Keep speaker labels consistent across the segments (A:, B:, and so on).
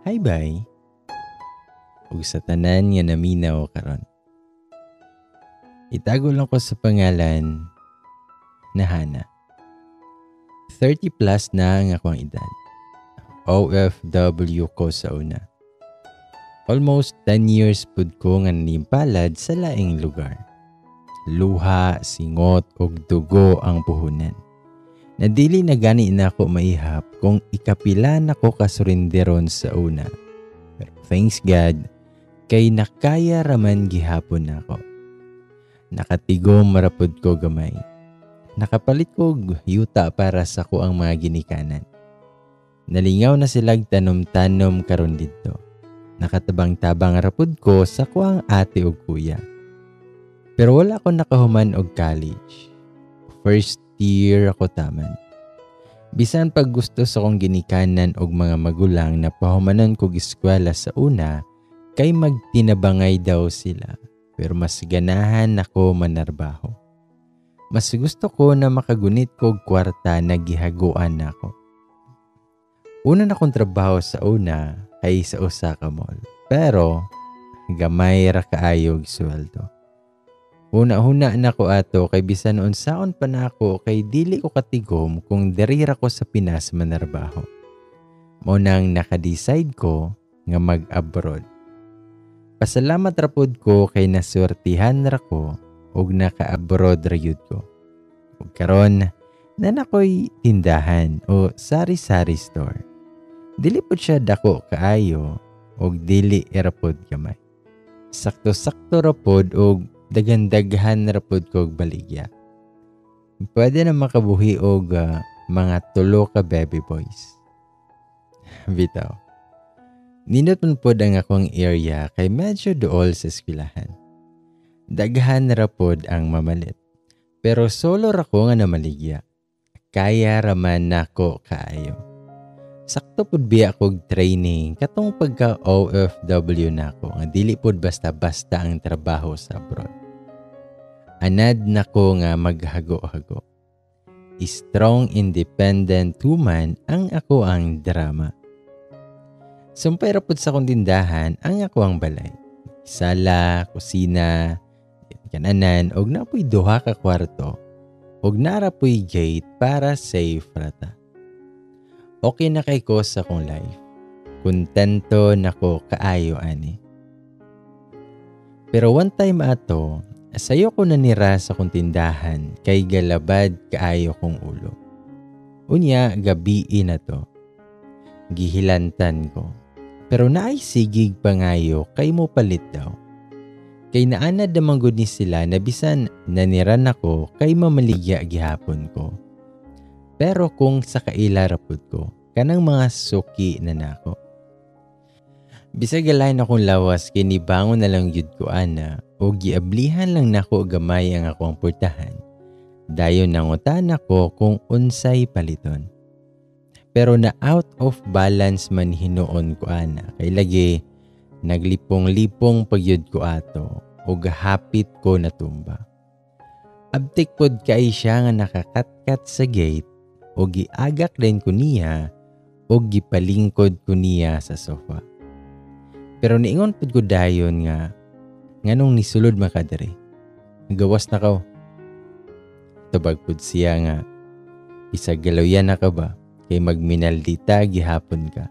A: Hi bye. Ug sa tanan nga naminaw karon. Itago lang ko sa pangalan na Hana. 30 plus na ang akong edad. OFW ko sa una. Almost 10 years pud ko nga nanimpalad sa laing lugar. Luha, singot, ug dugo ang puhunan. Nadili na gani na ako maihap kung ikapila na ko kasurinderon sa una. Pero thanks God, kay nakaya raman gihapon na ako. Nakatigom marapod ko gamay. Nakapalit ko yuta para sa ko ang mga ginikanan. Nalingaw na silag tanom-tanom karon didto. Nakatabang-tabang rapod ko sa ko ang ate ug kuya. Pero wala ko nakahuman og college. First year ako taman. Bisan pag gusto sa kong ginikanan og mga magulang na pahumanon kog eskwela sa una, kay magtinabangay daw sila. Pero mas ganahan ako manarbaho. Mas gusto ko na makagunit kog kwarta na gihaguan nako. Una na kong trabaho sa una ay sa Osaka Mall. Pero gamay ra kaayo og sweldo. Una-huna na ko ato kay bisan unsaon pa na ako kay dili ko katigom kung derira ko sa Pinas manarbaho. Mo nang nakadecide ko nga mag-abroad. Pasalamat ra pud ko kay nasurtihan ra ko ug naka-abroad ra yud ko. Ug karon na nakoy tindahan o sari-sari store. Dili pud siya dako kaayo ug dili ra pud gamay. Sakto-sakto ra pud ug dagan-daghan ra pud kog baligya. Pwede na makabuhi og mga 3 ka baby boys. Bitaw. Nindot man pod ang akong area kay medyo duol sa eskwelahan. Daghan ra pod ang mamalit. Pero solo ra ko nga namaligya. Kaya raman nako kaayo. Sakto pud biya kog training katong pagka OFW nako nga dili pud basta-basta ang trabaho sa abroad. Anad nako nga maghago-hago. Strong independent woman ang ako ang drama. Sumpay ra pud sa akong tindahan ang ako ang balay. Sala, kusina, kananan og napoy 2 ka kwarto og nara poy gate para safe rata. Okay na kay ko sa akong life. Kontento nako kaayo ani. Pero one time ato, sayo ko nanira sa akong tindahan kay galabad kaayo kong ulo. Unya gabi na to. Gihilantan ko. Pero naay sigig pangayo kay mo palit daw. Kay naanad naman gud ni sila na bisan naniran ako kay mamaligya gihapon ko. Pero kung sa kaila rapod ko, kanang mga suki na nako. Bisag galain akong lawas kay nibangon na lang yud ko ana o giablihan lang nako gamay ang akong portahan. Dayon nangutan ako kung unsay paliton. Pero na out of balance man hinuon ko ana kay lagi naglipong-lipong pagyud ko ato o gahapit ko natumba. Abtik pod kay siya nga nakakatkat sa gate o giagak din ko niya o gipalingkod ko niya sa sofa. Pero niingon pod ko dayon nga nganong nisulod makadere. Gawas na ko. Tabag pod siya nga isagalaw na ka ba kay magminaldita gihapon ka.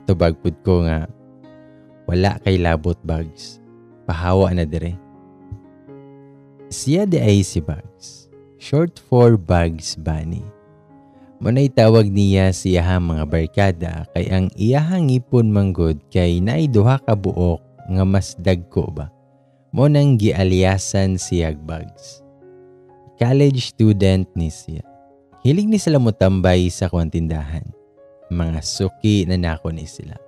A: Tabag pod ko nga wala kay labot bags. Pahawa na dire. Siya di ay si Bags. Short for Bugs Bunny. Muna'y tawag niya siya mga barkada kay ang iyahang ipon manggod kay naiduha ka buok nga mas dagko ba. Mo nang gialyasan siya Bugs. College student ni siya. Hilig ni sila mo tambay sa kwantindahan. Mga suki na nako ni sila.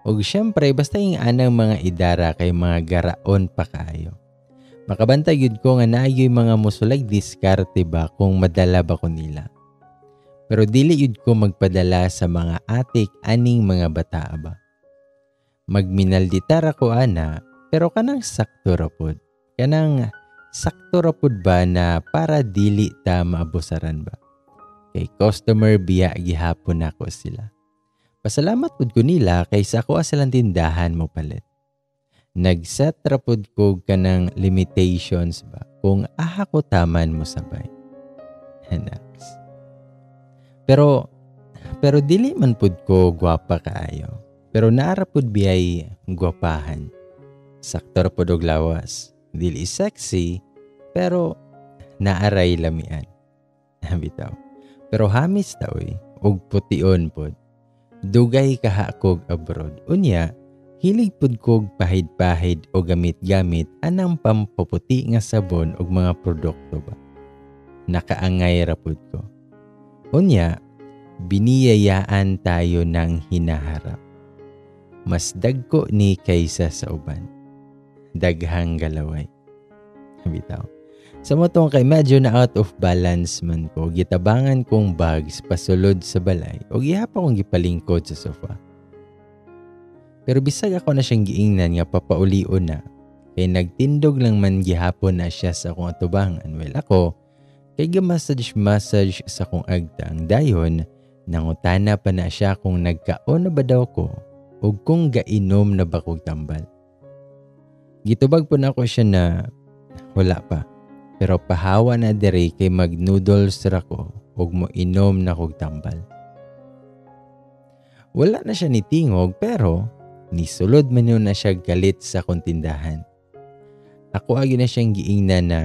A: Og syempre basta yung anang mga idara kay mga garaon pa kayo. Makabantay yun ko nga naayoy mga musulag diskarte ba kung madala ba ko nila. Pero dili yun ko magpadala sa mga atik aning mga bata ba. Magminalditar ako ana pero kanang sakto rapod. Kanang sakto rapod ba na para dili ta maabusaran ba. Kay customer biya gihapon ako sila. Pasalamat pud ko nila kaysa ako silang tindahan mo palit. Nag-set ra pud ko ka ng limitations ba kung aha ko taman mo sabay. Next. Pero dili man pud ko gwapa kaayo. Pero naara pud biyay gwapahan. Sakto ra pud og lawas. Dili sexy pero naaray lamian. Bitaw. Pero hamis ta oy og pution pud. Dugay kaha kog abroad. Unya, hilig pud kog pahid-pahid o gamit-gamit anang pampaputi nga sabon og mga produkto ba. Nakaangay ra pud ko. Unya, biniyayaan tayo ng hinaharap. Mas dagko ni kaysa sa uban. Daghang galaway. Bitaw. Sa motong kay medyo na out of balance man ko, gitabangan kong bags pasulod sa balay o gihapa kong gipalingkod sa sofa. Pero bisag ako na siyang giingnan nga papaulion na, kay nagtindog lang man gihapon na siya sa akong atubangan. Well ako, kay ga-massage sa akong agtang, dayon, nangutana pa na siya kung nagkaon na ba daw ko o kung gainom na ba kong tambal. Gitubag po na ako siya na wala pa. Pero pahawa na diri kay mag-noodles ra ko ug mo inom na kog tambal. Wala na siya nitingog pero nisulod man yun na siya galit sa kontindahan. Ako agi na siyang giingnan na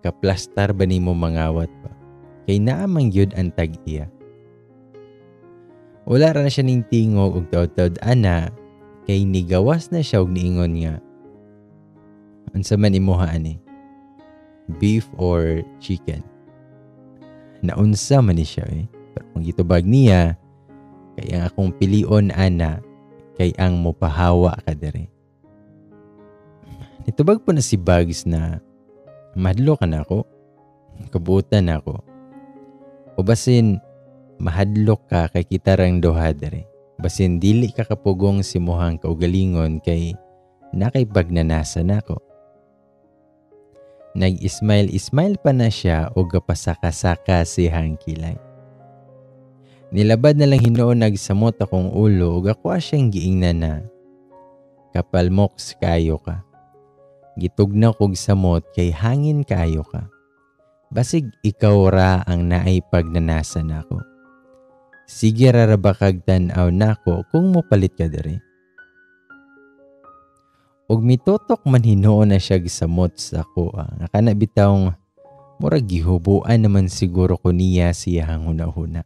A: kaplastar ba nimo mangawat pa? Kay naamang yun ang tag-iya. Wala ra na siya ning tingog ug taud-taud ana kay nigawas na siya og niingon nga. Unsa man imuha ani? Beef or chicken. Naunsa man ni siya eh. Pero kung gitubag niya, kay ang akong pilion ana, kay ang mopahawa ka dere. Nitubag po na si Bugs na mahadlo ka na ako, kabuutan na ako. O basin, mahadlok ka kay kita rang duha dere. Basin dili ka kapugong simuhang kaugalingon kay nakaipagnanasa na ako. Nag-smile pa na siya o gapasaka-saka si hangkilay. Nilabad na lang hinoon nagsamot akong ulo o ako siyang giingnan na kapalmoks kayo ka. Gitugnaw kog samot kay hangin kayo ka. Basig ikaw ra ang naay pagnanasa nako. Sige ra ba kag tan-aw nako kung mopalit ka diri. Og mitutok man hinoon na siya gisamot sa ako. Nga kana bitawng murag gihubuan naman siguro ko niya siya hang huna-huna.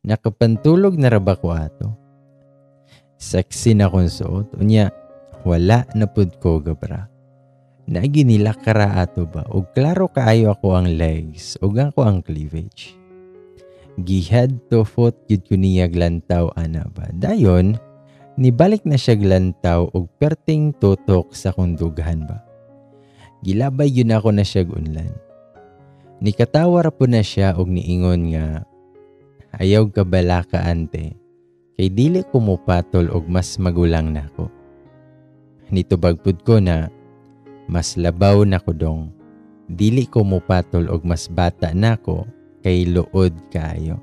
A: Nakapantulog na raba ko ato. Sexy na kong suot. Unya, wala na pud ko gabra. Naginila kara ato ba? Og klaro kaayo ako ang legs. Og ako ang cleavage. Gihad to foot yun ko niya glantaw ana ba? Dayon, nibalik na siya glantaw og perting tutok sa kundughan ba. Gilabay yun ako na siya gunlan. Nikatawar po na siya og niingon nga, ayaw ka bala ka ante, kay dili ko mupatol og mas magulang na ako. Nitubagpud ko na, mas labaw na ko dong, dili ko mupatol og mas bata na ako, kay luod kayo.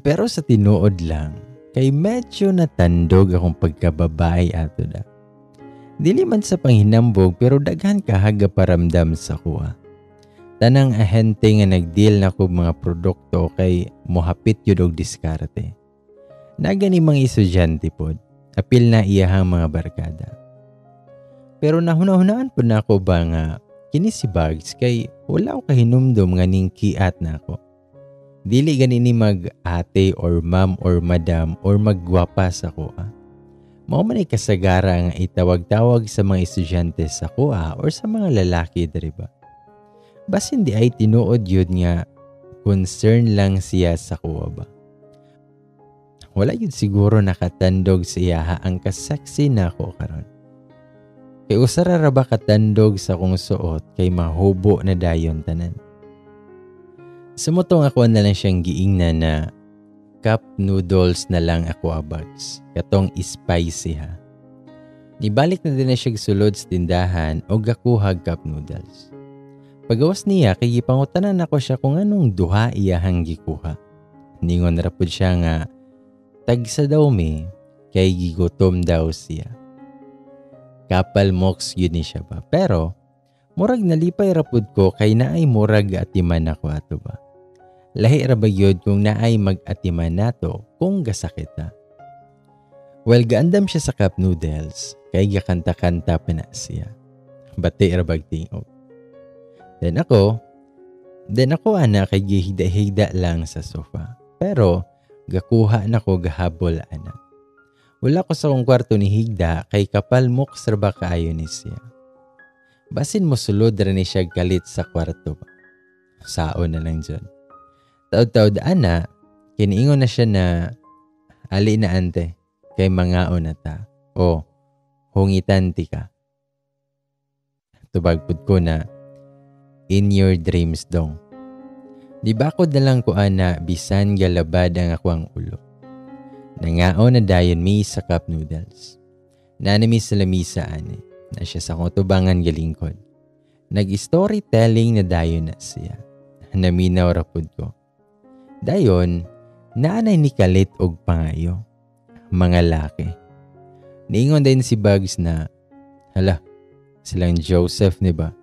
A: Pero sa tinuod lang, kay medyo natandog akong pagkababae ato da. Dili man sa panghinambog pero daghan kahaga paramdam sa kuha. Tanang ahente nga nagdeal na ko mga produkto kay mohapit yun og diskarte. Nagani mga estudyante pod, apil na iyahang mga barkada. Pero nahuna-hunaan po na ako ba nga kini si Bugs kay wala ko kahinumdum nga ning kiat na ako. Dili ganini mag-ate or ma'am or madam or maggwapa sa kuha. Mao man ay kasagara nga itawag-tawag sa mga estudyante sa kuha or sa mga lalaki diri ba. Bas hindi ay tinuod yun nga concern lang siya sa kuha ba. Wala yun siguro nakatandog siya ang kasexy na ako karon. Kay usara ra ba katandog sa kong suot kay mahubo na dayon tanan. Sumutong ako na lang siyang giingnan na cup noodles na lang ako abags. Katong spicy ha. Nibalik na din na siya sulod sa tindahan o gakuhag cup noodles. Pagawas niya kay gipangutanan ako siya kung anong duha iyahang gikuha. Ningon ra pud siya nga tagsa daw mi, kay gigutom daw siya. Kapal moks yun ni siya ba. Pero, murag nalipay rapud ko kay naay murag atiman ako ato ba. Lahi ra ba yun kung naay mag-atiman nato kung gasakit na. Well, gaandam siya sa cup noodles, kay gakanta-kanta pa na siya. Bati ra bag tingog. Then ako ana kay gihigda-higda lang sa sofa. Pero, gakuha na ko gahabol ana. Wala ko sa kong kwarto ni higda kay kapal mo ksarba kaayo ni siya. Basin mo sulod rin ni siya galit sa kwarto ba. Saon na lang dyan. Taod-taod ana, kiniingon na siya na ali na ante kay mga onata. O, hungitan ti ka. Tubagpud ko na in your dreams dong. Di ba ko dalang ko ana bisan galabad ang akwang ulo. Nangao na dayon mi sa cup noodles. Nanami sa lamisa ani. Na siya sa kong tubangan galingkod. Nag-storytelling na dayon na siya. Naminaw rapod ko. Dayon, naanay ni kalit og pangayo. Mga laki. Niingon din si Bugs na, hala, silang Joseph ni ba?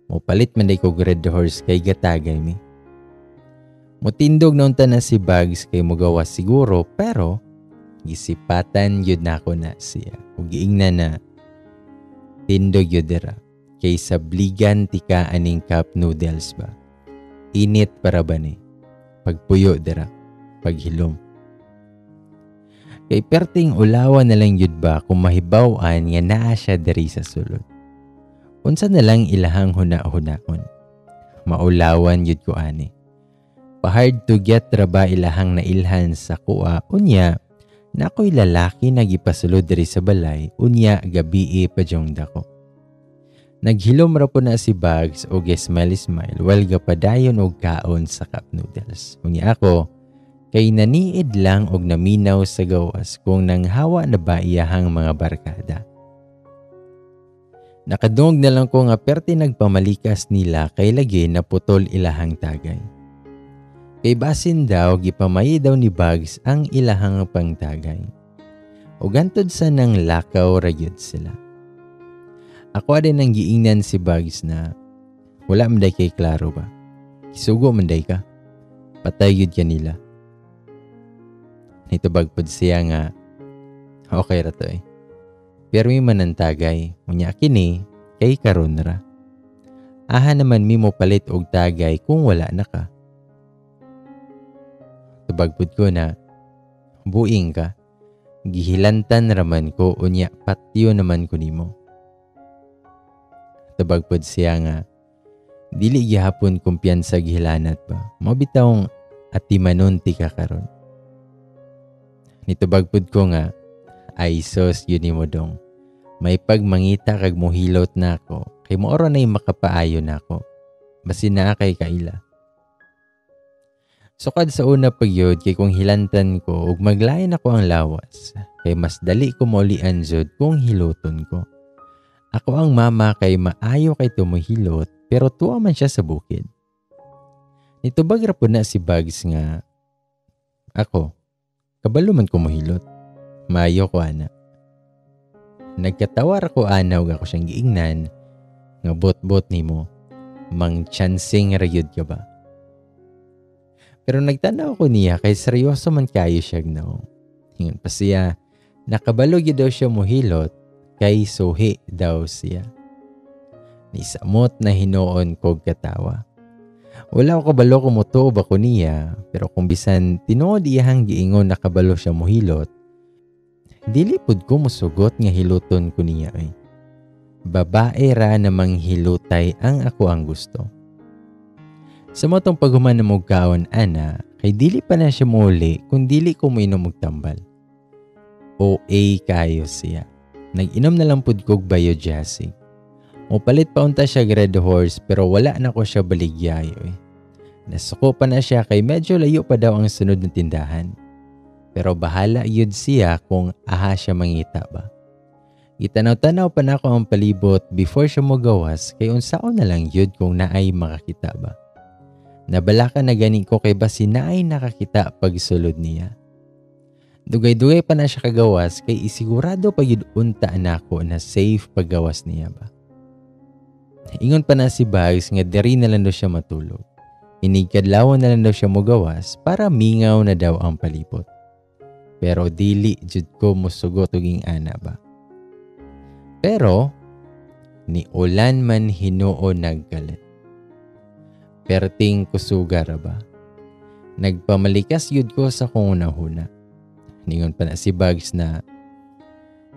A: Mupalit man day ko red horse kay gatagay mi. Mutindog na unta na si Bugs kay mugawas siguro pero gisipatan yun na ako na siya. Ug giingna na tindog yun dira. Kay sabligan tika aning cup noodles ba. Init para ba ni? Pagpuyo dira. Paghilom. Kay perting ulawan na lang yun ba kung mahibawan nga naa siya diri sa sulod. Unsa na lang ilahang huna-hunaon. Maulawan yun ko ani. Pa-hard to get ra ba ilahang nailhan sa kuha. Unya, na ako'y lalaki nagipasulod diri sa balay, unya gabi pa jong dako. Naghilom ra po na si Bugs o smile while gapadayon og kaon sa cup noodles. Unya ako, kay naniid lang og naminaw sa gawas kung nanghawa na ba iyahang mga barkada. Nakadungog na lang ko nga perti nagpamalikas nila kay lagi na putol ilahang tagay. Kay basin daw, gipamay daw ni Bugs ang ilahang pangtagay. O gantod sa nang lakaw rayod sila. Ako din ang giingnan si Bugs na, wala manday kay klaro ba? Kisugo manday ka? Patay yun ka nila. Nitubagpod siya nga, okay ra to eh. Pero may manantagay, unya kini, kay karon ra. Aha naman mi mo palit og tagay kung wala na ka. Tubagpod ko na, buing ka, gihilantan raman ko, unya patyo naman ko nimo. Tubagpod siya nga, dili gihapon kumpiyansa gihilanat ba, mabitawng atimanon ti ka karon. Nitubagpod ko nga, ay sos yun mo dong, may pagmangita kag mohilot na ako, kay mooro na yung makapaayo na ako, basin na kay kaila. Sukad sa una pagyod kay kung hilantan ko ug maglain ako ang lawas kay mas dali ko maulian jud kung hiloton ko. Ako ang mama kay maayo kay tumuhilot pero tuwa man siya sa bukid. Nitubag ra pud na si Bugs nga ako kabalo man ko mohilot. Maayo ko ana. Nagkatawar ako ana ug ako siyang giingnan nga bot-bot nimo mang chancing ra gyud ka ba? Pero nagtanaw ko niya kay seryoso man kayo siya no. Hingon pa siya, nakabalog daw siya mohilot kay suhi daw siya. Nisamot na hinoon kog katawa. Wala ko kabalo ko mutuob ako niya, pero kung bisan tinuod iyahang giingon nakabalo siya mohilot, dili pud ko musugot nga hiluton ko niya eh. Babae ra namang hilutay ang ako ang gusto. Sa motong paghuman na mugkaon, ana, kay dili pa na siya muli kung dili ko mainom og tambal. OA kayo siya. Nag-inom na lang pud kog biojasic. Mupalit pa unta siya red horse pero wala na ko siya baligyayo eh. Nasuko pa na siya kay medyo layo pa daw ang sunod na tindahan. Pero bahala yun siya kung aha siya mangita ba. Itanaw-tanaw pa na ako ang palibot before siya magawas kay unsaon na lang yun kung naay makakita ba. Nabala ka na ganing ko kay basi naay nakakita pag sulod niya. Dugay-dugay pa na siya kagawas kay isigurado pa yun unta nako na safe paggawas niya ba. Ingon pa na si Bugs nga diri na lang daw siya matulog. Inigkadlawon na lang daw siya mogawas para mingaw na daw ang palibot. Pero dili jud ko musugot og ana ba. Pero ni ulan man Hinuo nagkalit. Perting kusugar ba. Nagpamalikas yud ko sa kung unahuna. Ningon pa na si Bugs na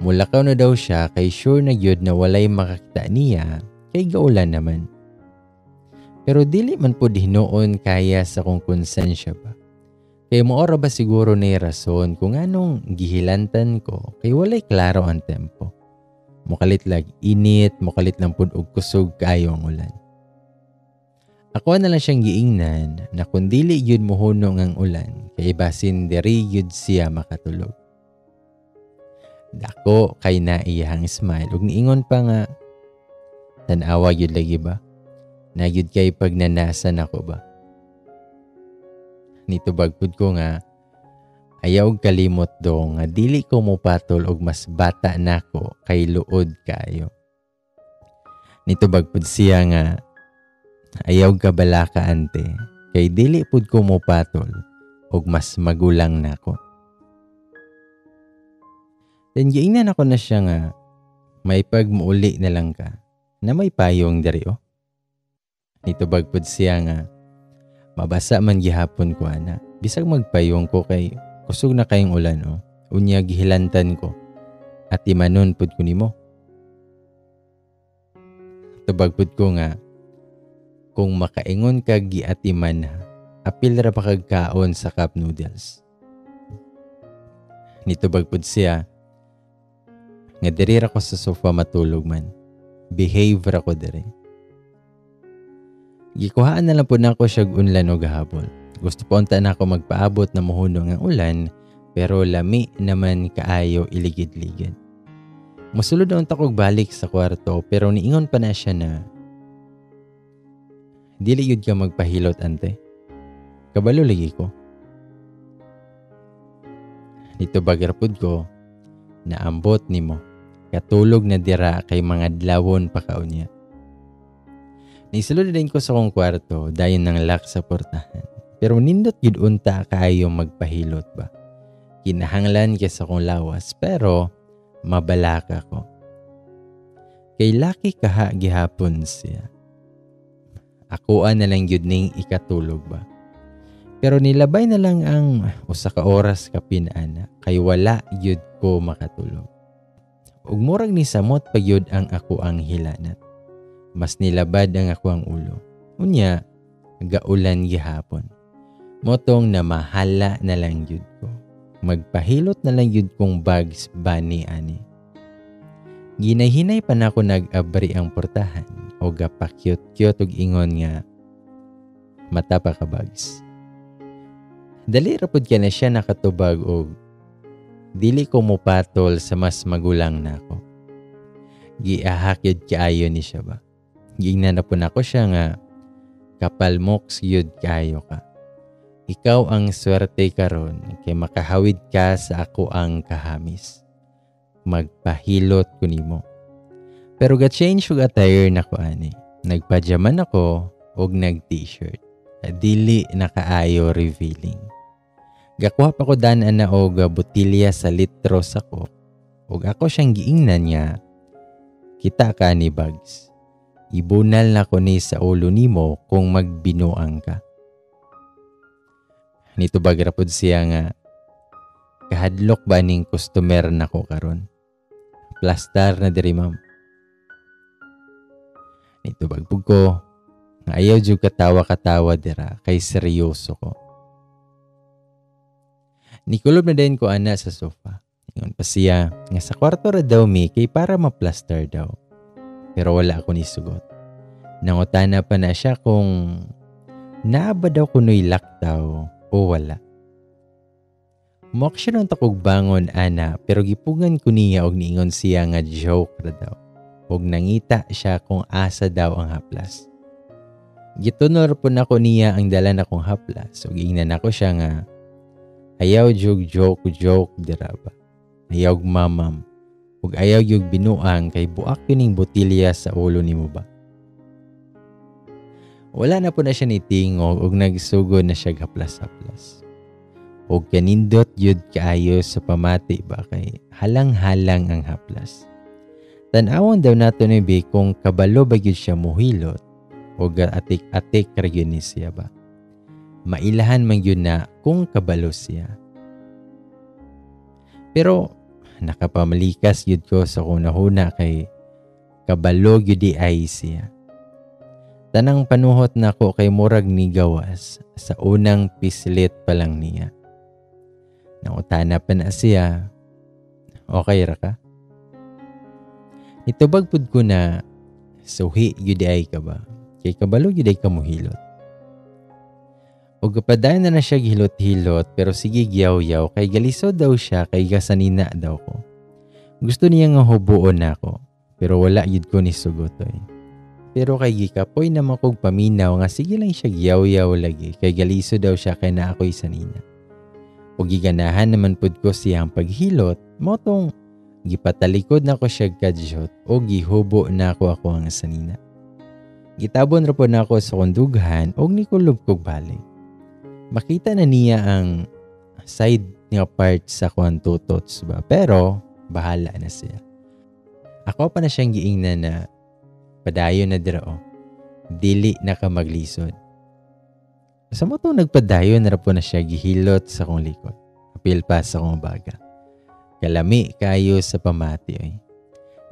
A: mulakaw na daw siya kay sure na yun na walay makakita niya kay gaulan naman. Pero dili man po Hinuon kaya sa kong konsensya ba. Kay moora ba siguro na rason kung anong gihilantan ko kay walay klaro ang tempo. Mukalit lag init, mukalit lang po og kusog kayo ang ulan. Ako na lang siyang giingnan na kung dili yun muhunong ang ulan, kay basin diri yun siya makatulog. Dako kay na iyahang smile ug niingon pa nga, tanawa yun lagi ba? Na yun kay pagnanasan ako ba? Nitubagpud ko nga, ayaw kalimot do nga dili ko mopatol og mas bata nako kay luod kayo. Nitubagpud siya nga, ayaw kabala ka ante, kay dili pud ko mopatol og mas magulang nako. Then giingnan ako na siya nga, may pagmuuli na lang ka, na may payong diri o. Nitubagpud siya nga, mabasa man gihapon ko ana, bisag magpayong ko kay kusog na kayong ulan o. Unya gihilantan ko, at imanon pud ko nimo. Tubagpud ko nga, kung makaingon kag giatiman ha, apil ra pa kag kaon sa cup noodles. Nitubagpud siya, nga diri ra ko sa sofa matulog man. Behave ra ko diri. Gikuhaan na lang po na ako siya unlan o gahabol. Gusto po unta na ako magpaabot na muhunong ang ulan, pero lami naman kaayo iligid-ligid. Musulod na unta kog balik sa kwarto, pero niingon pa na siya na, dili yun ka magpahilot ante. Kabalo lagi ko. Nito bagarpod ko, naambot nimo. Katulog na dira kay mga dlawon pa kaunya. Nisulod din ko sa kong kwarto, dayon ng lock sa portahan. Pero nindot yun unta kaayo magpahilot ba. Kinahanglan kesa kong lawas, pero mabalaka ko. Kay laki kaha gihapon siya. Akuan na lang yun ning ikatulog ba. Pero nilabay na lang ang usa ka oras kapinana kay wala yun ko makatulog. Ug murag ni samot pa yun ang ako ang hilanat. Mas nilabad ang ako ang ulo. Unya, gaulan gihapon. Motong na mahala na lang yun ko. Magpahilot na lang yun kong Bugs Bunny ani. Ginahinay pa na ako nag-abri ang portahan o gapakyot-kyot og ingon nga, mata pa ka Bugs. Dali rapod ka na siya nakatubag og dili ko mopatol sa mas magulang na ako. Giahakyod kaayo ni siya ba. Giingnan na po na ko siya nga, kapal moks yud kaayo ka. Ikaw ang swerte karon kay makahawid ka sa ako ang kahamis. Magpahilot ko nimo. Pero ga-change og attire na ko ani. Nagpajaman ako og nag-t-shirt. Dili nakaayo revealing. Gakuha pa ko danan na og botilya sa litro sa ko. Og ako siyang giingnan niya. Kita ka ni Bugs. Ibunal na ko ni sa ulo nimo kung magbinuang ka. Nito bagrapod siya nga, kahadlok ba ning customer na ko karon? Plastar na diri ma'am. Nito bagpug ko, nga ayaw jud katawa-katawa dira kay seryoso ko. Nikulob na din ko ana sa sofa. Ingon pa siya, nga sa kwarto ra daw mi kay para ma-plaster daw. Pero wala ako ni sugot. Nangutana pa na siya kung naaba daw kuno'y laktaw o wala. Moak siya nung takog bangon ana pero gipugan ko niya og niingon siya nga joke ra daw. Og nangita siya kung asa daw ang haplas. Gitunor po na ko niya ang dala na kong haplas. Og ingnan ako siya nga ayaw jug joke dira ba. Ayaw mamam. Ug ayaw yung binuang kay buak yun yung botilya sa ulo nimo ba. Wala na po na siya nitingog ug nagsugod na siya haplas-haplas. Ug kanindot yun kaayo sa pamati ba kay halang-halang ang haplas. Tan-awon daw nato ni Bi kung kabalo ba yun siya muhilot o atik-atik ra yun ni siya ba. Mailahan man yun na kung kabalo siya. Pero nakapamalikas yun ko sa kunahuna kay kabalo yun di ay siya. Tanang panuhot na ko kay murag ni gawas sa unang pislit pa lang niya. Nautana pa na siya. Okay ra ka? Itubag pud ko na suhi yun di ay ka ba? Kay kabalo yun di ay ka muhilot. O kapadayon na siya gihilot-hilot pero sige giyaw-yaw kay galiso daw siya kay gasanina daw ko. Gusto niya nga hubuon na ako pero wala yun ko ni sugotoy. Pero kay gikapoy naman kog paminaw nga sige lang siya giyaw-yaw lagi kay galiso daw siya kay na ako'y sanina. O giganahan naman pud ko siyang paghilot motong gipatalikod na ko siya kadyot o gihubo na ako ang sanina. Gitabon ra po na ako sa kondughan o nikulob kog balik. Makita na niya ang side nga part sa kwantutots ba pero bahala na siya. Ako pa na siyang giingnan na padayon na dira o. Dili na ka maglisod. Sa mo itong nagpadayon na po na siya gihilot sa kong likod. Apil pa sa kong baga. Kalami kayo sa pamati oy.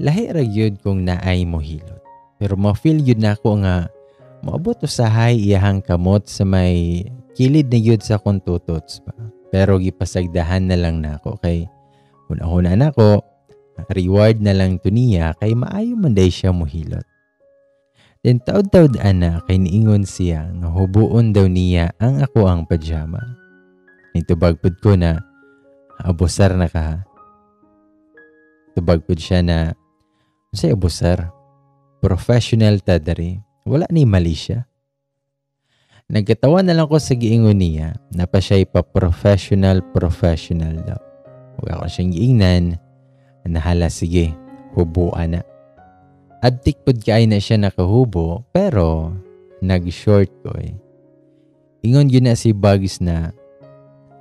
A: Lahi ra gyud kung naay mo hilot. Pero ma-feel yun na ako nga maabot usahay iyahang kamot sa may kilid na yun sa kong tutots ba. Pero gipasagdahan na lang na ako kay huna-huna na ako reward na lang to niya kay maayo man day siya muhilot. Then taod-taod ana kay niingon siya nga hubuon daw niya ang ako ang pajama. Nitubagpod ko na abusar na ka ha. Tubagpod siya na say abusar. Professional ta dari. Wala ni mali siya. Nagkatawa na lang ko sa giingon niya na pa siya'y pa-professional daw. Huwag ako siyang giingnan. Nahala sige, hubuan na. Abtik pod kaay na siya nakahubo pero nag-short ko eh. Ingon yun na si Bugs na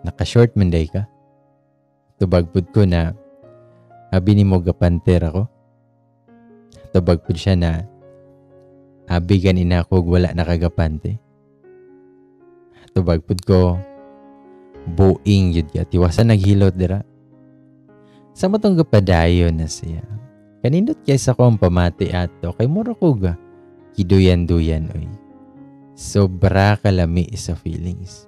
A: naka-short man day ka. Tubagpod ko na abi ni mo gapanter ako. Tubagpod siya na abi ganina ko wala nakagapante. Tubagpod ko buing yun ka. Tiwasan naghilot dira. Sa matong gapadayon na siya. Kanindot kaysa ko ang pamati ato kay mura ko ga. Kiduyan-duyan oy. Sobra kalami sa feelings.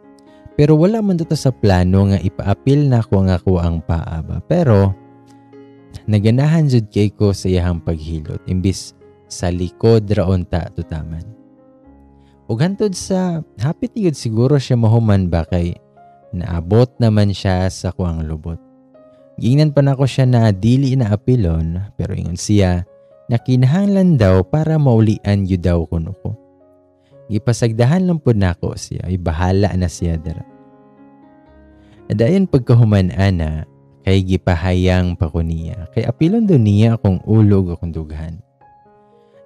A: Pero wala man dito sa plano nga ipaapil na ko nga ko ang paaba. Pero naganahan jud kay ko sa iyang paghilot imbis sa likod raon ta tutaman. Ug hantod sa hapit yun siguro siya mahuman ba kay naabot naman siya sa kuang lubot. Gingnan pa na ko siya na dili na apilon pero ingon siya na kinahanglan daw para maulian yu daw kuno ko. Gipasagdahan lang po na ko siya ay bahala na siya dara. Adayon pagkahuman ana kay gipahayang pa ko niya kay apilon daw niya akong ulog akong dughan.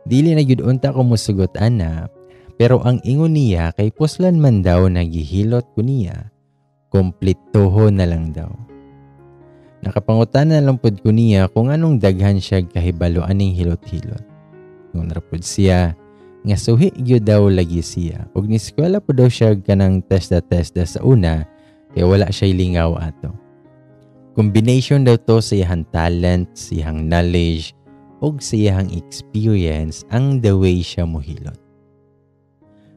A: Dili na gyud unta ko musugot ana pero ang ingon niya kay puslan man daw nagihilot ko niya kompletoho na lang daw. Nakapangutan na lang pod ko niya kung anong daghan siya kahibalo aning hilot-hilot. Nung narapod siya, nga suhi gyud daw lagi siya. Ug ni eskwela po daw siya kanang testa-testa sa una, kaya wala siya lingaw ato. Combination daw to sa iyang talent, sa iyang knowledge, ug sa iyang experience ang the way siya mohilot.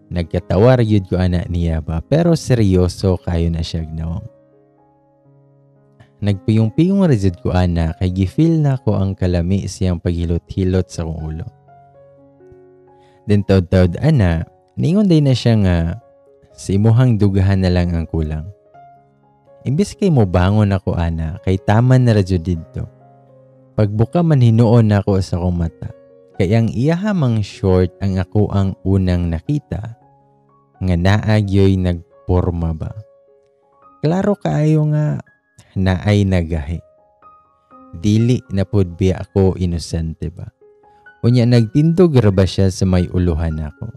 A: Nagkatawar gyud ko ana niya ba, pero seryoso kayo na siya gnawang. Nagpiyong-piyong rezid ko ana kay gifeel na ko ang kalami siyang paghilot-hilot sa kong ulo. Then taod-taod ana, ningon day na siya nga sa imuhang dugahan na lang ang kulang. Imbis kay mo bangon ako ana, kay taman na radyo didto. Pagbuka man hinuon ako sa kong mata, kay ang iyahamang short ang ako ang unang nakita, nga naagyoy nagporma ba. Klaro kaayo nga naay nagahi. Dili na pod biya ako inosente ba. Unya nagtindog ra ba siya sa may uluhan ako.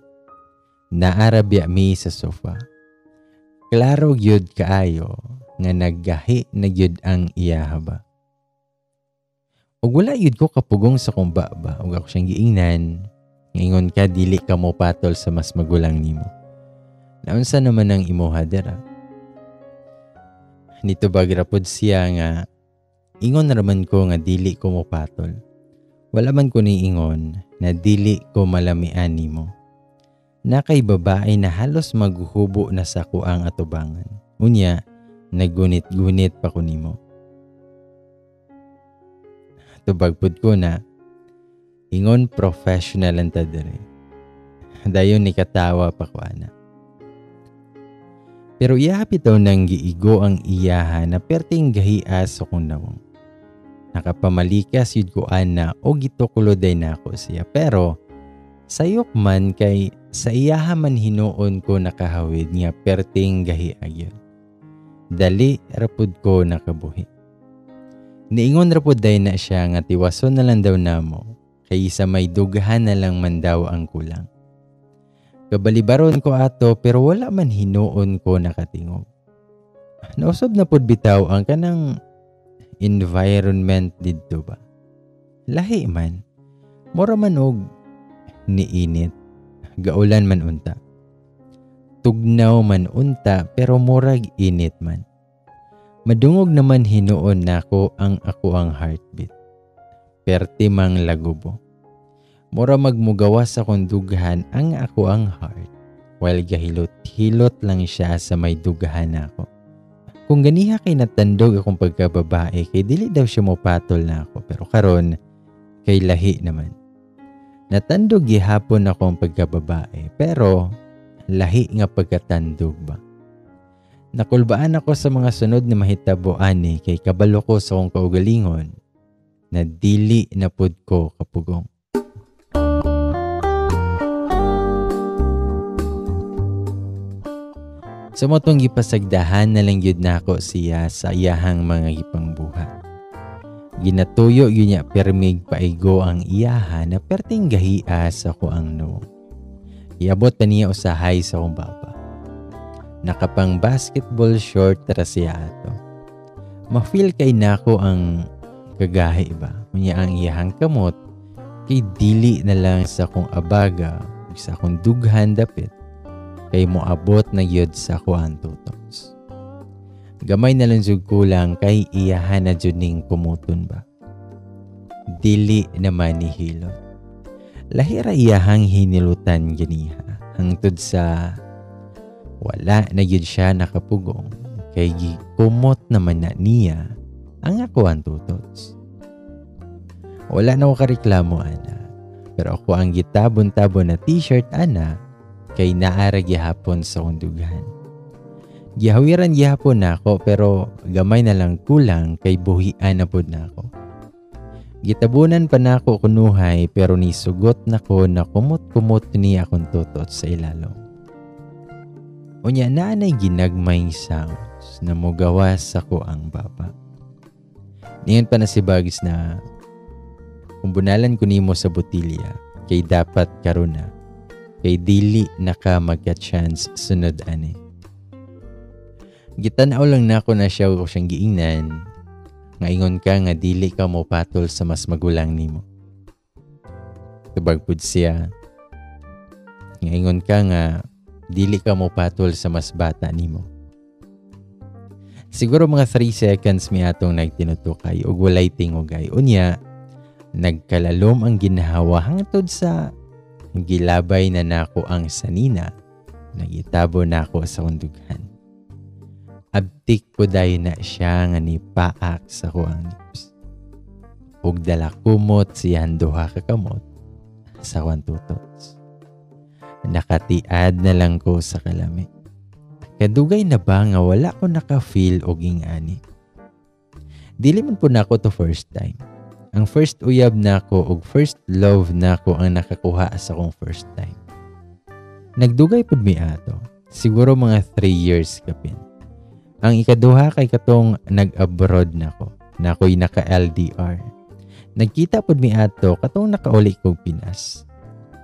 A: Naara biya mi sa sofa. Klaro gyud kaayo nga naggahi na gyud ang iyaha ba. Ug wala yun ko kapugong sa kong baba. Ug ako siyang giingnan. Ngayon ka dili ka mo patol sa mas magulang nimo. Naunsa naman ang imuha dira? Nito bagrapod siya nga ingon raman ko nga dili ko mo patol. Wala man ko ni ingon na dili ko malamian nimo. Na kay babae na halos maghuhubo na sa kuang atubangan. Unya, nagunit-gunit pa ko nimo. Tubagpod ko na ingon professional ang tadere. Dayon ni katawa pa ko ana. Pero iyahapit daw nang giigo ang iyaha na perting gahia sa kong nawong. Nakapamalikas yun ko ana o gitukulo day na ako siya. Pero sayok man kay sa iyaha man hinuon ko nakahawid nga perting gahia yun. Dali rapod ko nakabuhi. Niingon rapod day na siya nga tiwason na lang daw namo kay sa may dughan na lang man daw ang kulang. Kabalibaron ko ato pero wala man hinuon ko nakatingog. Nausob na pod bitaw ang kanang environment didto ba. Lahi man. Mura man og niinit. Gaulan man unta. Tugnaw man unta pero murag init man. Madungog naman hinuon nako ang ako ang heartbeat. Perti mang lagubo. Mura magmugawas sa kong dughan ang ako ang heart. While gahilot-hilot lang siya sa may dughan nako. Kung ganiha kay natandog akong pagkababae kay dili daw siya mo patol na ako. Pero karon kay lahi naman. Natandog gihapon akong pagkababae pero lahi nga pagkatandog ba. Nakulbaan ako sa mga sunod na mahitabo ani kay kabalo ko sa akong kaugalingon na dili na pud ko kapugong. Sa motong gipasagdahan na lang yun nako siya sa iyahang mga gipangbuhat. Ginatuyo yun niya permig paigo ang iyaha na perting gahia sa ko ang no. Iabot pa niya usahay sa kong baba. Nakapang basketball short tara siya ato. Ma-feel kay nako ang kagahi ba. Kunya ang iyahang kamot kay dili na lang sa kong abaga ug sa kong dughan dapit. Kay moabot na gyud sa kuan tutos. Gamay na lang jud kulang kay iyahan na jud ning kumuton ba. Dili naman ni hilot. Lahira iyahang hinilutan ganiha hangtod sa wala na gyud siya nakapugong kay gikumot naman na niya ang ako ang tutos. Wala na ako kareklamo ana. Pero ako ang gitabon-tabon na t-shirt ana kay naara gihapon sa kundughan. Gihawiran gihapon nako pero gamay na lang kulang kay buhian na pud nako. Gitabunan pa nako kunuhay pero nisugot nako na kumot-kumot ni akong tutot sa ilalom. Unya naanay ginagmayng sounds na mogawas ako ang baba. Niyan pa na si Bagis na kung bunalan ko nimo sa botilya kay dapat karon na. Kay dili naka magka-chance sunod ani. Gitanaw lang nako na siya ko siyang giingnan. Ngaingon ka nga dili ka mo patol sa mas magulang nimo. Tubagpud siya. Ngaingon ka nga dili ka mo patol sa mas bata nimo. Siguro mga 3 seconds mi atong nagtinutukay ug walay tingogay. Unya nagkalalom ang ginhawa hangtod sa gilabay na nako ang sanina. Nagitabo nako sa kundughan. Abtik po dayon na siya nga ni paak sa kuang lips. Ug dala kumot siyan duha ka kamot sa kuang tutots. Nakatiad na lang ko sa kalami. Kadugay na ba nga wala ko naka-feel og ingani. Dili man po nako to first time. Ang first uyab nako ug first love nako ang nakakuha sa kong first time. Nagdugay pud mi ato. Siguro mga 3 years kapin. Ang ikaduha kay katong nag-abroad nako. Na ako'y naka-LDR. Nagkita pod mi ato katong nakauli kog Pinas.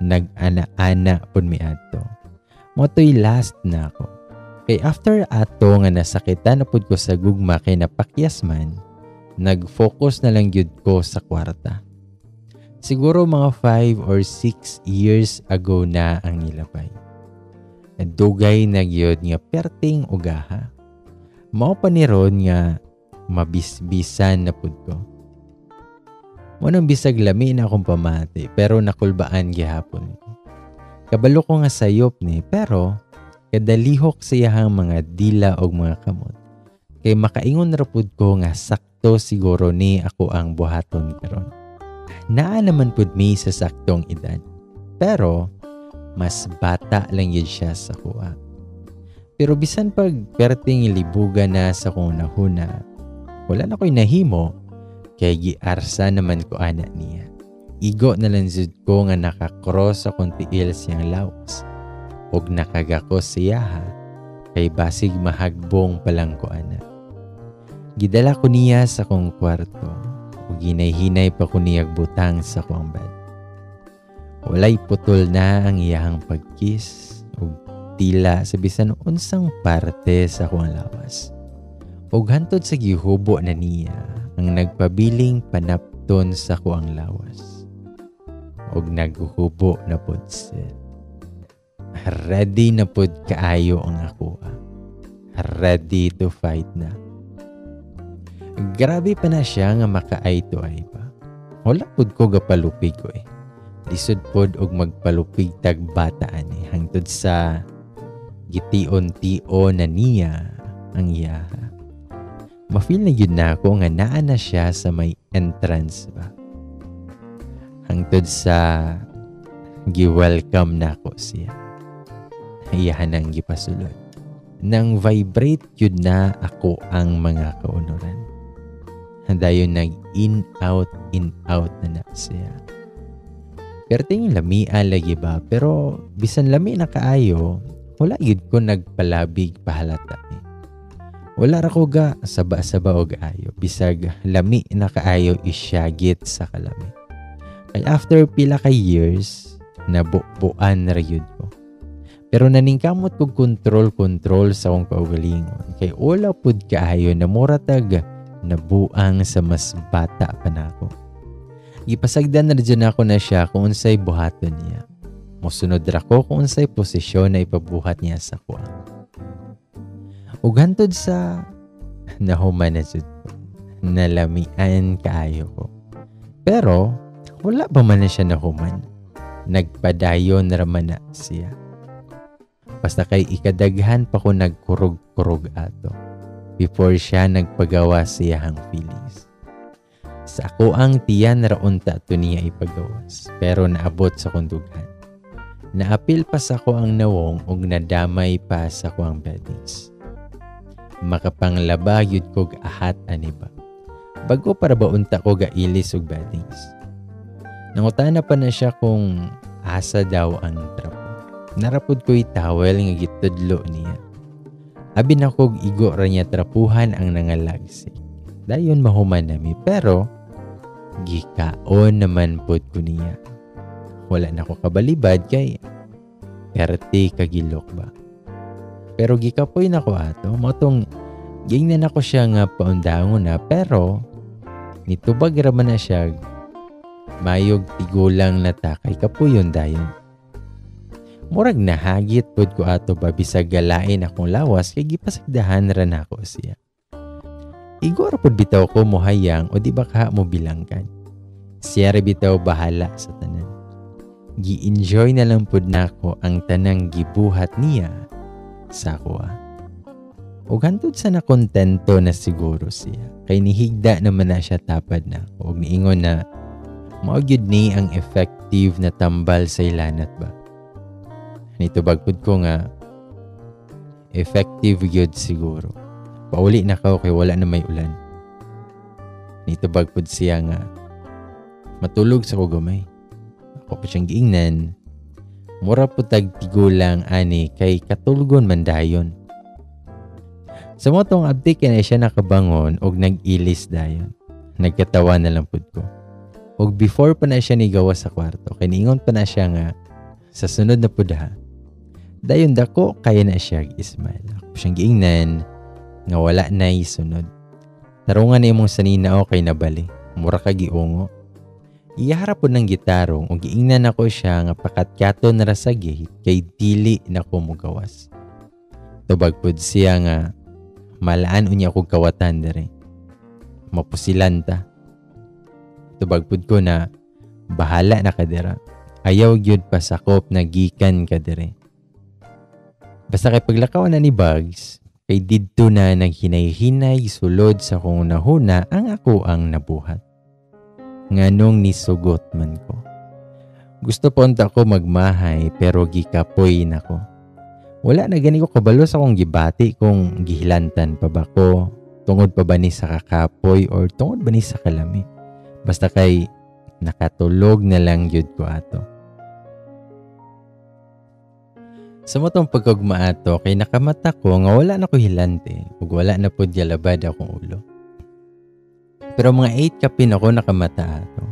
A: Nag-ana-ana pod mi ato. Moto'y last na ako. Kay after ato nga nasakitan na pod ko sa gugma kay napakyas man, nag-focus na lang gyud ko sa kwarta. Siguro mga 5 or 6 years ago na ang nilabay. Dugay na gyud nga perting ugaha. Mao pa ni ron nga mabisbisan na pud ko. Munang bisag lami na akong pamati pero nakulbaan gihapon ko. Kabalo ko nga sayop ni pero kadalihok siyahang mga dila og mga kamot. Kay makaingon ra pud ko nga sakto siguro ni ako ang buhaton karon. Naa naman pud mi sa saktong edad. Pero mas bata lang yun siya sa kuha. Pero bisan pag perting libugan na sa kong nahuna, wala na ko'y nahimo, kay giarsa naman ko anak niya. Igo na lang jud ko nga nakakross sa kong tiil siyang lawas. Og nakagakos siya ha, kay basig mahagbong palang ko anak. Gidala ko niya sa kong kwarto, o ginay-hinay pa ko niyag butang sa kong bed. Walay putol na ang iyahang pagkiss o tila sa bisan unsang parte sa akong lawas. O hantod sa gihubo na niya ang nagpabiling panapton sa akong lawas. O naghuhubo na pod siya. Ready na pod kaayo ang ako. Ready to fight na. Grabe pa na siya nga maka-eye to eye pa. Wala pod ko gapalupig ko eh. Lisod pod og magpalupig tag bataan eh. Hangtod sa gition-tio na niya ang iyaha. Ma-feel na yun na ako nga naa na siya sa may entrance ba. Hangtod sa gi-welcome na ako siya. Iyahan ang gipasulod. Nang vibrate yun na ako ang mga kaunuran. Dayon nag-in out na siya. Perting lamia lagi ba? Pero bisan lami na kaayo, wala yun ko nagpalabig pahalata eh. Wala ra ko ga saba-saba og ayo. Bisag lami na kaayo isyagit sa kalami. Kay after pila ka years, nabubuan ra yun ko. Pero naningkamot kog control sa akong kaugalingon. Kay wala pud kaayo na muratag nabuang sa mas bata pa nako. Ipasagdan na dyan ako na siya kung unsay buhaton niya. Musunod ra ko kung unsay posisyon na ipabuhat niya sa kuha. Ug hantod sa nahuman na jud ko. Nalamian kaayo ko. Pero wala pa man na siya nahuman. Nagpadayon raman na siya. Basta kay ikadaghan pa ko nagkurog-kurog ato before siya nagpagawa siyahang feelings. Sa ako ang tiyan raunta to niya ipagawas pero naabot sa kundughan. Naapil pa sa ko ang nawong ug nadamay pa sa ko ang beddings. Makapanglaba yun kog ahat aniba. Bago para ba unta ko gailis og beddings. Nangutana pa na siya kung asa daw ang trapo. Narapod ko'y towel nga gitudlo niya. Abi na kog igo ra niya trapuhan ang nangalagsik. Dayon mahuman nami pero gikaon naman pod ko niya. Wala na ko kabalibad kay perti kagilok ba. Pero gikapoy na ko ato. Motong gingnan ako siya nga paundangon na pero nitubag raman na siya mayog tigulang na takay kapuyon dayon. Murag nahagit pod ko ato ba bisag galain akong lawas kay gipasagdahan ra nako siya. Igor pod bitaw ko mohayang o di ba ka mo bilangkan. Siya ra bitaw bahala sa tanan. Gi-enjoy na lang pod nako ang tanang gibuhat niya sa kuha. Ug hantod sa nakontento na siguro siya. Kay nihigda naman na siya tapad na ako. Ug niingon na mao gyud ni ang effective na tambal sa ilanat ba. Nito bagpod ko nga effective gyud siguro. Pauli na ka kay wala na may ulan. Nito bagpod siya nga matulog sa kugamay. Ako pa siyang giingnan. Mura po tag tigulang ani kay katulgon man dayon. Sa motong abdi kay na siya nakabangon og nag-ilis dayon. Nagkatawa na lang pud ko. Og before pa na siya nigawas sa kwarto, kay niingon pa na siya nga sa sunod na pud ha. Dayon dako kaya na siya ismail. Ako siyang giingnan nga wala na isunod. Tarungan ni imong sanina o kay nabali. Mura ka giungo. Iyaharap po ng gitarong o giingnan ako siya nga pakatkato na ra sa gate kay dili na ko mugawas. Tubag pod siya nga malaan unya ko kawatan dere. Mapusilan ta. Tubag pod ko na bahala na ka dira. Ayaw gyud pasakop na gikan ka dere. Basta kay paglakaw na ni Bugs, kay didto na naghinay-hinay sulod sa kung nahuna ang ako ang nabuhat. Nganong nisugot man ko. Gusto po unta ko magmahay pero gikapoy na ko. Wala na gani ko kabalo sa akong gibati kung gihilantan pa ba ko, tungod pa ba ni sa kakapoy or tungod ba ni sa kalami. Basta kay nakatulog na lang yun ko ato. Sa motong pagkagma ato kay nakamata ko nga wala na ko hilante ug wala na pud galabad akong ulo. Pero mga 8 kapin ako nakamata ato.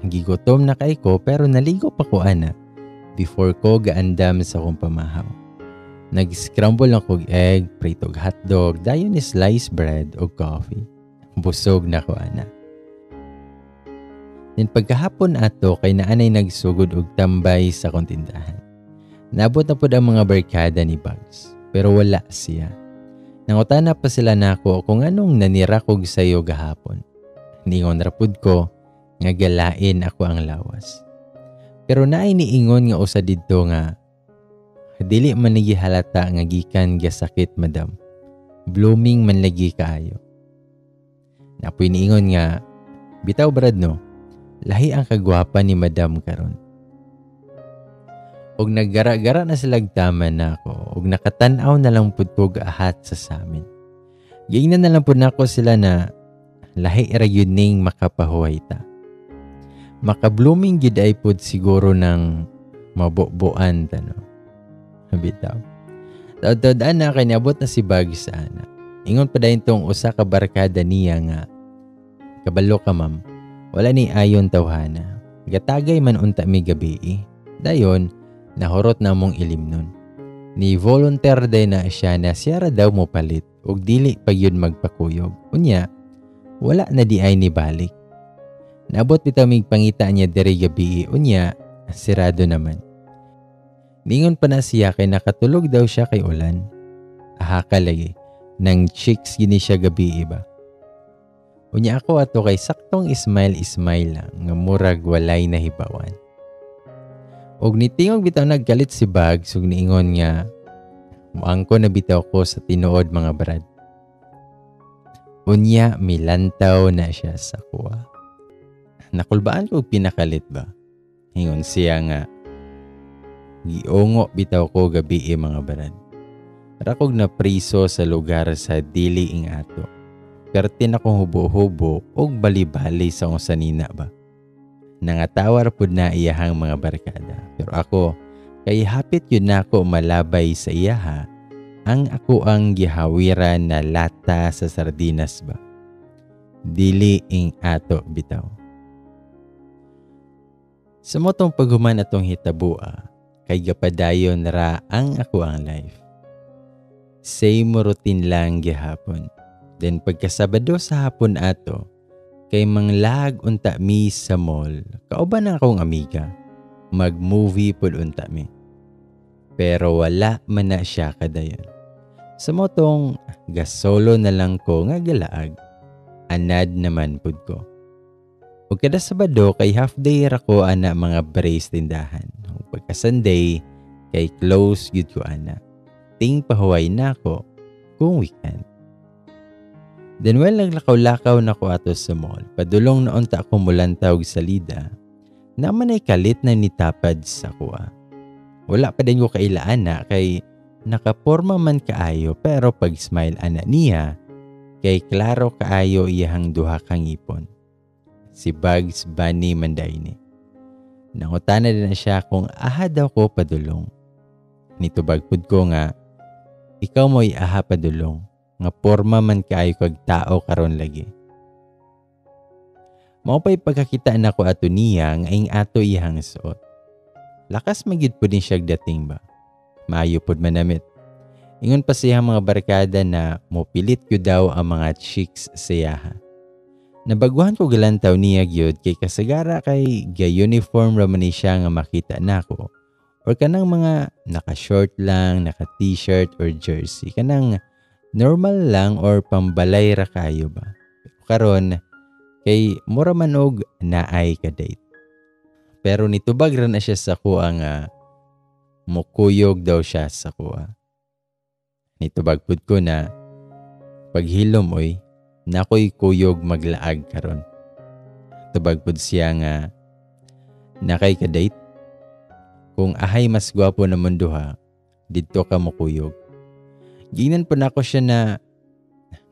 A: Gigutom na kay ko pero naligo pa ko ana before ko gaandam sa akong pamahaw. Nag-scramble ako egg, pritog hotdog, dayon ni sliced bread o coffee. Busog na ko ana. Then pagkahapon ato kay naanay nagsugod og tambay sa akong tindahan. Nabot na pud ang mga barkada ni Bugs, pero wala siya. Nangutana pa sila nako kung anong nanira kog sayo gahapon. Ningon ra pud ko nga galain ako ang lawas. Pero naay niingon nga usa didto nga dili man lagi halata nga gikan gasakit madam. Blooming man lagi kaayo. Napoy niingon nga bitaw brad no. Lahi ang kagwapa ni madam karon. Og naggara-gara na silang taman na ako og nakatan-aw na lang pud ko ahat sa samin. Giingnan na lang pud nako sila na lahi ra gyud ning makapahuway ta. Maka-blooming gyud ay pud siguro ng mabubuan ta no. Bitaw. Taod-taodan na kay niabot na si Bugs sa ana. Ingon pa dayon tong usa ka barkada niya nga kabalo ka ma'am. Wala ni ayon tawhana. Gatagay man unta mi gabi. Dayon nahurot na mong ilimnon. Ni volunteer day na siya na siya ra daw mo palit ug dili pa yun magpakuyog. Unya, wala na di ay ni balik. Naabot bitaw mig pangita niya diri gabi. Unya, sirado naman. Ningon pa na siya kay nakatulog daw siya kay ulan. Aha ka lagi. Nang chicks gini siya gabi ba. Unya ako ato kay saktong ismail lang nga murag walay nahibawan. Og nitingog bitaw naggalit si Bugs ug niingon nga muangko na bitaw ko sa tinuod mga brad. Unya milantaw na siya sa kuha. Nakulbaan ko pinakalit ba? Ingon siya nga giungo bitaw ko gabi mga brad. Rakog na priso sa lugar sa dili ing ato. Pertin akong hubo-hubo og bali-bali sa kung sanina ba. Nangatawar pud na iyahang mga barkada. Pero ako, kay hapit yun na ako malabay sa iyaha, ang ako ang gihawiran na lata sa sardinas ba. Dili ing ato bitaw. Sa motong paghuman atong hitabua, kay gapadayon ra ang ako ang life. Same routine lang gihapon. Then pagkasabado sa hapon ato, kay manglag unta mi sa mall, kauban na akong amiga. Mag-movie pud unta mi. Pero wala man na siya kadayon. Sa motong gasolo na lang ko nga galaag, anad naman pud ko. Ug kada Sabado kay half day ra ko ana mga brace tindahan. Ug pagka Sunday kay close gyud ko ana. Ting pahuway na ko kung weekend. Then while naglakaw-lakaw na ko ato sa mall, padulong na unta ako mulantaw sa lida, naman ay kalit na nitapad sa kuha. Wala pa din ko kailaan na kay nakaporma man kaayo pero pag smile ana niya, kay klaro kaayo iyahang duha kang ipon. Si Bugs Bunny Mandayni. Nangutana din na siya kung aha daw ko padulong. Nitubagpud ko nga, ikaw mo'y aha padulong. nga porma man kaayo kag tao karon lagi. Mao pay pagkakita nako ato niya nga ing ato iyang suot. Lakas magyud pud ni siya dating ba. Maayo pud manamit. Ingon pa siya mga barkada na mopilit ko daw ang mga chicks siya. Nabaguhan ko galantaw niya gyud kay kasagara kay ga-uniform raman ni siya nga makita nako. Or kanang mga naka-short lang, naka-t-shirt or jersey. Kanang normal lang or pambalay ra kayo ba. Karon kay mura man og naay ka date. Pero nitubag ra na siya sa kuha nga mukuyog daw siya sa kuha. Nitubag pud ko na paghilom oy nakoy kuyog maglaag karon. Tubag pud siya nga nakay ka date. Kung ahay mas gwapo naman duha, didto ka mukuyog. Ginan po nako siya na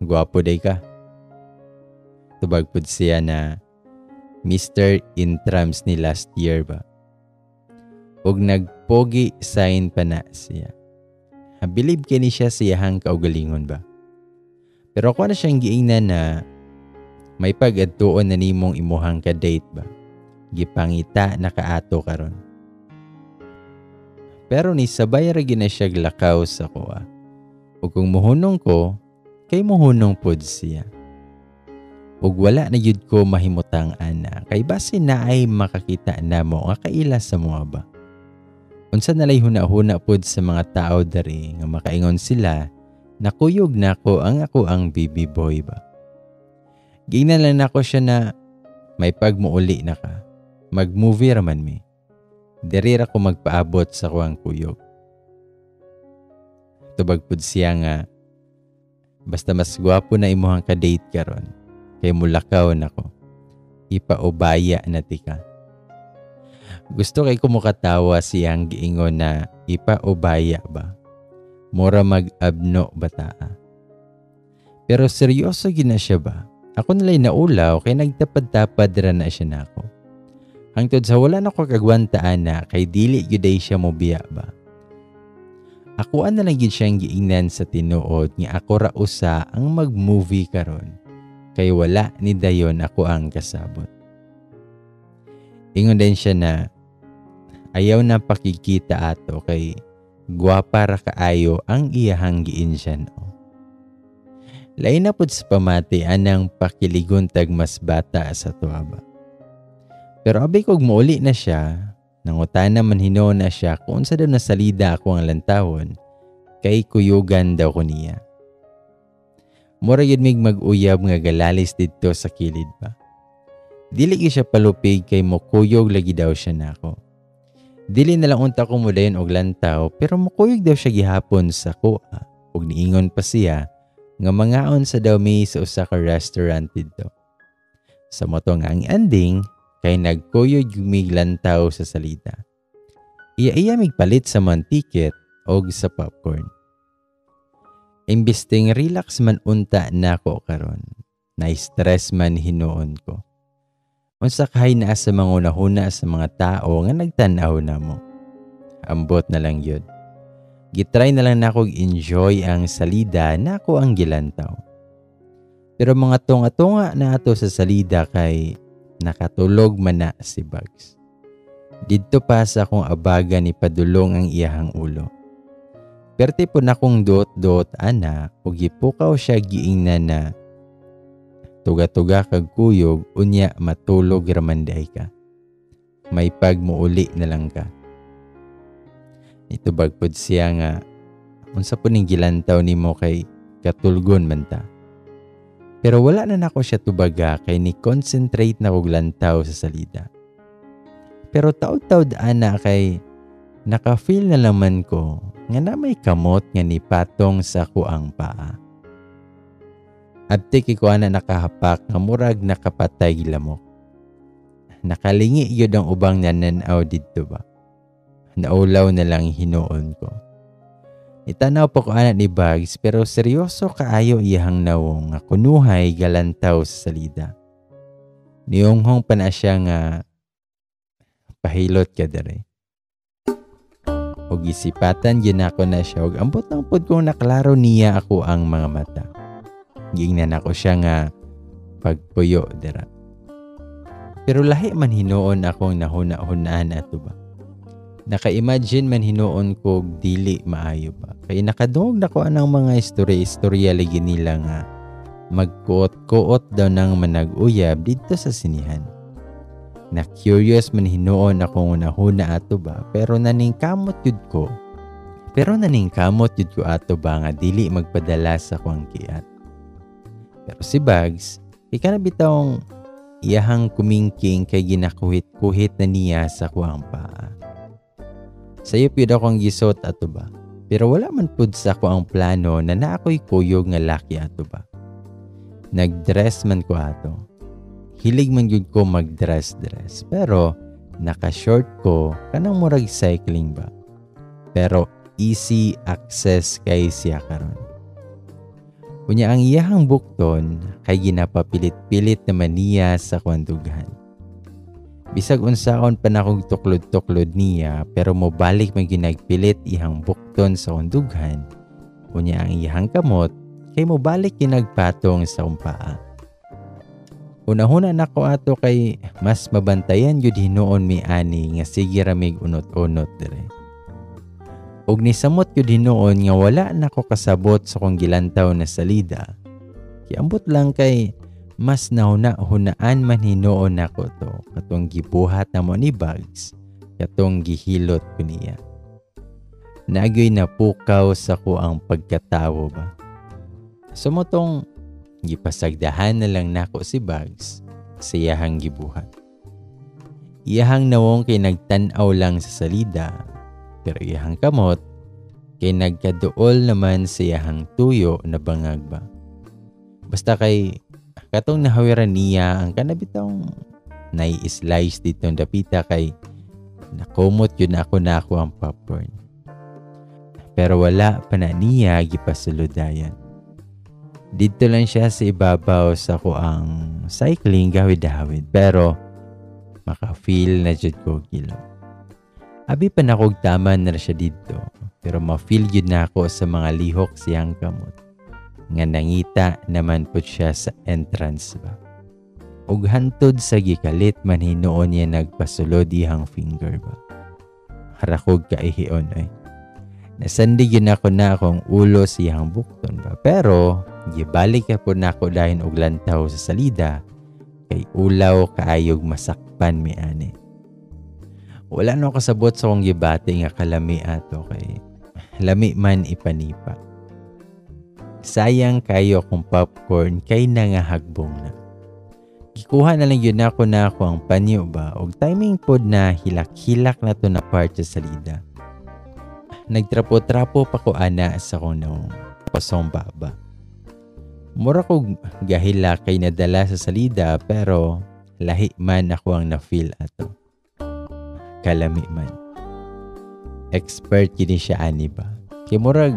A: gwapo day ka. Tubag pud siya na Mr. Intrams ni last year ba. Og nagpogi sign pa na siya. Habilib kini siya siyahang kaugalingon ba. Pero ako na siyang giingnan na may pag-adtuon na nimong imuhang ka-date ba. Gipangita na kaato karon. Pero ni sabay ra gyud na siya lakaw sa kuha. Ug kung muhunong ko, kay muhunong pod siya. Ug wala na yun ko mahimutang ana, kay base na ay makakita na mo nga kaila sa mga ba. Unsa nalay huna-huna pod sa mga tao dari nga makaingon sila, nakuyog na ko ang baby boy ba. Gingnan lang nako siya na may pagmuuli na ka. Mag-movie raman mi. Diri ra ko magpaabot sa kuang kuyog. Tubag pud siya nga basta mas gwapo na imuhang ka-date karon. Kay mulakaw nako. Ipaubaya na tika. Gusto kay kumukatawa siyang giingon na ipaubaya ba. Mura mag-abno bataa. Pero seryoso gina siya ba? Ako nalay naulaw kay nagtapad-tapad ra na siya nako. Hangtod sa wala na ko kagwantaan na kay dili gyuday siya mobiya ba. Ako na lang gyud siyang giingnan sa tinuod nga ako ra usa ang mag-movie karon. Kay wala ni dayon ako ang kasabot. Ingon din siya na ayaw na pakikita ato kay gwapa ra kaayo ang iyahang giinsyan o. Lain na pud sa pamati anang pakiligon tag mas bata sa tuwa ba. Pero abay kog mauli na siya, nangutana man hinuon na siya kung unsa daw nasalida ako ang lantawon, kay kuyugan daw ko niya. Mura yun mig mag-uyab nga galalis dito sa kilid ba. Dili siya palupig kay mukuyog lagi daw siya nako. Dili na lang unta ko mo dayon og lantaw pero mukuyog daw siya gihapon sa kuha. Ug niingon pa siya nga mangaon sa daw mi sa usa ka restaurant dito. Sa moto nga ang ending kay nagkuyog mig lantaw sa salida. Iya mig palit sa man ticket og sa popcorn. Imbis ting relax man unta nako karon, na-stress man hinuon ko. Unsa kay naa sa mga unahuna sa mga tao nga nagtan-aw namo. Ambot na lang yun. Gitry na lang nako enjoy ang salida nako ang gilantaw. Pero mga tunga-tunga na ato sa salida kay nakatulog man na si Bugs. Didto pa sa akong abaga ni padulong ang iyahang ulo. Perte po na kong dot-dot ana o gipukaw siya giingnan na tuga-tuga kag kuyog unya matulog ramanday ka. May pagmuuli na lang ka. Itubag pod siya nga unsa po ning gilantaw nimo kay katulgon man ta. Pero wala na nako siya tubaga kay ni concentrate na og lantaw sa salida. Pero taud-taud ana kay naka-feel na laman ko nga na may kamot nga ni patong sa kuang paa. Abti ko ana nakahapak nga murag nakapatay lamok. Nakalingi yun ang ubang nananaw dito ba. Naulaw na lang hinuon ko. Itanaw po ko ana ni Bugs pero seryoso kaayo iyahang nawong nga kunuhay galantaw sa salida. Niyonghong pa na siya nga pahilot ka dere. O gisipatan yun ako na siya og ambot ng pod kong naklaro niya ako ang mga mata. Giingnan ako siya nga pagpuyo dira. Pero lahi man hinuon akong nahuna-hunaan ato ba. Naka-imagine man hinuon ko dili maayo ba. Kaya nakadungog na ko anang mga istorya lagi nila nga magkuot-kuot daw ng manag-uyab dito sa sinihan. Na-curious man hinuon akong nahuna ato ba pero naningkamot yun ko ato ba nga dili magpadala sa kuang kiat. Pero si Bugs, ika na bitawng iyahang kumingking kay ginakuhit-kuhit na niya sa kuang paa. Sayop yun akong gisot ato ba, pero wala man pud sa kuang plano na naakoy kuyog nga laki ato ba. Nagdress man ko ato. Hilig man yun ko magdress, pero naka-short ko kanang murag cycling ba. Pero easy access kay siya karon. Unya ang iyahang bukton kay ginapapilit-pilit naman niya sa kwandugan. Bisag unsaon pa na kong tuklod-tuklod niya pero mobalik man ginagpilit ihang bukton sa kwandugan. Unya ang iyahang kamot kay mobalik ginagpatong sa umpaa. Una-huna nako ato kay mas mabantayan yun hinuon mi ani nga sige ramig unot-unot dire. Og nisamot yun hinuon nga wala nako kasabot sa kong gilantaw na salida. Kiambot lang kay mas nahuna-hunaan man hinuon nako to katong gibuhat na mo ni Bugs katong gihilot ko niya. Nagyoy napukaw sa ko ang pagkatawo ba. Sumutong gipasagdahan na lang nako si Bugs sa iyahang gibuhat. Iyahang nawong kay nagtan-aw lang sa salida, pero iyahang kamot kay nagkaduol naman sa iyahang tuyo na bangag ba. Basta kay katong nahawiran niya ang kanabitong nai-slice dito ang dapita kay nakumot yun ako ang popcorn. Pero wala pa na niya gipasuludayan. Dito lang siya sa ibabaw sa kuang cycling gawid-hawid pero maka-feel na jud ko gilo. Abi pa nakogtaman na siya dito pero ma-feel yun na ako sa mga lihok siyang kamot. Nga nangita naman po siya sa entrance ba. Ug hantod sa gikalit man hinuon niya nagpasulod ihang finger ba. Harakog kaihion ay. Nasandig yun ako na akong ulo siyang bukton ba. Pero gibalik ka po na ako dahil og lantaw sa salida kay ulaw kaayog masakpan mi ani. Wala no kasabot sa kong gibati nga kalami ato kay lami man ipanipa. Sayang kayo akong popcorn kay nangahagbong na. Gikuha na lang yun ako na ako ang panyo ba og timing pod na hilak-hilak na to na part sa salida. Nagtrapo-trapo pa ko ana sa kong naong pasong baba. Mura ko gahila kay nadala sa salida pero lahi man ako ang na-feel ato. Kalami man. Expert yun siya ani ba? Kay murag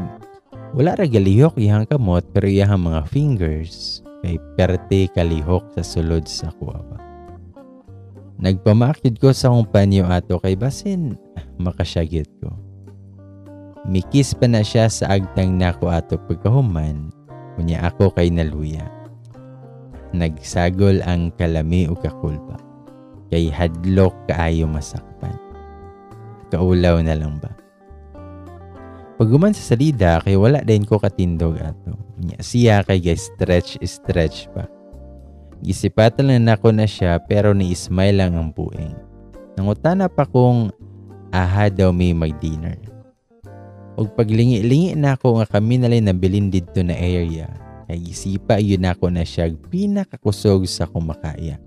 A: wala ra galihok iyang kamot pero iyang mga fingers kay perte kalihok sa sulod sa kuwa ba. Nagpamakyod ko sa kong panyo ato kay basin makasyagit ko. Mikis pa na siya sa agtang nako ato pagkahuman, kunya ako kay naluya. Nagsagol ang kalami o kakulpa, kay hadlok kaayo masakpan. Kaulaw na lang ba? Pagguman sa salida, kay wala din ko katindog ato. Kunya siya kay stretch pa. Gisipatan lang nako na siya pero ni-smile lang ang buing. Nangutana pa kung aha daw may mag-dinner. Og paglingi-lingi na ako nga kami nalay nabilin dito na area, kay isipa yun ako na siya pinakakusog sa kumakaya.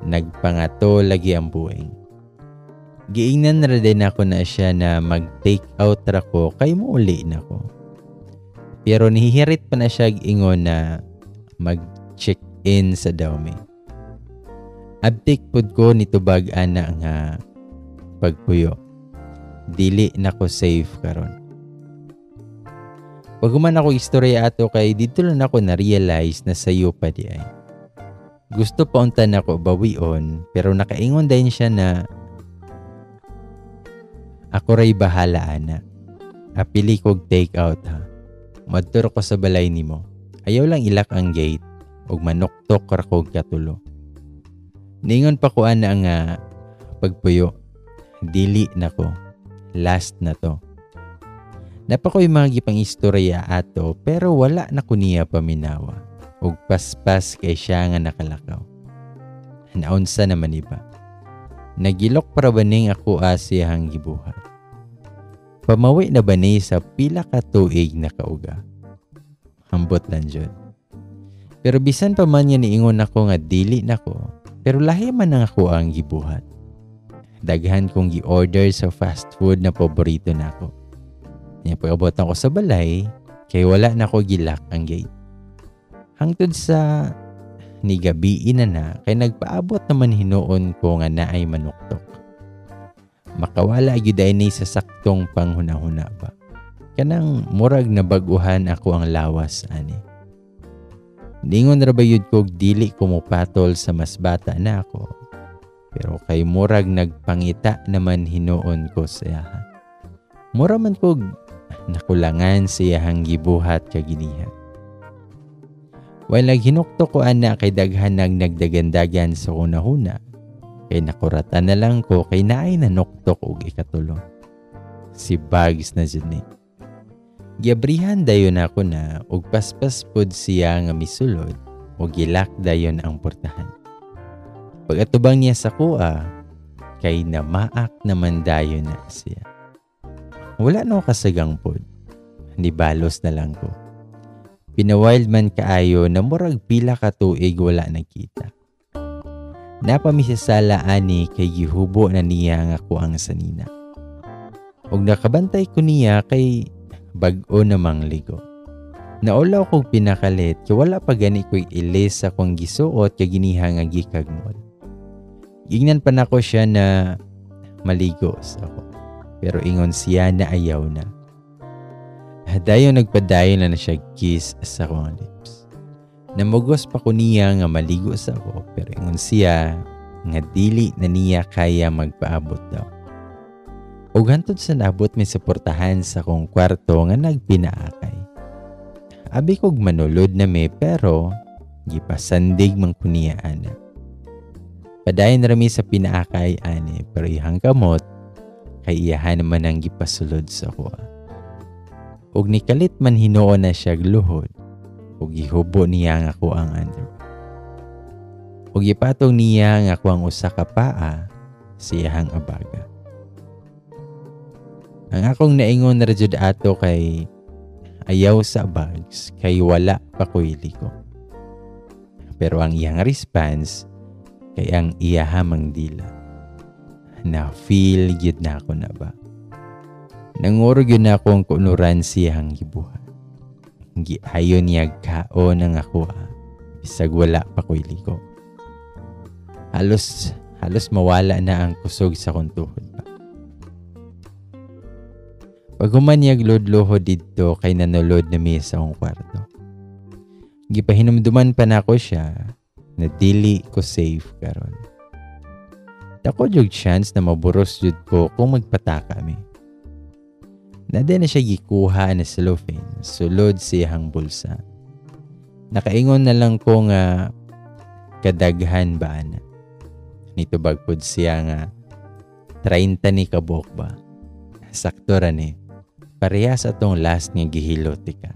A: Nagpangato lagi ang buing. Giingnan na rin ako na siya na mag-take out ra ko kay muuli na ko. Pero nihihirit pa na siya ingon na mag-check in sa dawmi. Abtik pod ko nitubag ana nga pagpuyo. Dili na ko safe karon. Pagkuman ako istorya ato kay dito lang ako na-realize na sayo pa di ay. Gusto pa unta na ako bawion pero nakaingon din siya na ako ray bahala ana. Apili kog take out ha. Madtur ko sa balay nimo. ayaw lang ilak ang gate ug manuktok ra kog katulo. Ningon pa ko ana nga pagpuyo, dili na ko. Last na to. Napakoy mga gipang istorya ato pero wala na ko niya paminawa. Ug paspas kay siya nga nakalakaw. Naunsa naman iba. Nagilok para baning ako asiyahang gibuhat. Pamawi na ba ni sa pila ka tuig na kauga? Hambot lang dyan. Pero bisan pa man niya niingon ako nga dili na ko, pero lahi man ang ako ang gibuhat. Daghan kong gi-order sa fast food na paborito na ako. Niya pag-abot ako sa balay, kay wala na ko gilak ang gate. Hangtod sa ni gabi na kay nagpaabot naman hinuon ko nga naay manuktok. Makawala gyud ni sa saktong panghuna-huna ba. Kanang murag na baguhan ako ang lawas ani. Ningon ra ba yun kog dili ko mopatol sa mas bata na ako. Pero kay murag nagpangita naman hinuon ko sa iyaha. Mura man kog nakulangan sa iyahang gibuhat kaginihan. While naghinukto ko ana kay daghan nagdagandagan sa hunahuna, kay nakuratan na lang ko kay naay nanuktok og ikatulo. Si Bugs na dyan ni. Giabrihan dayon ako na og paspas pod siya nga misulod o gilak dayon ang portahan. Pag-atubang niya sa kuha, kay namaak naman dayon na siya. Wala no kasagang pod. Nibalos na lang ko. Pinawild man kaayo na murag pila ka tuig wala nakita. Napamisasala ani kay gihubo na niya nga ko ang sanina. Og nakabantay ko niya kay bag-o namang ligo. Naulaw kong pinakalit kay wala pa gani ko'y ilis sa kong gisuot kay giniha nga gikagmol. Gingnan pa nako siya na maligo sa ako. Pero ingon siya na ayaw na. Dayon nagpadayon na siya kiss sa akong lips. Namugos pa ko niya nga maligo sa ako pero ingon siya nga dili na niya kaya magpaabot daw. Ug hantod sa naabot may suportahan sa akong kwarto nga nagpinaakay. Abi kog manulod na me pero gipasandig man ko niya ana. Padayon rami sa pinaakay ani pero ihang kamot kay iyahan naman ang gipasulod sa ako. Ug nikalit man hinuon na siya gluhod ug gihubo niya nga ako ang underwear. Ug ipatong niya nga ako ang usa ka paa siyahang abaga. Ang akong naingon na jud ato kay ayaw sa bags kay wala pa ko'y liko. Pero ang iyang response kay ang iyahamang dila. Na feel gyud na ako na ba. Nanguro gyud na akong kunuran siyang gibuhat. Giayon niya kaon ang ako bisag wala pa ko'y liko. Halos mawala na ang kusog sa kong tuhod pa. Pag humanyag lod-lohod dito kay nanulod na miya sa akong kwarto. Gipahinumduman pa na ako siya na dili ko safe karon. Dako jud chance na maburos jud ko kung magpataka mi. Nade na siya gikuha na cellophane sulod siyang bulsa. Nakaingon na lang ko nga kadaghan ba na. Nito bagpod siya nga 30 ni kabok ba. Sakto ra ni. Parehas atong last nga gihilotika.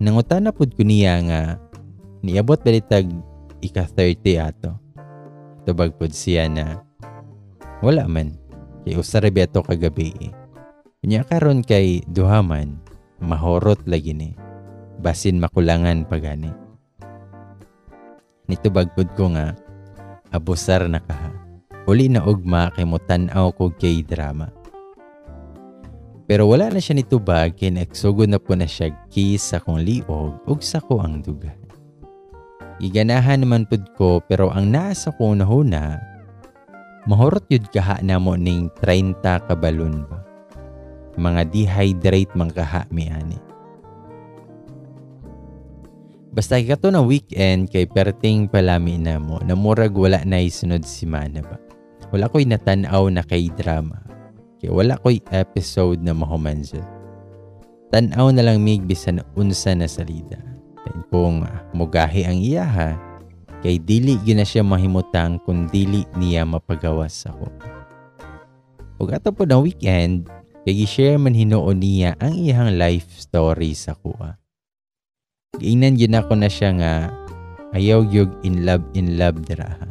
A: Nangutan na pud ko niya nga niabot balitag ika-30 ato. Tubag pud siya na wala man kay usarabi ato kagabi. Nya karon kay duhaman mahorot lagi ni. Basin makulangan pagani. Nitubag pud ko nga abusar na ka. Uli na ugma kay motan-aw ko kay drama. Pero wala na siya nitubag kay nagsugod na po na siya kiss sa kong liog ug sa ko ang dugan. Iganahan naman pud ko pero ang nasa ko nahuna mahurot yun kaha na mo ning 30 ka balon ba. Mga dehydrate mang kaha mi ani. Basta kato na weekend kay perting palami na mo na murag wala na isunod simana ba. Wala ko'y natanaw na kay drama. Kaya wala ko'y episode na mahumansa. Tanaw na lang mig bisan unsa na salida. akong mugahi ang iyaha kay dili gyud na siya mahimutang kung dili niya mapagawas ako. Ug ato po na weekend, kay gi-share man hinuon niya ang iyang life story sa kuha. Giingnan gyud ako na siya nga ayaw gyud in love dira ha.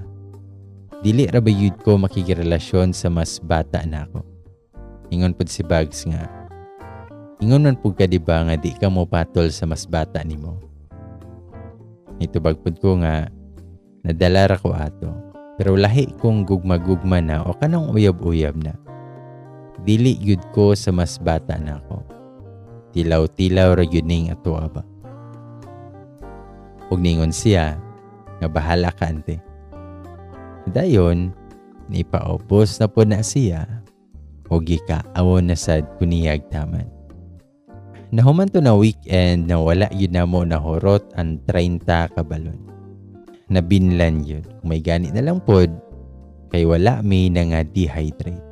A: Dili ra ba yun ko makikirelasyon sa mas bata na ako. Ingon pud si Bugs nga, ingon man pud ka diba nga di ka mo patol sa mas bata nimo. Itubag pud ko nga, nadala ra ko ato, pero lahi kong gugma-gugma na o kanang uyab-uyab na. Dili yun ko sa mas bata na ako. Tilaw-tilaw ra yun ning ato aba. Ug ningon siya, nga bahala ka ante. Dayon, nipaupos na po na siya o gikaawon na sad kuniyag taman. Nahuman to na weekend na wala yun na mo nahurot ang 30 ka balon. Nabinlan yun. May gani na lang pod kay wala may na nga dehydrate.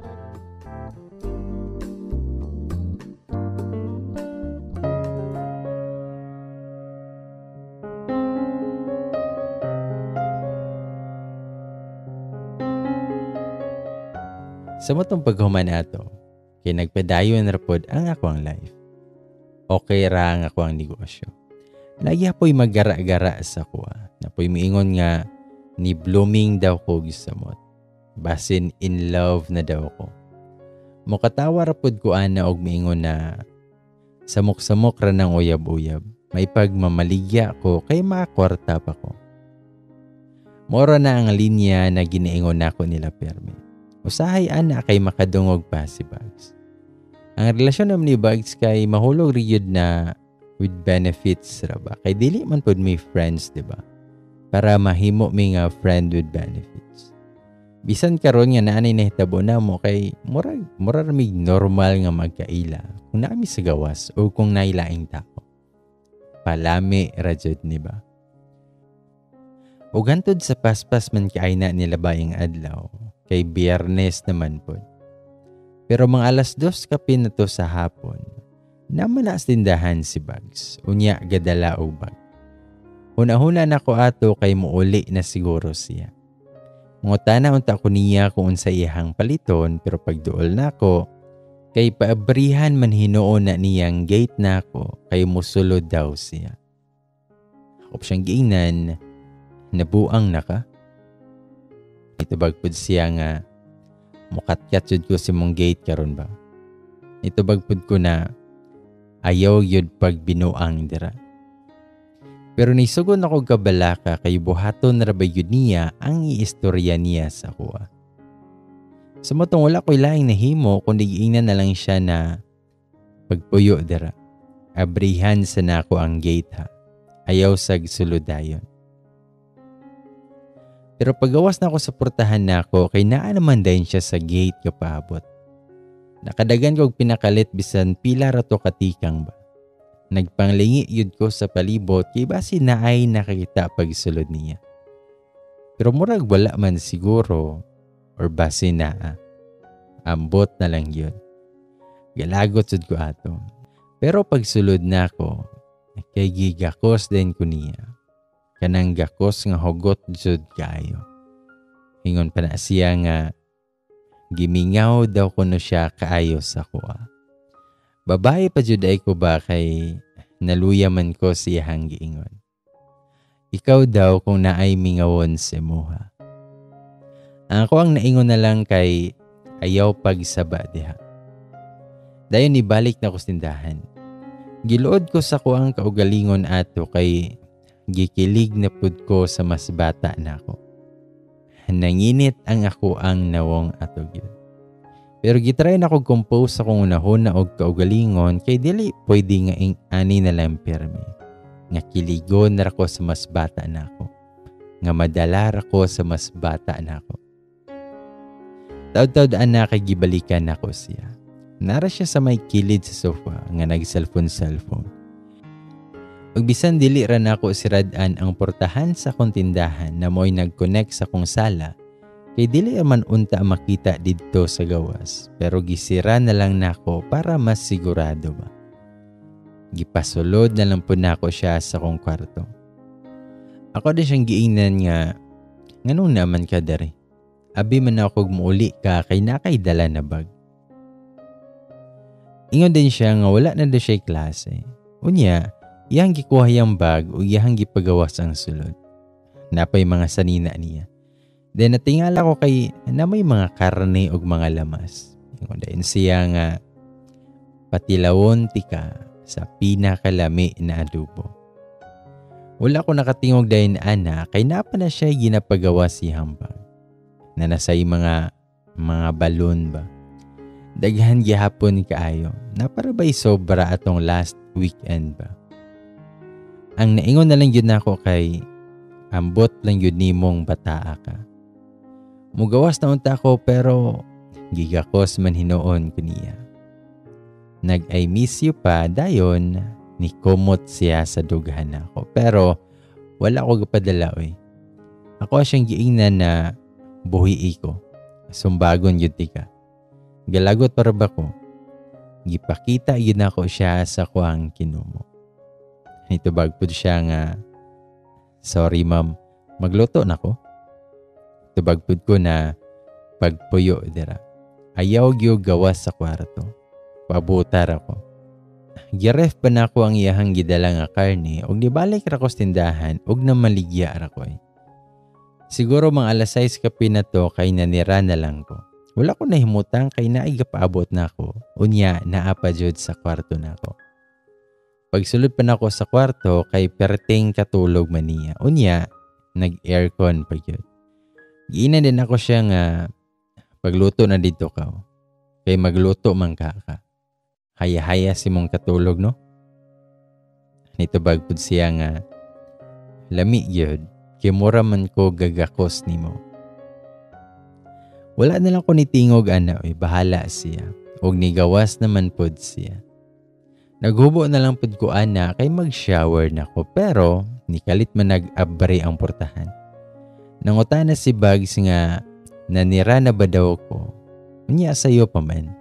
A: Sa motong paghuman ato, kay nagpadayon ra pod ang akong life. Okay ra ang akong negosyo. Lagi apoy maggara-gara sa kuha. Napoy miingon nga ni blooming daw ko gisamot. Basin in love na daw ko. Mukatawa ra pod ko ana og miingon na samok-samok ra ng uyab-uyab. May pagmamaligya ko kay makakwarta pa ko. Mora na ang linya na ginaingon nako nila permi. Usahay ana kay makadungog pa si Bugs. Ang relasyon naman ni Bugs kay mahulog riyod na with benefits ra ba? Kay dili man pod may friends, di ba? Para mahimo mi nga friend with benefits. Bisan karon nga naanay nahitabo na mo kay murag mig normal nga magkaila kung naami sa gawas o kung nailaing tao. Palami ra jud ni ba? Ug hantod sa paspas man kay na nila bayang adlaw kay Biyernes naman pod. Pero mga alas 2 kapin na to sa hapon, naman na tindahan si Bugs. Unya gadala og bag. Huna-huna na ko ato kay muuli na siguro siya. Mungutana unta ko niya kung unsa iyang paliton pero pagduol na ko, kay paabrihan man hinuon na niyang gate na ko kay musulod daw siya. Ako siyang giingnan, nabuang na ka? Itubag pud siya nga, mukatyat jud ko si mong gate karon ba? Itubag pud ko na, ayaw yun pag binuang dira. Pero nisugon ako kabalaka kay buhaton ra ba yun niya ang iistorya niya sa kuha. Sa motong wala ko'y laing nahimo kundi giingnan na lang siya na pagpuyo dira. Abrihan sa nako ang gate ha. Ayaw sag suludayon. Pero pagawas na ako sa portahan nako kay naa naman din siya sa gate kapaabot. Nakadagan kog pinakalit bisan pila ra to katikang ba. Nagpanglingi yun ko sa palibot kay basi naay nakakita pagsulod niya. Pero murag wala man siguro or basi naa. Ambot na lang yun. Galagot sud ko ato. Pero pagsulod na ako, kay gigakos din ko niya. Kanang gakos nga hugot jud kayo. Hingon pa na siya nga gimingaw daw kuno siya kaayo sa kuha. Babae pa jud ay ko ba kay naluya man ko siyang giingon. Ikaw daw kung naay mingawon si muha. Ako ang naingon na lang kay ayaw pagsaba diha. Dayon ibalik na ko sindahan. Giluod ko sa kuang kaugalingon ato kay gikilig na pud ko sa mas bata nako. Nanginit ang ako ang nawong atog yun. Pero gitry na kog compose sa kong unahon na og kaugalingon kay dili pwede nga ani na lang permi. Nga kiligon ra ko sa mas bata nako. Nga madala ra ko sa mas bata nako. Taud-taud ana kay gibalikan nako siya. Nara siya sa may kilid sa sofa nga nag-cellphone. Ug bisan dili ra nako siradan ang portahan sa kong tindahan na mo'y nag-connect sa kong sala. Kay dili man unta makita didto sa gawas, pero gisira na lang nako para mas sigurado ba. Gipasulod na lang po nako siya sa kong kwarto. Ako din siyang giingnan nga, nganong naman ka dari? Abi man ako muuli ka kay nakaidala na bag. Ingon din siya nga wala na do siya klase. Unya, iyang gikuha yung bag o iyang gipagawas ang sulod. Napay mga sanina niya. Then natingala ko kay na may mga karne o mga lamas. Ingon din siya nga patilawon tika sa pinakalami na adobo. Wala ko nakatingog dahil ana kay napa na siya ginapagawa si hambag. Na nasay mga balon ba. Daghan gihapon kaayo. Na para ba'y sobra atong last weekend ba. Ang naingon na lang yun ako kay ambot lang yun nimong bataa ka. Mugawas na unta ko pero gigakos man hinoon ko niya. Nag-I miss you pa dayon ni kumot siya sa dughan ako. Pero wala ko gapadala oy. Ako siyang giingnan na buhi ko. Sumbagon yun tika. Galagot para ba ko? Gipakita yun ako siya sa kuang kinumo. Itubag po siya nga, sorry ma'am, magluto na ko. Itubag po ko na pagpuyo dira. Ayaw gyo gawas sa kwarto. Pabutar ako. Giref pa na ko ang iyahang gidala nga karne og nibalik ra ko sa tindahan og na maligya ra ko. Siguro mga alas 6 kape na to kay nanira na lang ko. Wala ko nahimutang kay naigapaabot na ako. Unya naapa jud sa kwarto na ako. Pagsulod pa na ako sa kwarto kay perting katulog man niya. Unya nag-aircon pa jud. Giinan din ako siya nga pagluto na dito ka. Kay magluto man ka. Haya-haya si mong katulog no? Nito bagpud siya nga lami gyud. Kimura man ko gagakos nimo. Wala na lang ko nitingog ana bahala siya. Og nigawas naman pud siya. Naghubo na lang pud ko ana kay mag-shower na ko pero nikalit man nag-abre ang portahan. Nangutana si Bugs nga nanira na ba daw ko. Unya sayo pa man.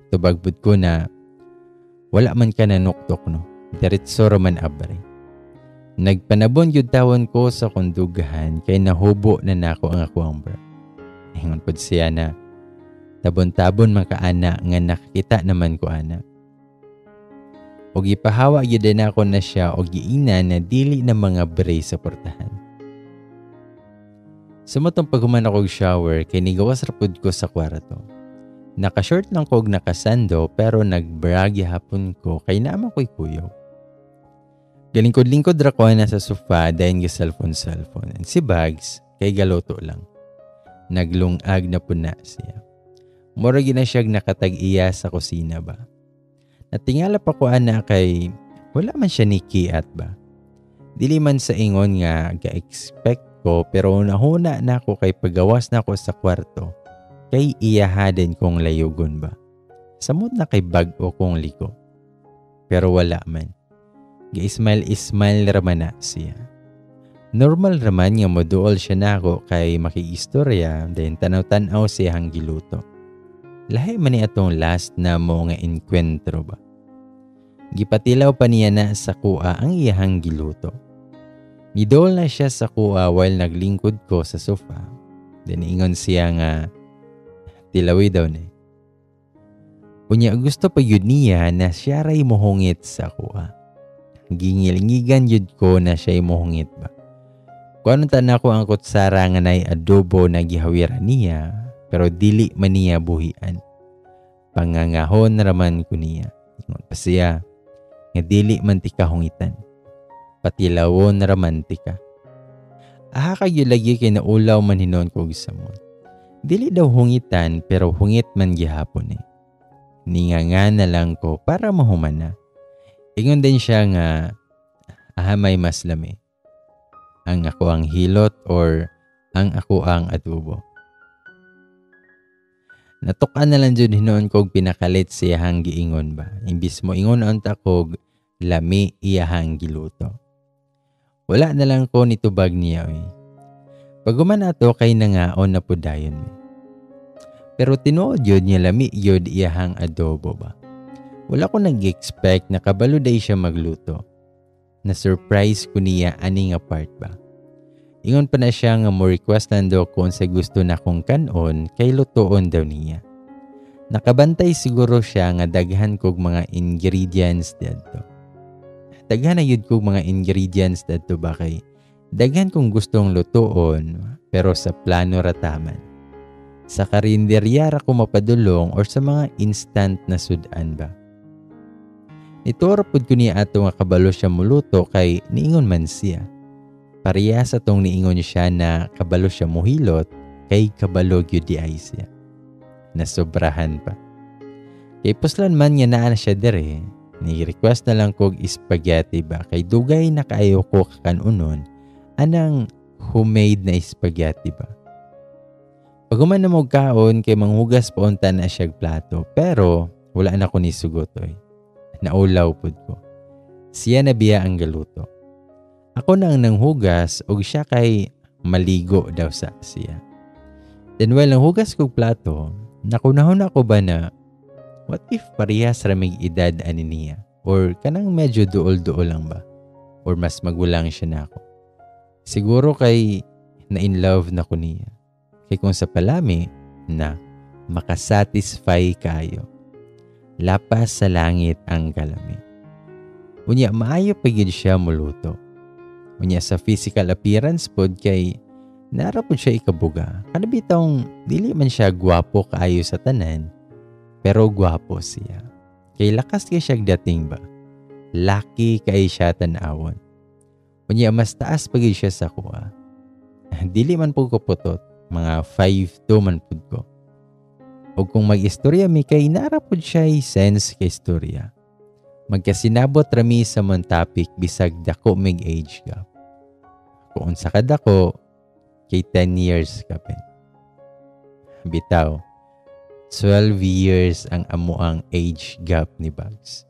A: Tubag pud ko na wala man ka nanuktok no. Diretso ra man abre. Nagpanabon yun tawon ko sa kundugahan kay nahubo na nako ang akong bra. Ingon pod siya na tabon-tabon man kaana nga nakita naman ko ana. Og ipahawa gyud din ako na siya og giina na dili na mga bray sa portahan. Sumotong paghuman ako og shower kay nigawas ra pud ko sa kwarto. Naka-short lang ko og nakasando pero nagbragi hapon ko kay naman ko'y kuyaw. Galingkod-lingkod ra ko na sa sofa dahil ga cellphone. And si Bugs, kay galoto lang. Naglungag na po na siya. Mura gina siya nakatag-iya sa kusina ba. Natingala pa ko ana kay wala man siya ni kiat ba. Dili man sa ingon nga ga-expect ko pero nahuna na ako kay pagawas na ako sa kwarto. Kay iyahaden kong layugon ba. Samot na kay bag-o kong liko. Pero wala man. Ga-smile raman na siya. Normal raman nga moduol siya na ako kay makiistorya dahil tanaw-tanaw siyang giluto. Lahi man ni atong last na mo nga enkwentro ba. Gipatilaw pa niya na sa kuha ang iyahang giluto. Nidol na siya sa kuha while naglingkod ko sa sofa. Then ingon siya nga tilawi daw na. Unya gusto pa yun niya na siya ray mohungit sa kuha. Gingil-ngigan yun ko na siya'y mohungit ba. Kung anong tanan ko ang kutsara nga na'y adobo na gihawiran niya, pero dili man niya buhian. Pangangahon raman ko niya. Ingon pa siya, nga dili man tika hungitan. Patilawon raman tika. Aha kayo lagi kay naulaw man hinon ko gisamon. Dili daw hungitan, pero hungit man gihapon eh. Ninganga na lang ko para mahuman na. Ingon din siya nga may mas lami. Ang ako ang hilot or ang ako ang adobo. Natukan na lang dyan hinoon kog pinakalit siyahang giingon ba. Imbis mo ingon onta kog lami iyahang giluto. Wala na lang ko nitubag niya eh. Paguman ato kay nangaon na po dayon mi. Pero tinuod yun niya lami yun iyahang adobo ba. Wala ko nag-expect na kabalo day siya magluto. na surprise ko niya ani nga part ba. Ingon pa na siya nga mo request nando kung sa gusto na kong kanon kay lutoon daw niya. Nakabantay siguro siya nga daghan kog mga ingredients dito. Daghan na yun kog mga ingredients dito ba kay daghan kong gustong lutoon pero sa plano rataman. Sa karinderya ra ko mapadulong or sa mga instant na sudan ba. Nituro pud ko niya ato nga kabalo siya muluto kay niingon man siya. Pareha sa tong niingon siya na kabalo siya muhilot kay kabalo gyud di ay siya. Nasobrahan pa. Kay puslan man nga naa na siya dire, ni-request na lang kog spaghetti ba kay dugay na kaayo ko kakanunon anang homemade na spaghetti ba. Paguman na mo kaon kay manghugas pa unta na siya plato pero wala na ko ni sugotoy. Naulaw pud ko. Siya na biya ang galuto. Ako na ang nanghugas og siya kay maligo daw sa siya. Then while nanghugas kog plato, nakunahon ako ba na what if parehas ramig edad ani niya? Or kanang medyo duol-duol lang ba? Or mas magulang siya na ako? Siguro kay na in love na ko niya. Kay kung sa palami na makasatisfy kayo. Lapas sa langit ang kalami. Unya maayo pa gyud siya muluto. Unya sa physical appearance pod kay nara pod siya ikabuga. Kana bitong dili man siya gwapo kaayo sa tanan, pero gwapo siya. Kay lakas kay siya dating ba. Lucky kay siya tan-awon. Unya mas taas pa gyud siya sa kuha. Dili man po ko putot, mga 5'2" man pud ko. O kung mag-istorya mi kay nara pod siya sense kay istorya. Magkasinabot rami sa mon topic bisag dako mig age gap. Kung sa kadako kay 10 years ka pen. Bitaw, 12 years ang amuang age gap ni Bugs.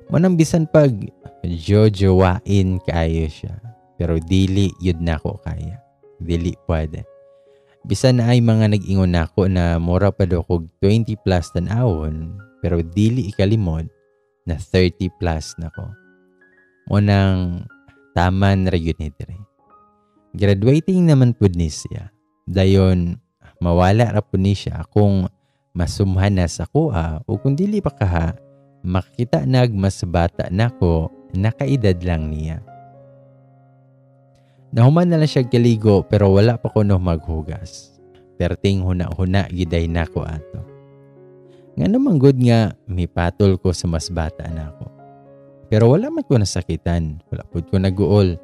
A: Manang bisan pag jojowain kaayo siya. Pero dili yun na ko kaya. Dili pwede. Bisan na ay mga nag-ingon nako na mura pa daw kog 20 plus tan-awon pero dili ikalimod na 30 plus na ko. Munang taman ra yun ni dire. Graduating naman pud ni siya. Dayon mawala ra pud ni siya kung masumhan na sa kuha o kung dili pa kaha makita nag mas bata nako nakaedad lang niya. Nahuman na lang siya kaligo pero wala pa ko no maghugas. Perting huna-huna giday nako ato. Nga naman good nga mipatol ko sa mas bata nako. Pero wala man ko nasakitan. Wala pud ko naguol.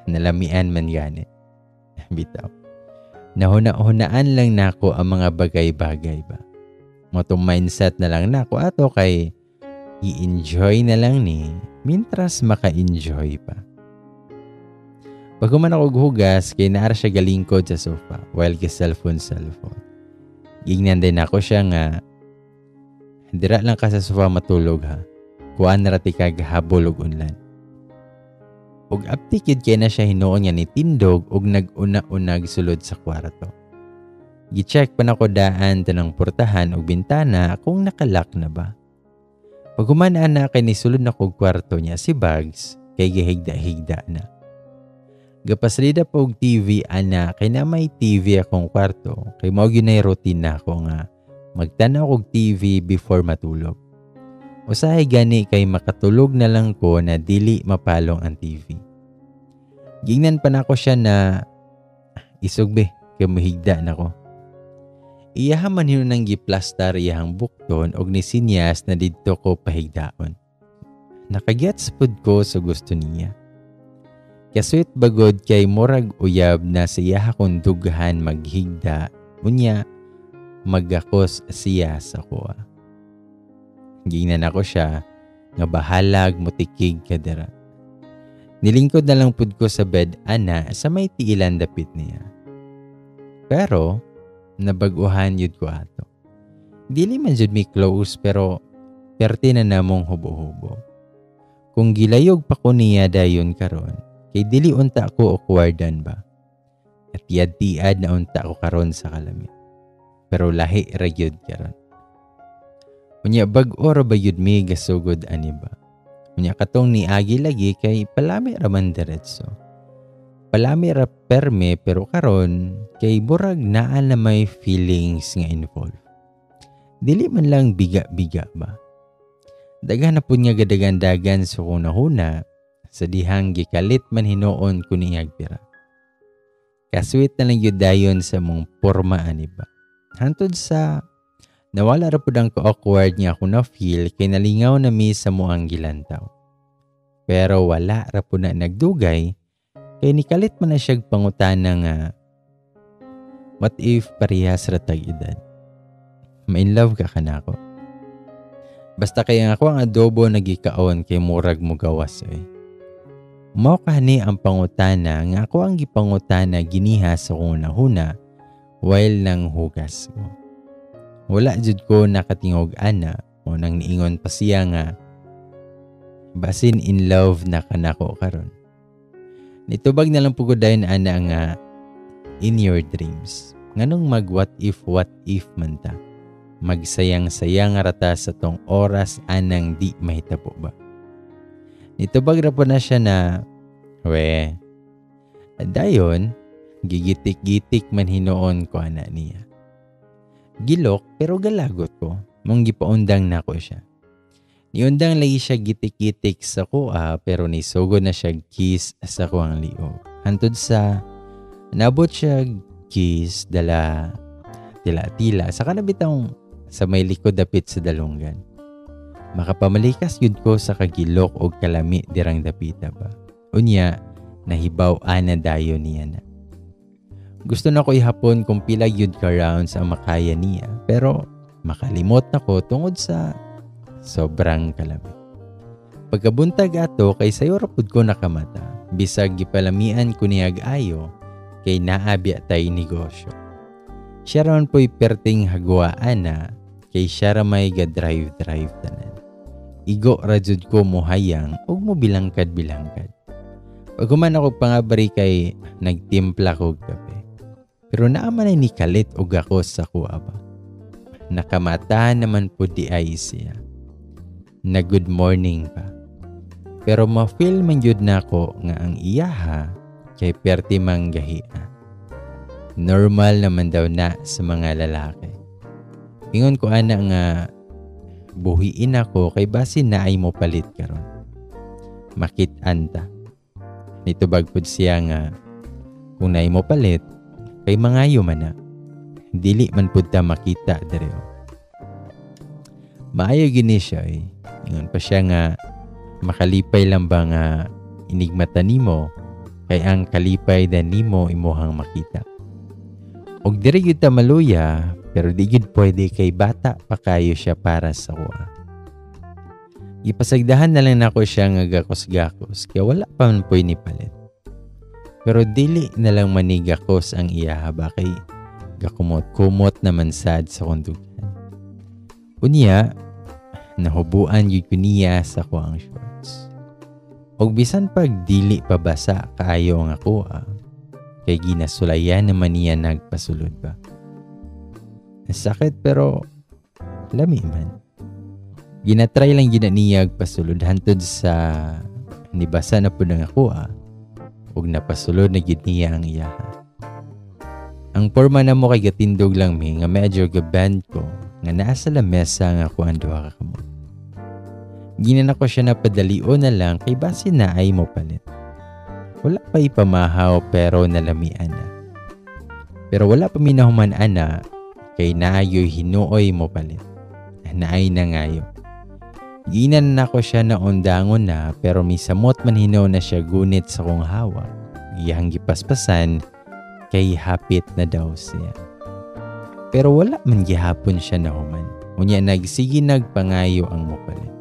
A: Nalamian man gani. Bitaw. Nahuna-hunaan lang nako ang mga bagay-bagay ba. Motong mindset na lang nako ato kay i-enjoy na lang ni mintras maka-enjoy pa. Pag kuman ako hugas, kay naara siya galingkod sa sofa while kay cellphone. Gignan din ako siya nga dira lang ka sa sofa matulog ha. Kuan na rati ka gahabol og unlan. Og aptikid kay na siya hinuon niya ni tindog og nag-una-unag sulod sa kwarto. Gi-check pa nako daan tanang portahan og bintana kung nakalak na ba. Pag humanaan na kay ni sulod na kog kwarto niya si Bugs kay gihigda-higda na. Gapaslida po og TV ana kay na may TV akong kwarto kay mao gyud nay routine na ako nga magtanaw og TV before matulog. Usahay gani kay makatulog na lang ko na dili mapalong ang TV. Gingnan pa nako siya na isugbe kay mahigda nako. Iyaha man yun nang giplastar iyahang bukton og ni sinyas na didto ko pahigdaon. Nakagets pud ko sa gusto niya. Kasuit bagod kay murag uyab na siya akong dughan maghigda, unya magakos siya sa kuha. Gingnan ako siya, nga bahalag mutikig kadira. Nilingkod na lang pud ko sa bed ana sa may tiilan dapit niya. Pero, nabaguhan yun ko ato. Dili man jud mi close pero perti na namong hubo-hubo. Kung gilayog pa ko niya dayon karon, kay dili unta ko awkwardan ba? At tiad-tiad na unta ko karon sa kalamit. Pero lahi ra gyud karon. Unya bag-o ra ba yud mi gasugod ani ba? Unya katong ni agi lagi kay palami raman diretso. Palami ra perme pero karon kay burag naa na may feelings nga involved. Dili man lang biga-biga ba? Daghan na pud nga gadagandagan sa kunahuna sa dihang gikalit man hinuon ko niyag pira. Kasweet na lang yun dayon sa mong porma ani ba? Hantod sa nawala ra pud ang awkward nga ako na feel kay nalingaw na mi sa moang gilantaw. Pero wala ra pud na nagdugay kay nikalit man na siyag pangutana nga what if parehas ra tag edad? Ma-in love ka kanako? Basta kaya ako ang adobo nagikaon kay murag mo gawas eh. Mao kani ang pangutana nga ako ang gipangutana giniha sa kunahuna while nang hugas ko. Wala jud ko nakatingog ana o nang niingon pa siya nga basin in love na kanako karon. Nitubag na lang pugod dayon ana nga in your dreams. Nganong mag what if man ta? Magsayang-sayang rata sa tong oras anang di mahitabo ba? Nitubag ra po na siya na dayon gigitik-gitik man hinuon ko ana niya. Gilok pero galagot ko. Mong gipaundang nako siya. Niundang lagi siya gitik-gitik sa kuha pero nisugod na siya kiss sa kuang liog. Hantod sa nabot siya kiss dala tila-tila sa kanabitang sa may likod dapit sa dalunggan. Makapamalikas yun ko sa kagilok o kalami dirang dapita ba. Unya, nahibaw ana dayo niya na. Gusto na ko ihapon kung pila yun ka rounds ang makaya niya pero makalimot na ko tungod sa sobrang kalami. Pagkabuntag ato kay sayo rapod ko nakamata bisag gipalamian ko niyag ayo kay naabya tay negosyo. Siya ron po'y perting hagwaan na kay siya ramay ga-drive tanan. Igo rajud ko mohayang ug mo bilangkad-bilangkad. Pag human ako pangabari kay nagtimpla ko kape. Pero naaman ay nikalit og ako sa kuha ba. Nakamata naman po di ay siya. Na good morning pa. Pero ma-feel man yun na ko nga ang iyaha kay perti manggahia. Normal naman daw na sa mga lalaki. Ingon ko ana nga buhiin ako kay basin na ay mo palit karon. Makit-anta. Nitubag pud siya nga kung naay mo palit kay mangayo man na. Dili man pud ta makita direo. Maayo gini siya eh. Ingon pa siya nga makalipay lang ba nga inigmata nimo kay ang kalipay dan nimo imuhang makita. Og diri gyud ta maluya pero di gyud pwede kay bata pa kayo siya para sa kuha. Ipasagdahan na lang nako siya nga gakos-gakos kaya wala pa man po'y nipalit. Pero dili na lang manigakos ang iyaha ba kay gakumot-kumot naman sad sa kondugan. Unya, nahubuan yun ko niya sa kuang shorts. Og bisan pag dili pabasa kaayo nga kuha, kay ginasulayan naman niya nagpasulod ba. Sakit pero lami man. Ginatry lang gina niya agpasulod hantod sa nibasa na po nga kuha og napasulod na gid niya ang iyaha. Ang porma na mo kay gatindog lang mi nga medyo gaband ko nga naa sa lamesa nga kuan duha ka kamo. Ginan ako siya na padalion na lang kay base na ay mo palit. Wala pa ipamahaw pero nalamian na. Pero wala pa minahuman ana kay naayoy hinuoy mo palit. Naay na ngayo. Ginan na ko siya na undangon na pero misamot man hinaw na siya gunit sa kong hawa. Iyang gipaspasan kay hapit na daw siya. Pero wala man gihapon siya na human. Unya nagsige nagpangayo ang mupalit.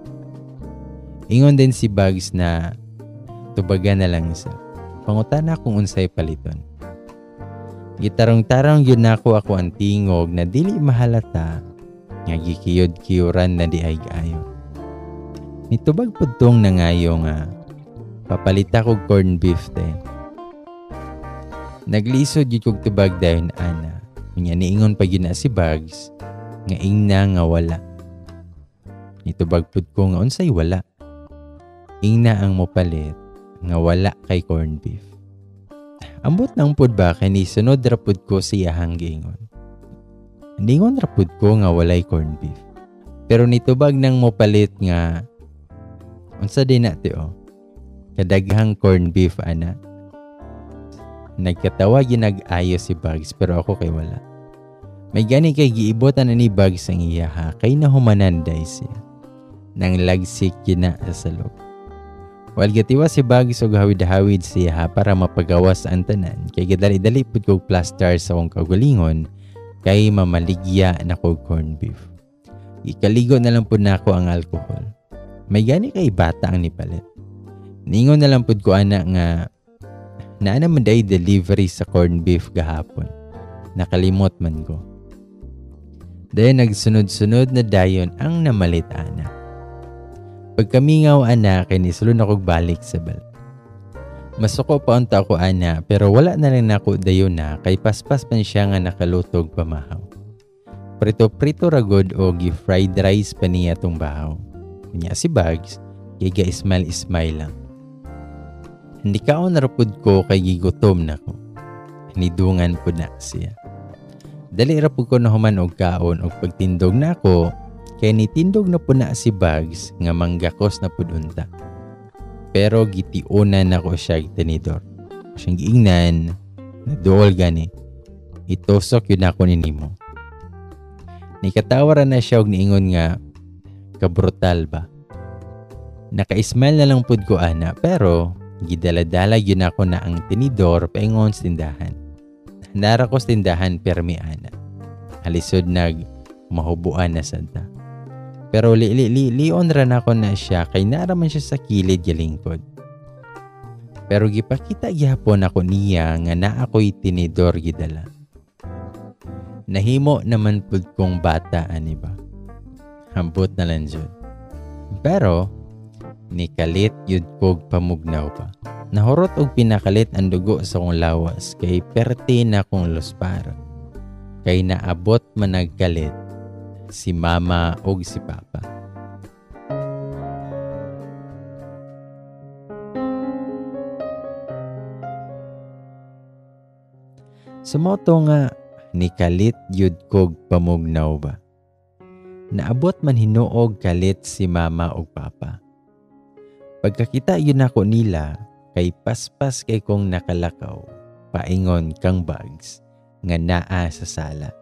A: Ingon din si Bugs na tubaga na lang isa. Pangutana kung unsay paliton. Gitarong-tarong yun ako ang tingog na dili mahalata nga gikiyod-kiyuran na di ay gaayo. Nitubag pud tong nangayo nga papalita kog corned beef te. Naglisod yun kog tubag dayon ana. Unya niingon pa yun na si Bugs nga ingna nga wala. Nitubag pud ko nga unsay wala. ingna ang mopalit nga wala kay corned beef. Ambot nang pud ba kay ni sunod ra pud ko siya hanggingon. Ningon ra pud ko nga walay corned beef. Pero nitubag nang mopalit nga unsa din na ti kadaghang corned beef ana. Nagkatawa ginag-ayo si Bugs pero ako kay wala. May gani kay giibotan na ni Bugs ang iyaha kay nahumananday siya. Nang lagsik gina sa salog. Wal gatiwa si Bugs og hawid-hawid siya para mapagawas ang tanan kay gadali-dali pud kog plaster sa akong kaugalingon kay mamaligya na kog corned beef. Ikaligo na lang pud nako ang alcohol. May gani kay bata ang nipalit. Ningon na lang pud ko ana nga naana man day delivery sa corned beef gahapon. Nakalimot man ko. Dahil nagsunod-sunod na dayon ang namalit ana. Pagkamingaw ana kay nisulod akong balik sa bal. Masuko pa unta ako ana pero wala na rin ako dayon na kay paspas man siya nga nakalutog pamahaw. Prito-prito ragod o gi-fried rice pa niya tong bahaw. Kunya si Bugs kay ga-smile lang. Hindi kaon rapud ko kay gigutom na ko. Nidungan po na siya. Dali rapud ko na human og kaon og pagtindog na ako kay nitindog na po na si Bugs nga manggakos na pud unta. Pero gitiunan ako siya tinidor. Siyang giingnan na dool gani. Itosok yun ako ni Nimo. Nikatawaran na siya og niingon nga kabrutal ba. Naka-smile na lang pud ko ana pero gidala-dala yun ako na ang tinidor paingon sa tindahan. Nara ko sa tindahan permi ana. Halisod nag mahubuan na santa. Pero lion ra na ko na siya kay naraman siya sa kilid lingkod. Pero gipakita gyapon ako niya nga naa ako'y tinidor gidala. Nahimo naman pud kong bata ani ba. Hambot na lang jud. Pero nikalit yud kog pamugnaw pa. Nahurot og pinakalit ang dugo sa kong lawas kay perti na kong luspar. Kay naabot man nagkalit si mama og si papa. Sumoto nga nikalit yud kog pamugnaw ba. Naabot man hinuog kalit si mama og papa. Pagkakita yun ako nila kay paspas kay kong nakalakaw paingon kang Bugs nga naa sa sala.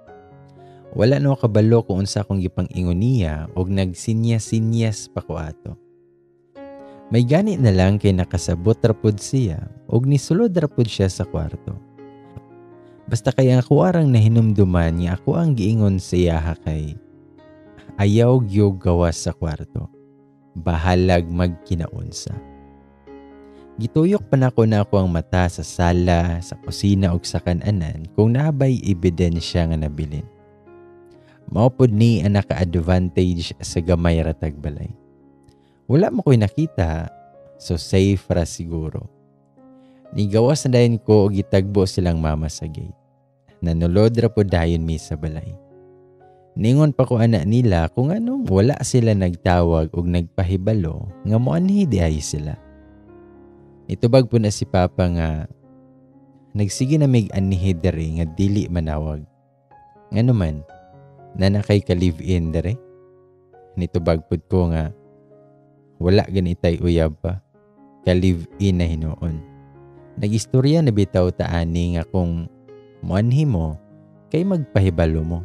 A: Wala no kabalo kung unsa akong gipang-ingon niya og nagsinyas-sinyas pa ko ato. May gani na lang kay nakasabot ra pud siya og nisulod ra pud siya sa kwarto. Basta kay ako arang nahinumduman niya ako ang giingon sa iya kay ayaw gyud gawas sa kwarto. Bahalag magkinaunsa. Gituyok pa nako na ako ang mata sa sala, sa kusina ug sa kananan kung naabay ebidensya nga nabilin. Mao pod ni ang naka-advantage sa gamay ra tagbalay. Wala mo ko'y nakita, so safe ra siguro. Nigawas na dayon ko og gitagbo silang mama sa gate. Nanulod ra pod dayon mi sa balay. Ningon pa ko ana nila kung anong wala sila nagtawag og nagpahibalo nga moanhi di ay sila. Itubag po na si Papa nga nagsige na mig anhi dere nga dili manawag. Ngano man na nakay ka live-in dere. Nitubag pud ko nga wala ganitay uyab pa ka live-in na hinuon. Nagistorya na bitaw ta ani nga kung moanhi mo kay magpahibalo mo.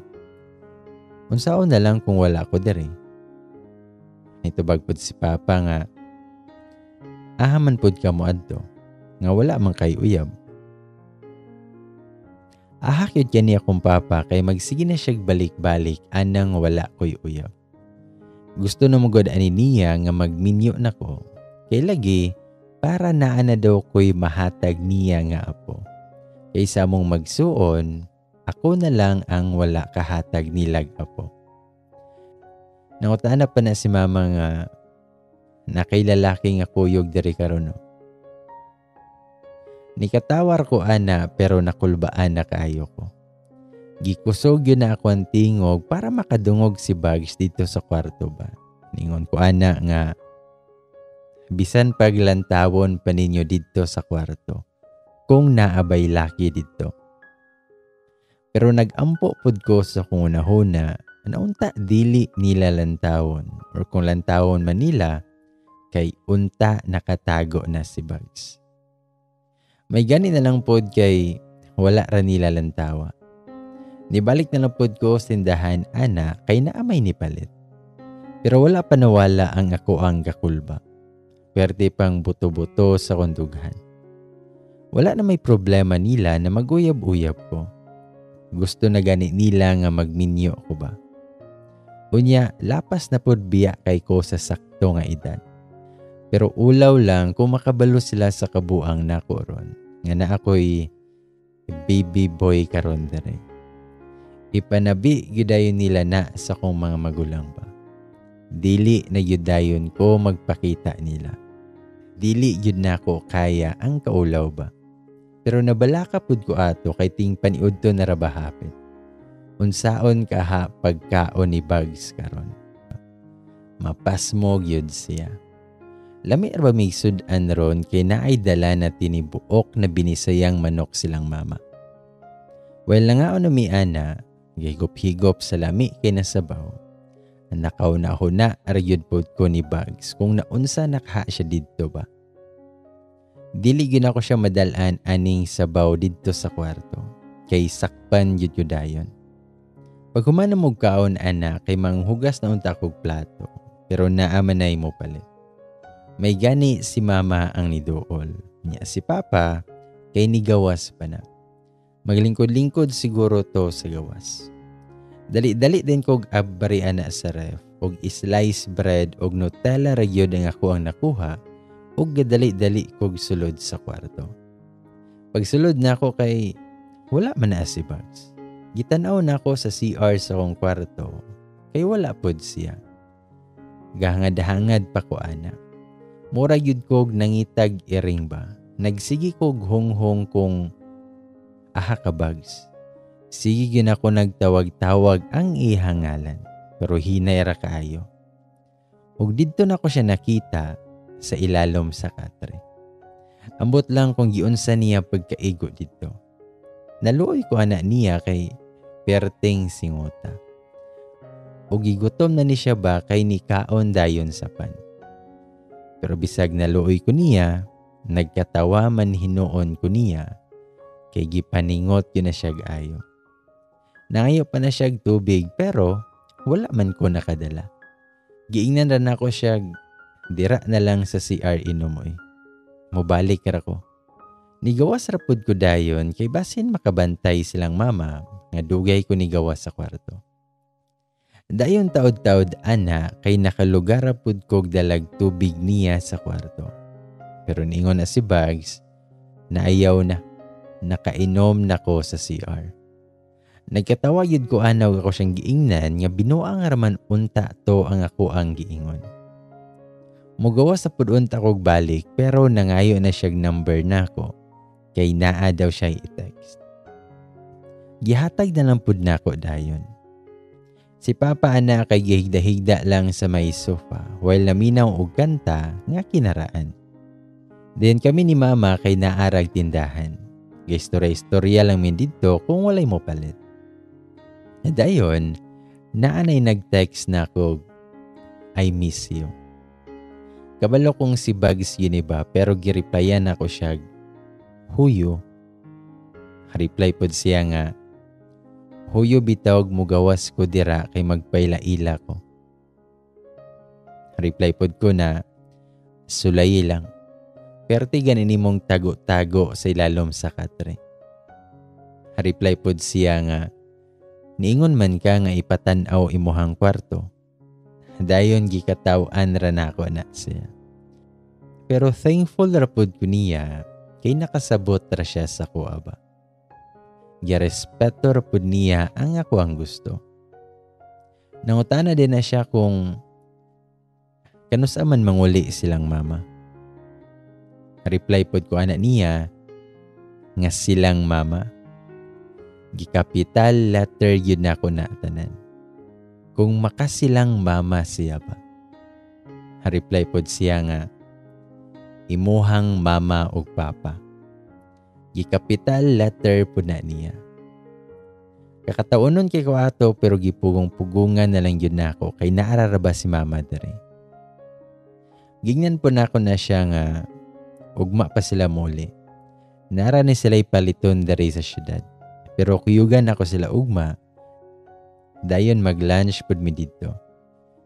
A: Unsaon na lang kung wala ko dere. Nitubag pud si Papa nga ahaman pud ka mo adto nga wala man kay uyab. Ahak yun kani akong papa kay magsige na siya balik-balik anang wala ko'y uyab. Gusto na magod ani niya nga magminyo na ko kay lagi para naa na daw ko'y mahatag niya nga apo. Kaysa mong magsuon, ako na lang ang wala kahatag nilag apo. Nangutana pa na si mama nga na kay lalaki nga kuyog diri karon. Nikatawar ko ana pero nakulbaan na kaayo ko. Gikusog yun na ako ang tingog para makadungog si Bugs dito sa kwarto ba. Ningon ko ana nga Bisan paglantawon pa ninyo didto sa kwarto, kung naabay laki didto. Pero nagampo pud ko sa kung unahuna, naunta dili nila lantawon, or kung lantawon man nila, kay unta nakatago na si Bugs. May gani na lang pod kay wala ra nila lantawa. Nibalik na lang pod ko sindahan ana kay naamay ni palit. Pero wala pa nawala ang ako ang gakulba. Pwerte pang buto-buto sa kondughan. Wala na may problema nila na maguyab-uyab ko. Gusto na gani nila nga magminyo ko ba. Unya, lapas na pod biya kay ko sa sakto nga edad. Pero ulaw lang kung makabalo sila sa kabuang nako ron. Nga na ako'y baby boy karon dere. Ipanabi gyudayon nila na sa kong mga magulang ba. Dili na gyudayon ko magpakita nila. Dili gyud nako kaya ang kaulaw ba. Pero nabalaka pud ko ato kay ting paniud to narabahapit. Unsaon kaha pagkaon ni Bugs karon. Mapasmo gyud siya. Lami ra ba may sudan ron kay naay dala na tinibuok na binisayang manok silang mama. Well nangaon na mi ana, gigop-higop sa lami kay nasabaw. Nakaw na ako na aryod pod ko ni Bugs kung naunsa nakaha siya didto ba. Dili gyud ako siya madalan aning sabaw didto sa kwarto kay sakpan gyud yudayon. Pag humana mo kaon ana kay manghugas na unta kog plato pero naamanay mo palit. May gani si mama ang niduol. Nya si papa kay nigawas pa na. Maglingkod-lingkod siguro to sa gawas. Dali-dali din kog abari ana sa ref og slice bread og Nutella ra gyud ang ako ang nakuha og gadali-dali kog sulod sa kwarto. Pagsulod na ako kay wala man na si Bugs. Gitanaw na ako sa CR sa kong kwarto kay wala pod siya. Gahangad-hangad pa ko ana. Mura gyud kog nangitag iring ba. Nagsigi kog honghong kung aha ka Bugs. Sige gyud ako nagtawag-tawag ang ihangalan pero hinay ra kaayo. Og didto na ko siya nakita sa ilalom sa katre. Ambot lang kung giunsa niya pagkaigo dito. Naluoy ko ana niya kay perting singota. O gigutom na ni siya ba kay nikaon dayon sa pan. Pero bisag naluoy ko niya, nagkatawa man hinuon ko niya, kay gipaningot yun na siya ayo. Nangayo pa na siya tubig pero wala man ko nakadala. Giingnan ran ako siya, dira na lang sa CR inumoy. Mobalik ra ko. Nigawas ra pud ko dayon kay basin makabantay silang mama nga dugay ko nigawas sa kwarto. Dayon taod-taod ana kay nakalugar ra pud kog dalag tubig niya sa kwarto. Pero niingon na si Bugs, naayaw na, nakainom na ko sa CR. Nagkatawa yun ko anaw ako siyang giingnan nga binuang raman unta to ang ako ang giingon. Mugawa sa pudunta kog balik pero nangayo na siyag number na ko kay naa daw siya i-text. Gihatag na lang pud nako dayon. Si Papa ana kay gihigda-higda lang sa may sofa while naminaw og kanta nga kinaraan. Then kami ni Mama kay naarag tindahan. Gistorya-istorya lang min didto kung walay mo palit. Dayon, naanay nag-text na ko, I miss you. Kabalo kong si Bugs yun iba pero gireplyan ako siya, Huyo. Reply pod siya nga, Huyo bitawag mo gawas ko dira kay magpailaila ko. Reply pod ko na, Sulay lang. Perti ganin mong tago-tago sa ilalom sa katre. Reply pod siya nga, niingon man ka nga ipatanaw imuhang kwarto. Dayon gikataw-an ra nako na siya. Pero thankful ra pod ko niya kay nakasabot ra siya sa kuha ba. Girespeto ra pod niya ang ako ang gusto. Nangutana din na siya kung kanusa man manguli silang mama. Reply pod ko ana niya nga silang mama. Gikapital letter yun na ako na tanan. Kung makasilang mama siya ba. Reply pod siya nga imuhang mama ug papa. Gi-capital letter po na niya. Kakataunon kay ko ato pero gipugong-pugungan na lang yun nako kay naararaba si mama dere. Gingnan po nako na siya nga ugma pa sila muli. Nara ni sila'y paliton dere sa syudad. Pero kuyugan ako sila ugma. Dayon mag-lunch pud mi didto.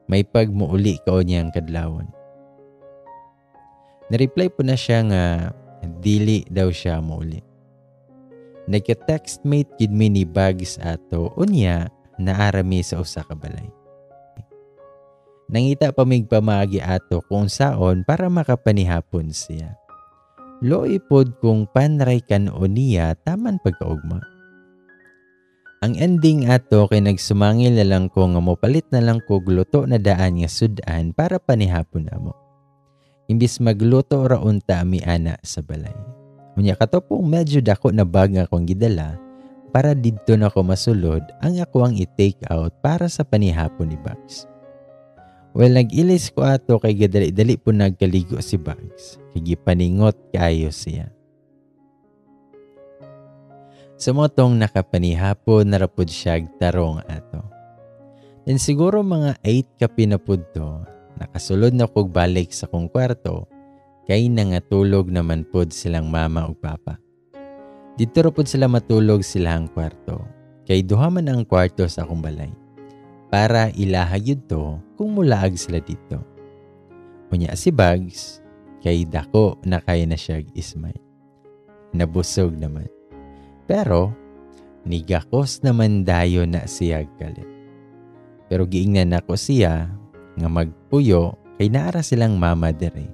A: May pagmuuli kao niyang kadlawon. Na-reply po na siya nga dili daw siya muuli. Nagka-text mate gid mi ni Bags ato unya naarami sa usa ka balay. Nangita pa mig pamagi ato kung saon para makapanihapon siya. Loy pod kung panray kanon niya taman pagkaugma. Ang ending ato kay nagsumangil na lang ko nga mopalit na lang ko gluto na daan nga sudan para panihapon namo. Imbis magluto ra unta mi ana sa balay. Unya kato pong medyo dako na bag nga akong gidala para didto na ko masulod ang ako ang i-take out para sa panihapon ni Bags. Well, nag-ilis ko ato kay gadali-dali po nagkaligo si Bags. Kaya gipaningot kayo siya. Sa motong nakapanihapon na rapod siya tarong ato. And siguro mga 8 ka pinapod to, nakasulod na kog balik sa kong kwarto, kay nangatulog naman pod silang mama ug papa. Dito rapod sila matulog silang kwarto, kay duha man ang kwarto sa akong balay. Para ilahag to kung mulaag sila dito. Kunya si Bags, kay dako na kaya na siya ismay. Nabusog naman. Pero, nigakos naman dayo na siya galit. Pero giingnan ako siya nga magpuyo kay naara silang mama dere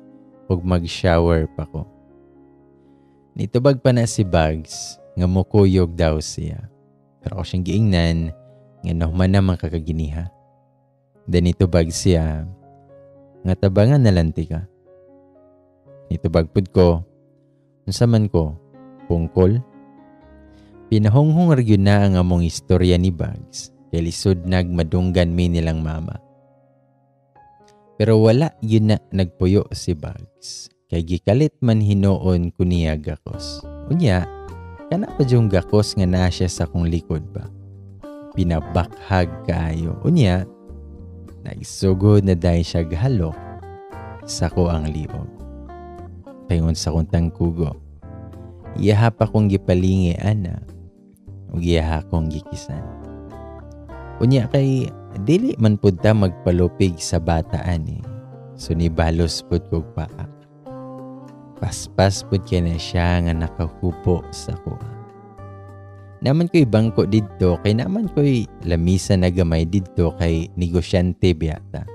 A: ug mag-shower pa ko. Nitubag pa na si Bags nga mukuyog daw siya. Pero ako siyang giingnan nga nahuman naman kakaginiha. Then nitubag siya nga tabangan na lanti ka. Nitubag pud ko unsa man ko pungkol. Pinahonghong argun na ang among istorya ni Bags kay lisod nagmadunggan mi nilang mama. Pero wala yun na nagpuyo si Bags kay gikalit man hinoon ko niya gakos. Unya, kana pa yung gakos nga na siya sa kong likod ba? Pinabakhag kaayo. Unya, nagsugod na dahil siya gahalok sa ko ang liog. Paingon sa kong tangkugo. Iyaha pa kong gipalingi ana ug iyaha kong gikisan. Unya kay dili man pud ta magpalupig sa bataan eh. So nibalos pud kog paak. Paspas pud kay na siya nga nakahupo sa kuha. Naman ko'y bangko didto kay naman ko'y lamisa na gamay didto kay negosyante biyata.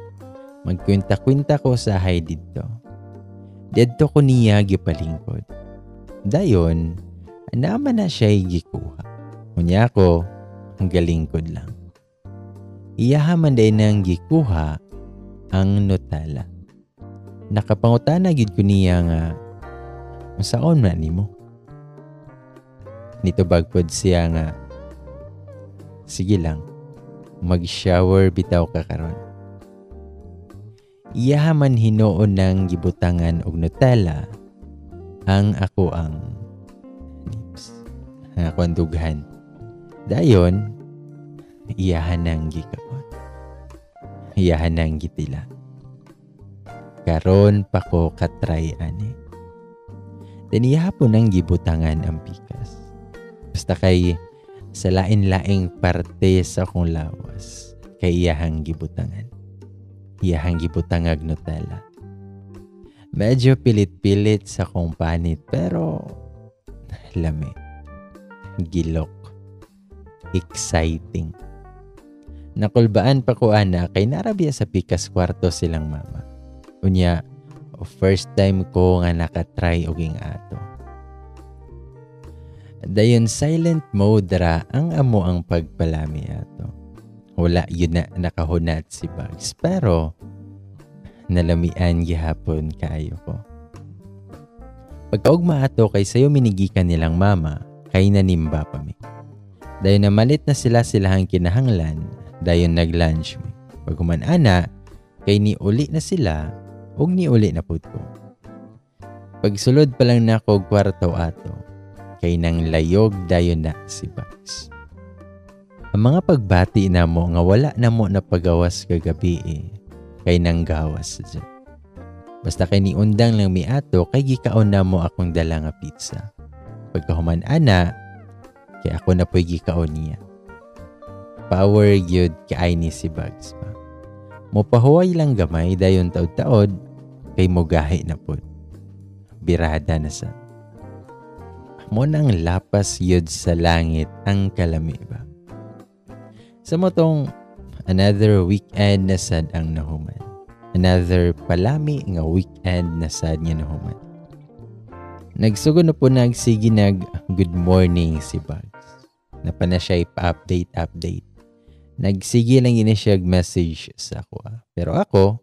A: Magkwenta-kwenta ko sa hay didto. Didto ko niya gipalingkod. Dayon, naman na siya'y gikuha. Unya ko, ang galingkod lang. Iyahaman day nang gikuha ang Nutella. Nakapangutana gid ko niya nga, "Unsaon man nimo?" Nitubag pod siya nga, "Sige lang, mag-shower bitaw ka karon." Iyahaman hinoon ng gibutangan og Nutella ang ako ang lips. Ang ako ang dughan. Dayon, iyahan ng gikapon. Iyahan ng gitila. Karon pa ko katry ani. Tinihapon ng gibutangan ang pikas. Basta kay sa lain-laing parte sa akong lawas kay iyahang gibutangan. Iyahang gibutangag Nutella. Medyo pilit-pilit sa akong panit pero lami. Gilok. Exciting. Nakulbaan pa ko ana kay narabya sa pikas kwarto silang mama. Unya, first time ko nga nakatry oging ato. Dayon silent mode ra ang amo ang pagpalami ato. Wala yun na nakahunat si Bags pero nalamian gihapon kaayo ko. Pagkaugma ato kay sayo minigikan nilang mama kay nanimba pa mi. Dayon namalit na silahang kinahanglan, dayon nag-lunch mi. Pagkuman ana kay niuli na sila ug niuli na pud ko. Pagsulod pa lang nako og kwarto ato, kay nang layog dayon na si Bugs. Ang mga pagbati namo nga wala namo napagawas kagabi kay nang gawas dyan. Basta kay ni undang lang mi ato kay gikaon namo akong dala nga pizza. Pagkahuman ana, kay ako na po'y gikaon niya. Power gyud kay ni si Bugs pa. Mopahuway lang gamay dayon taod-taod kay mogahi na pod. Birada na sa. Mo nang lapas yun sa langit ang kalami ba. Sa motong another weekend na sad ang nahuman. Another palami nga weekend na sad nga nahuman. Nagsugo na po nagsigi nag good morning si Bugs. Napana siya pa-update. Nagsigi lang yun siya message sa ako. Pero ako,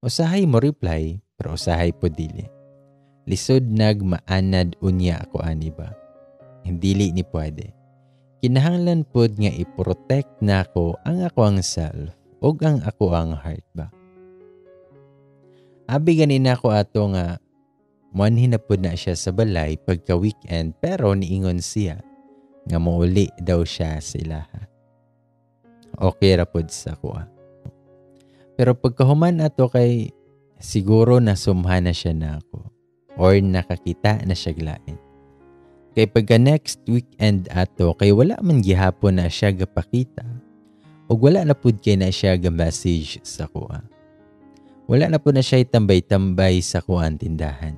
A: usahay mo reply, pero usahay po dili. Lisod nagmaanad unya ako ani ba. Hindi ni pwede. Kinahanglan pod nga i-protect nako ang ako ang self ug ang ako ang heart ba. Abi ganin ako ato nga muanhin na pod na siya sa balay pagka weekend pero niingon siya nga muuli daw siya sila. Okay ra pod sa ako. Pero pagkahuman ato kay siguro nasumhan na siya na ako. Or nakakita na siya glain. Kay pagka next weekend ato, kay wala man gihapon na siya gapakita. O wala na pud kay na siya ga-message sa kuha. Wala na pud na siya tambay-tambay sa kuha tindahan.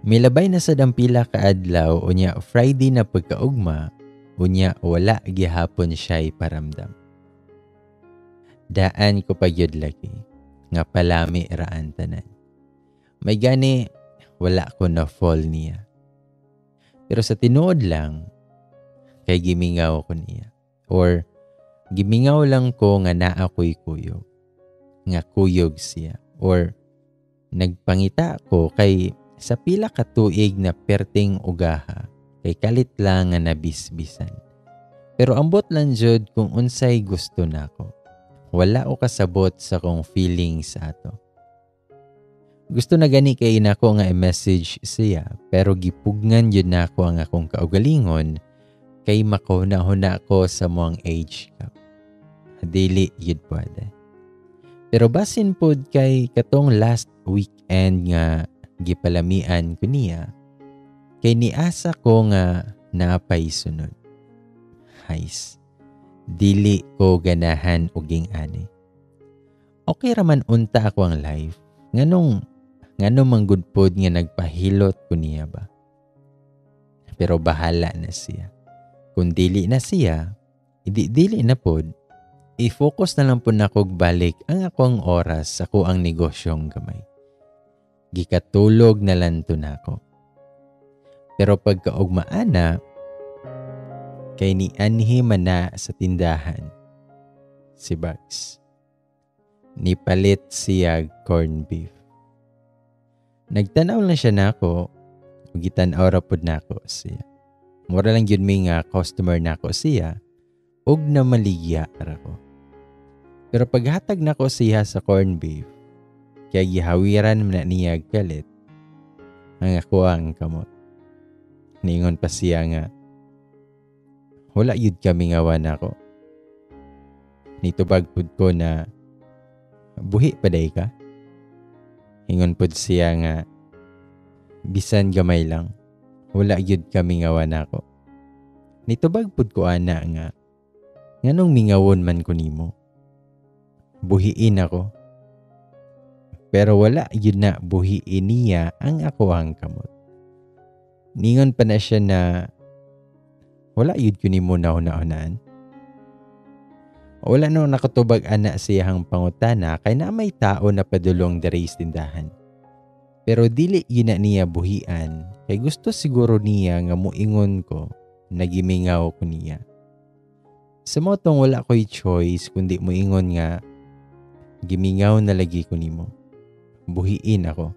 A: Milabay na sa dampila ka adlaw, unya Friday na pagkaugma, unya wala gihapon siya iparamdam. Daan ko pa gyud lagi, nga palami raan tanan. May gani, wala ko na fall niya. Pero sa tinuod lang, kay gimingaw ko niya. Or, gimingaw lang ko nga naa ko'y kuyog. Nga kuyog siya. Or, nagpangita ko kay sa pila ka tuig na perting ugaha, kay kalit lang nga nabisbisan. Pero ambot lang jud kung unsay gusto nako. Wala o kasabot sa kong feelings sa ato. Gusto na gani kay nako nga i-message siya pero gipugnan yun nako ang akong kaugalingon kay makahuna-huna ko sa moang age gap. Dili yun pwede. Pero basin pod kay katong last weekend nga gipalamian ko niya kay niasa ko nga napay sunod. Hais. Dili ko ganahan uging ani. Okay raman unta ako ang life. Nganong manggudpod nga nagpahilot ko niya ba? Pero bahala na siya. Kung dili na siya, dili na pod, i-focus na lang po na kog balik ang akong oras sa ko ang negosyong gamay. Gikatulog na lang to nako. Pero pagkaugmaan na, kay ni anhi man na sa tindahan, si Bugs. Nipalit siya corned beef. Nagtanaw lang siya nako, gitanaw ra pud nako siya. Mura lang yun may nga customer nako siya, ug na maligya ra ko. Pero paghatag nako siya sa corned beef, kaya gihawiran man niya galit, ang ako ang kamot. Ningon pa siya nga, wala yun kami ngawan ako. Nitubag pud ko na, buhi pa day ka? Hingon pud siya nga, bisan gamay lang, wala yun kami ngawan ako. Nitubag pud ko ana nga, nganong mingawon man ko nimo. Buhiin ako. Pero wala yun na buhiin niya ang ako ang kamot. Ningon pa na siya na, wala yun ko nimo na hunaan. Wala nung nakatubag ana siyang pangutana kay na may tao na padulong diri sa tindahan. Pero dili yun na niya buhian kay gusto siguro niya nga muingon ko nagimingaw ko niya. Sa motong wala ko'y choice kundi muingon nga gimingaw na lagi ko nimo. Buhiin ako.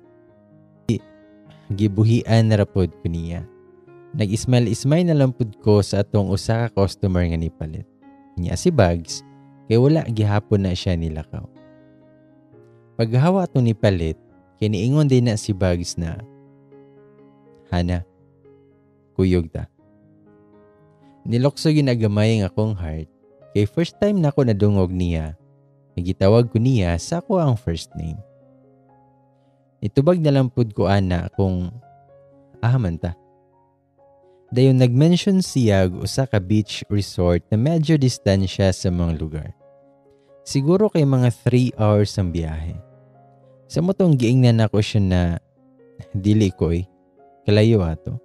A: Gibuhian na rapod ko niya. Nag-ismail-ismail na lang pud ko sa atong usa ka customer nga nipalit. Niya si Bugs, kay wala gihapon na siya nilakaw. Paghawa to nipalit, kay niingon din na si Bugs na, Hana, kuyog ta. Nilokso ginagamay ang akong heart kay first time na ako nadungog niya. Nagitawag ko niya sa ako ang first name. Itubag na lang pud ko ana kung man ta. Dayon nag-mention siya usa ka beach resort na medyo distansya sa mga lugar. Siguro kay mga 3 hours ang biyahe. Sa motong giingnan ako siya na dili ko kalayo ato.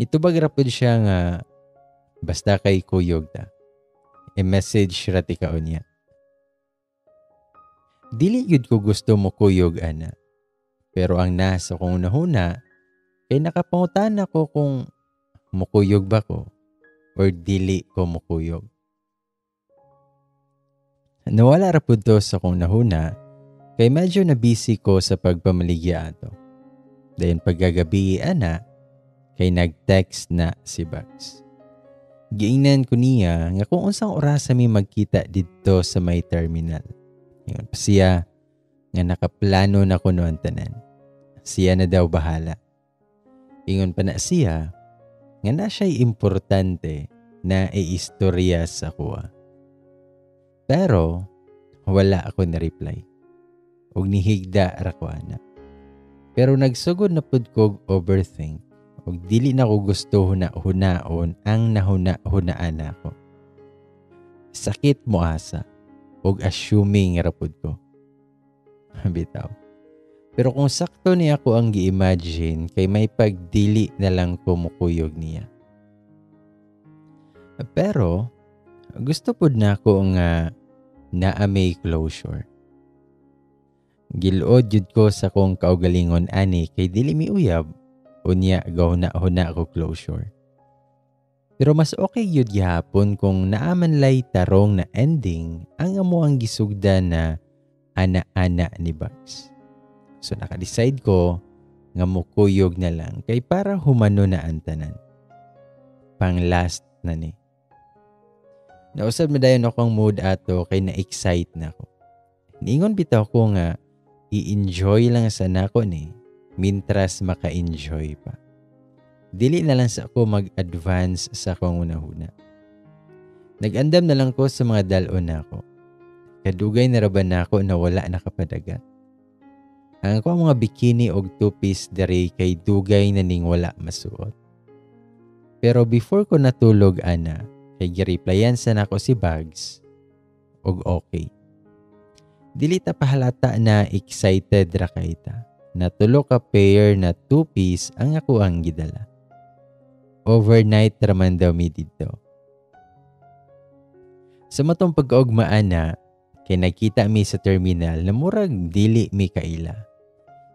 A: Nitubag ra pud siya nga basta kay kuyog ta. E-message rati ka niya. Dili yun ko gusto mo kuyog ana. Pero ang nasa kong nahuna, kay nakapangutan ako kung mukuyog ba ko or dili ko mukuyog. Nawala ra pud to sa kong nahuna, kay medyo na busy ko sa pagpamaligya ato. Dayon paggagabi ana, kay nag-text na si Bugs. Giingnan ko niya nga kung unsang oras mi magkita didto sa may terminal. Ngayon pa siya nga nakaplano na ko noon tanan. Siya na daw bahala. Ingon pa na siya nga na siya'y importante na iistorya sa kuha. Pero wala ako na reply. Ug nihigda ra ko ana. Pero nagsugod na pud kog overthink. Ug dili na ko gusto huna-hunaon ang nahuna-hunaan ako. Sakit mo asa. Ug assuming ra pud ko. Bitaw. Pero kung sakto niya ako ang gi-imagine, kay may pagdili na lang kumukuyog niya. Pero gusto pud na ako nga naa may closure. Giluod jud ko sa kong kaugalingon ani kay dili mi uyab unya gahuna-huna ako closure. Pero mas okay yun gihapon kung naaman lay tarong na ending ang amo ang gisugda na ana-ana ni Bugs. So naka-decide ko nga mukuyog na lang kay para humano na ang tanan. Pang last na ni. Nausab na dayon akong mood ato kay na-excite na ako. Niingon bitaw ko nga i-enjoy lang sa nako ni mintras maka-enjoy pa. Dili na lang sa ako mag-advance sa akong una-huna. Nag-andam na lang ko sa mga dalon nako. Kadugay na raban nako na wala nakapadagat. Ang ako mga bikini og two-piece dere kay dugay na ning wala masuot. Pero before ko natulog ana, kay gi-replyan sa nako si Bugs og okay. Dili ta pahalata na excited ra kay ta. Na tulo ka pair na two-piece ang ako ang gidala. Overnight raman daw mi dito. Sa matong pag-augmaan na, kay nakita mi sa terminal na murag dili mi kaila.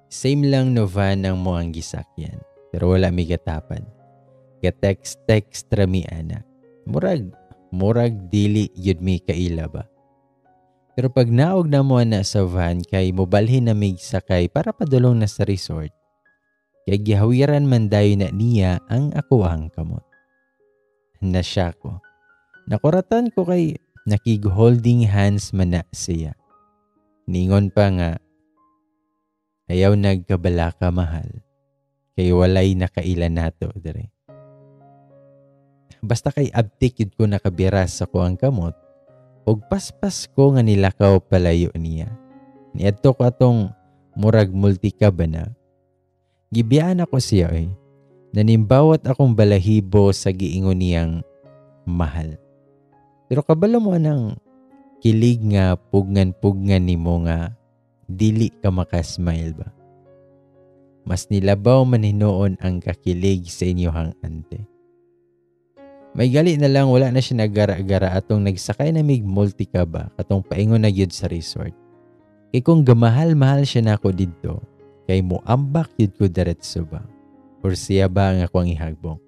A: Same lang no van ang mo ang gisakyan. Pero wala mi gatapan. Ga-text ra mi ana. Murag dili yun mi kaila ba? Pero pag naog na mo na sa van kay mobalhin na mig sakay para padulong na sa resort, kay gihawiran man dayo na niya ang ako ang kamot. Nasya ko. Nakuratan ko kay nakig-holding hands man na siya. Ningon pa nga, ayaw nagkabala ka mahal, kay walay nakailan nato dire. Basta kay abtik yun ko nakabiras ako ang kamot, og paspas ko nga nilakaw palayo niya. Niadto ko atong murag multi-cab na. Gibiyaan ako siya nanimbawat akong balahibo sa giingon niyang mahal. Pero kabalo mo nang kilig nga pugnan-pugnan nimo nga dili ka makasmile ba? Mas nilabaw man hinoon ang kakilig sa inyohang ante. May gali na lang wala na siya nagara-gara atong nagsakay na mig multi-cab katong paingon na gyud sa resort. Kay kung gamahal-mahal siya nako didto, kay mo ambak yun ko diretso ba? Or siya ba ang akong ihagbong?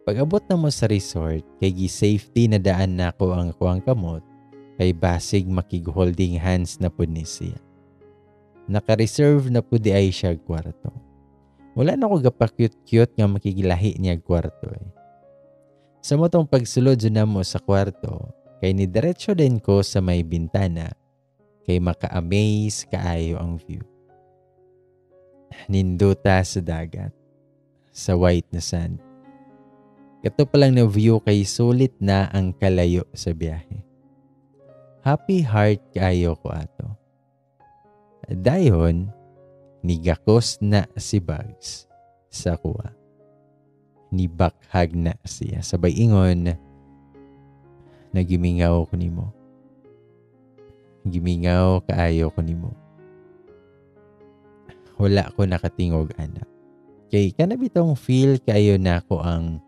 A: Pag-abot na mo sa resort, kay gi-safety na daan na ako ang akong kamot, kay basig makig-holding hands na po ni siya. Naka-reserve na po di ay siya kwarto. Wala na ako gapakyut-kyut nga makigilahi niya kwarto Sa motong pagsulod na mo sa kwarto, kay ni diretso din ko sa may bintana, kay maka-amaze kaayo ang view. Ninduta sa dagat, sa white na sand. Kato palang na view kay sulit na ang kalayo sa biyahe. Happy heart kaayo ko ato. Dayon, nigakos na si Bugs sa kuha. Nibakhag na siya. Sabay ingon, nagimingaw ko nimo. Gimingaw kaayo ko nimo. Wala ko nakatingog anak. Kay kanabitong feel kaayo na ko ang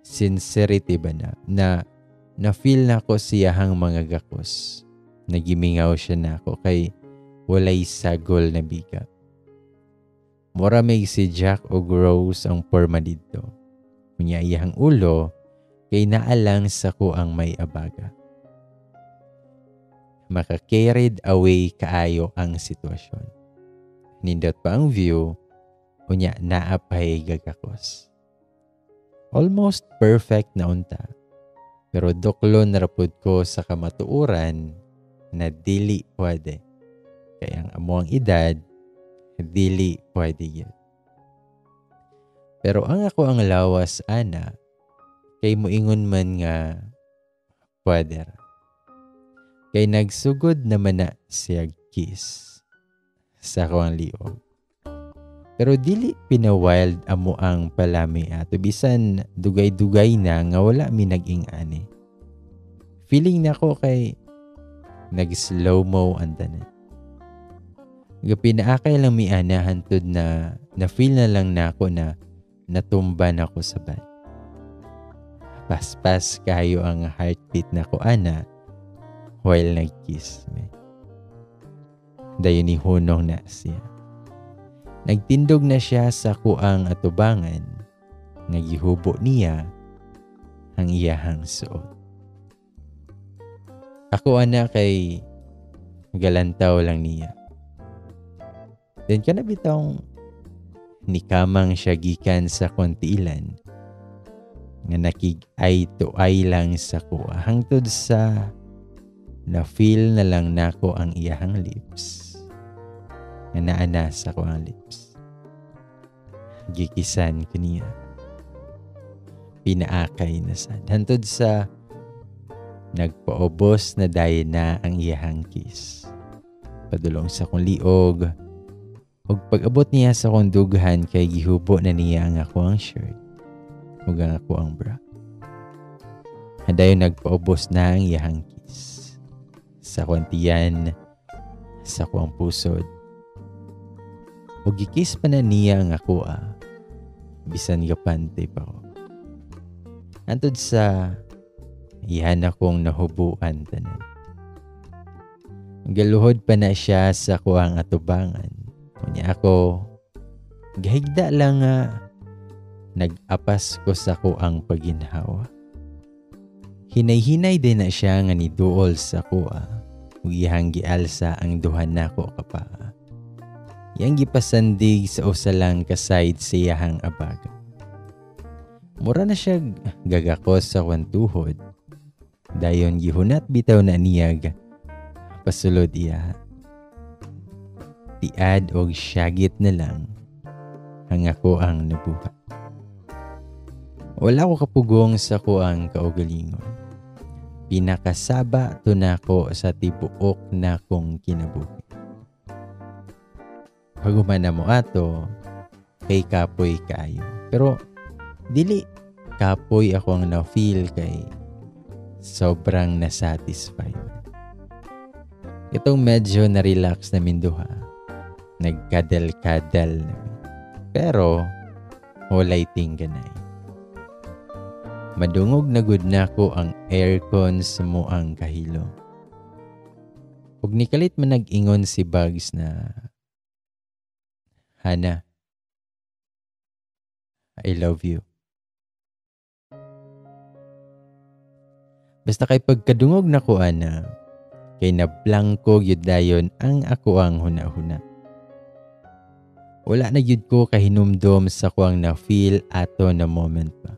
A: sincerity ba na feel na ko siyahang mga gakos. Nagimingaw siya na ko kay walay sagol na bigat. Mura may si Jack o Rose ang porma dito. Kunya iyahang ulo kay naalang sa ko ang may abaga. Maka-carried away kaayo ang sitwasyon. Nindot pa ang view, kunya naapay gagakos. Almost perfect na unta. Pero doklo narapod ko sa kamatuuran na dili pwede. Kaya ang amuang edad, dili pwede yun. Pero ang ako ang lawas, ana, kay moingon man nga pwede ra. Kay nagsugod naman na siya kiss sa ako ang liog. Pero dili pinawild amo ang palami ato. Bisan dugay-dugay na nga wala mi naging ani. Feeling na ko kay nag-slow-mo ang tanan. Pinaakay lang mi ana hantod na feel na lang na ako na natumba na ko sa bed. Paspas kayo ang heartbeat na ko ana while nag-kiss me. Dayon ni hunong na siya. Nagtindog na siya sa kuang atubangan. Nagihubo niya ang iyahang suot. Ako ana kay galantaw lang niya. Then kanabitang nikamang siya gikan sa kontiilan nga nakig-ay to ay lang sa kuha. Hangtod sa na-feel na lang nako ang iyahang lips. Nga naanas ako ang lips. Gikisan ko niya. Pinaakay na sad. Hantod sa nagpaubos na dayon na ang iyahang kiss. Padulong sa kong liog. Ug pag-abot niya sa kong dughan kay gihubo na niya ang ako ang shirt. Ug ang ako ang bra. Dayon nagpaubos na ang iyahang kiss. Sa kong tiyan, sa kong pusod. O gikis pa na niya ang ako bisan gapante pa ko. Antod sa iyan akong nahubuan tanan. Galuhod pa na siya sa kuang atubangan. Kunya ako, gahigda lang nag-apas ko sa kuang paginhawa. Hinay-hinay din na siya nga niduol sa kuha. Iyang gialsa ang duhan nako kapa. Yang gipasandig sa usa lang ka side sa iyahang abaga. Mura na siya gagakos sa kwantuhod. Dayon gihunat bitaw na niyag pasulod iya. Tiad og syagit na lang ang ako ang nabuhat. Wala ko kapugong sa ko ang kaugalingon. Pinakasaba to nako sa tibuok na kong kinabuhi. Pagumana mo ato, kay kapoy kaayo. Pero, dili kapoy ako ang na-feel kay sobrang nasatisfy. Itong medyo na-relax na minduha. Nagkadal-kadal namin. Pero, walay tingganay. Madungog na good na ko ang aircon sa muang kahilo. Ug nikalit man nag-ingon si Bugs na, Hana, I love you. Basta kay pagkadungog na ko ana, kay nablangko gyud dayon ang ako ang huna-huna. Wala na gyud ko kahinumdom sa kuang na-feel ato na moment pa.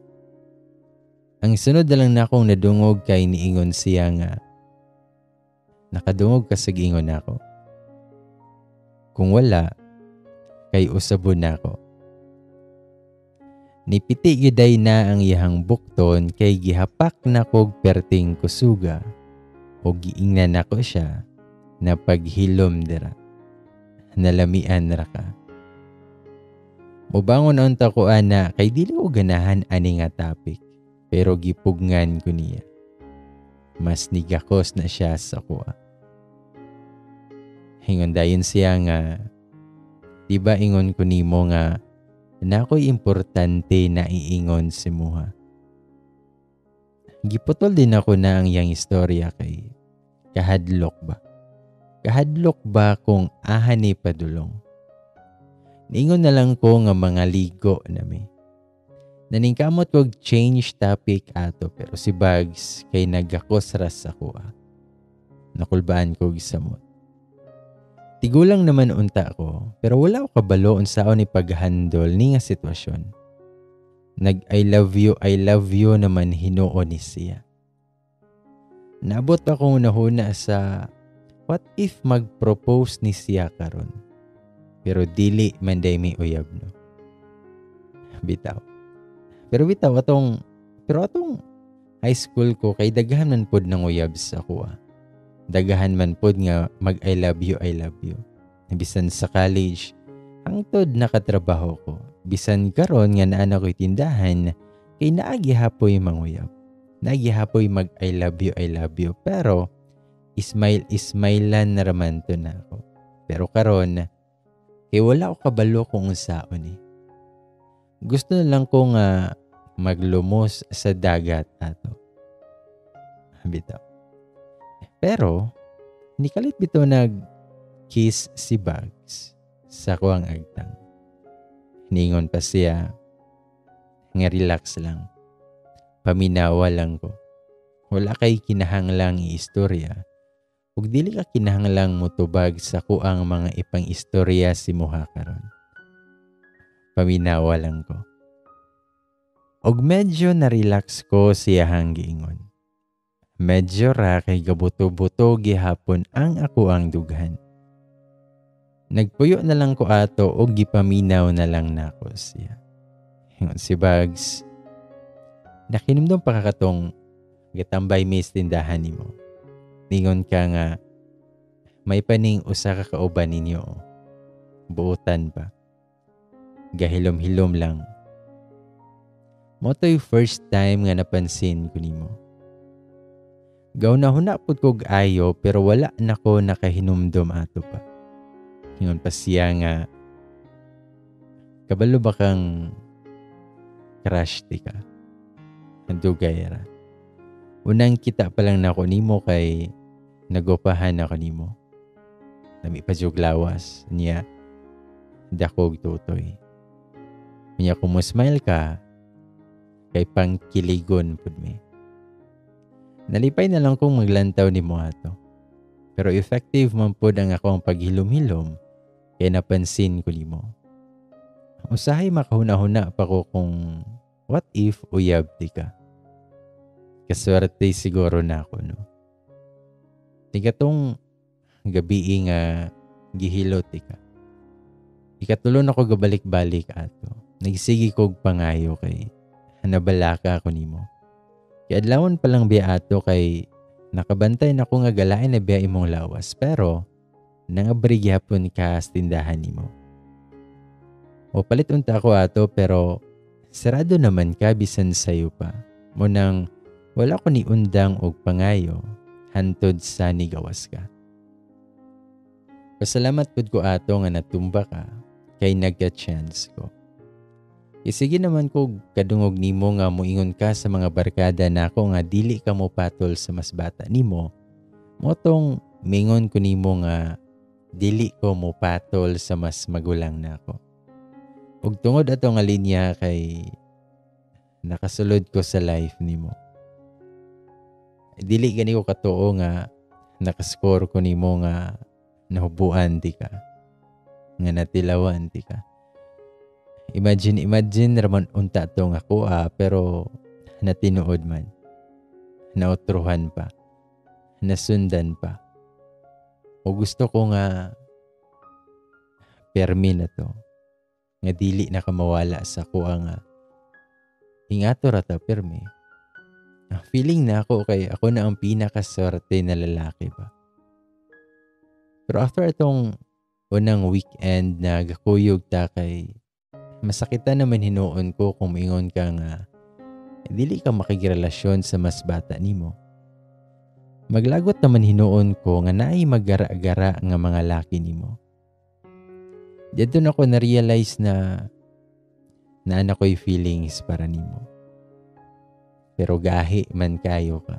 A: Ang sunod na lang na akong nadungog kay niingon siya nga, nakadungog ka sa gingon ako. Kung wala, kay usabon nako. Nipiti giday na ang iyahang bukton kay gihapak na kog perting kusuga o giingnan nako siya na paghilom dira. Nalamian ra ka. Mubangon unta ko ana kay dili ko ganahan ani nga topic pero gipugngan ko niya. Mas nigakos na siya sa kuha. Hingon dayon siya nga diba ingon ko nimo nga na ako'y importante na iingon si muha. Giputol din ako na ang iyang istorya kay kahadlok ba? Kahadlok ba kung ahani padulong? Niingon na lang ko nga mga ligo nami. Naningkamot kog change topic ato pero si Bugs kay nagakos ras ako. Nakulbaan kog samot. Tigulang naman unta ko, pero wala ko kabalo unsaon ni paghandol ni nga sitwasyon. I love you naman hinuon ni siya. Naabot ako nahuna sa what if mag-propose ni siya karon? Pero dili man day may uyab no. Bitaw. Pero atong high school ko kay daghan man pod ng uyab sa kuha. Dagahan man pod nga mag I love you. Bisan sa college, hangtod nakatrabaho ko. Bisan karon nga naa ko'y tindahan, kay naagi hapoy manguyab. Naagi hapoy mag I love you. Pero, ismailan na raman to na ako. Pero karon, kay wala ko kabalo kung saon eh. Gusto na lang ko nga maglumos sa dagat ato. Bitaw. Pero, nikalit bito nag-kiss si Bugs sa kuwang agtang. Hiningon pa siya, nga relax lang. Paminawa lang ko. Wala kay kinahanglang iistorya. Ug dili ka kinahanglang mutubag sa kuang mga ipang istorya si muha karon. Paminawa lang ko. Og medyo na-relax ko siyahang giingon. Medyo ra kay gabuto-buto gihapon ang ako ang dughan. Nagpuyo na lang ko ato o gipaminaw na lang nako siya. Hingon si Bugs, nakinumdum pa kakatong gatambay may tindahan nimo. Ningon ka nga, may paning usa ka kauban ninyo. Buutan pa. Gahilom-hilom lang. Mo to'y first time nga napansin ko nimo. Gaw na hunapod kog ayo pero wala na ko nakahinumdom ato pa. Hingon pa siya nga, kabalo ba kang crush di ka? Dugay ra. Unang kita pa lang na ako nimo kay nagopahan ako nimo. Nami pa jug lawas niya. Dakog tutoy. Niya kung mo smile ka, kay pangkiligon pud mi. Nalipay na lang kong maglantaw ni mo ato. Pero effective man po ang ako ang paghilom-hilom kaya napansin ko ni mo. Usahay makahuna-huna pa ko kung what if uyab di ka. Kaswerte siguro na ako no. Tigatong gabi nga gihilot di ka. Ikatulon ako gabalik-balik ato. Nagsigi kog pangayo kay hanabalaka ako ni mo. Kaya adlawon pa lang biya ato kay nakabantay na ko nga galain na biya imong lawas pero nangabrig yapon ka sa tindahan nimo. O palit unta ako ato pero sarado naman ka bisan sayo pa. Mo nang wala ko ni undang og pangayo hantod sa nigawas ka. Pasalamat pud ko ato nga natumba ka kay nagka-chance ko. Isige naman ko kadungog nimo nga moingon ka sa mga barkada nako nga dili ka mo patol sa mas bata nimo. Motong mingon ko nimo nga dili ko mo patol sa mas magulang nako. Ug tungod ato nga linya kay nakasulod ko sa life nimo. Dili gani ko katuo nga nakascore ko nimo nga nahubuan di ka. Nga natilawan di ka. Imagine raman unta to nga kuha pero natinuod man. Nautruhan pa. Nasundan pa. O gusto ko nga permi na to. nga dili na ka mawala sa kuha nga hingato rata perme. Feeling na ako kay ako na ang pinakaswerte na lalaki ba. Pero after itong unang weekend na gakuyog ta kay masakitan naman hinuon ko kung maingon ka nga dili ka makigrelasyon sa mas bata nimo. Maglagot naman hinuon ko nga naay maggara-gara nga mga laki nimo. Dito na ko na-realize na ana ko'y feelings para nimo. Pero gahi man kayo ka.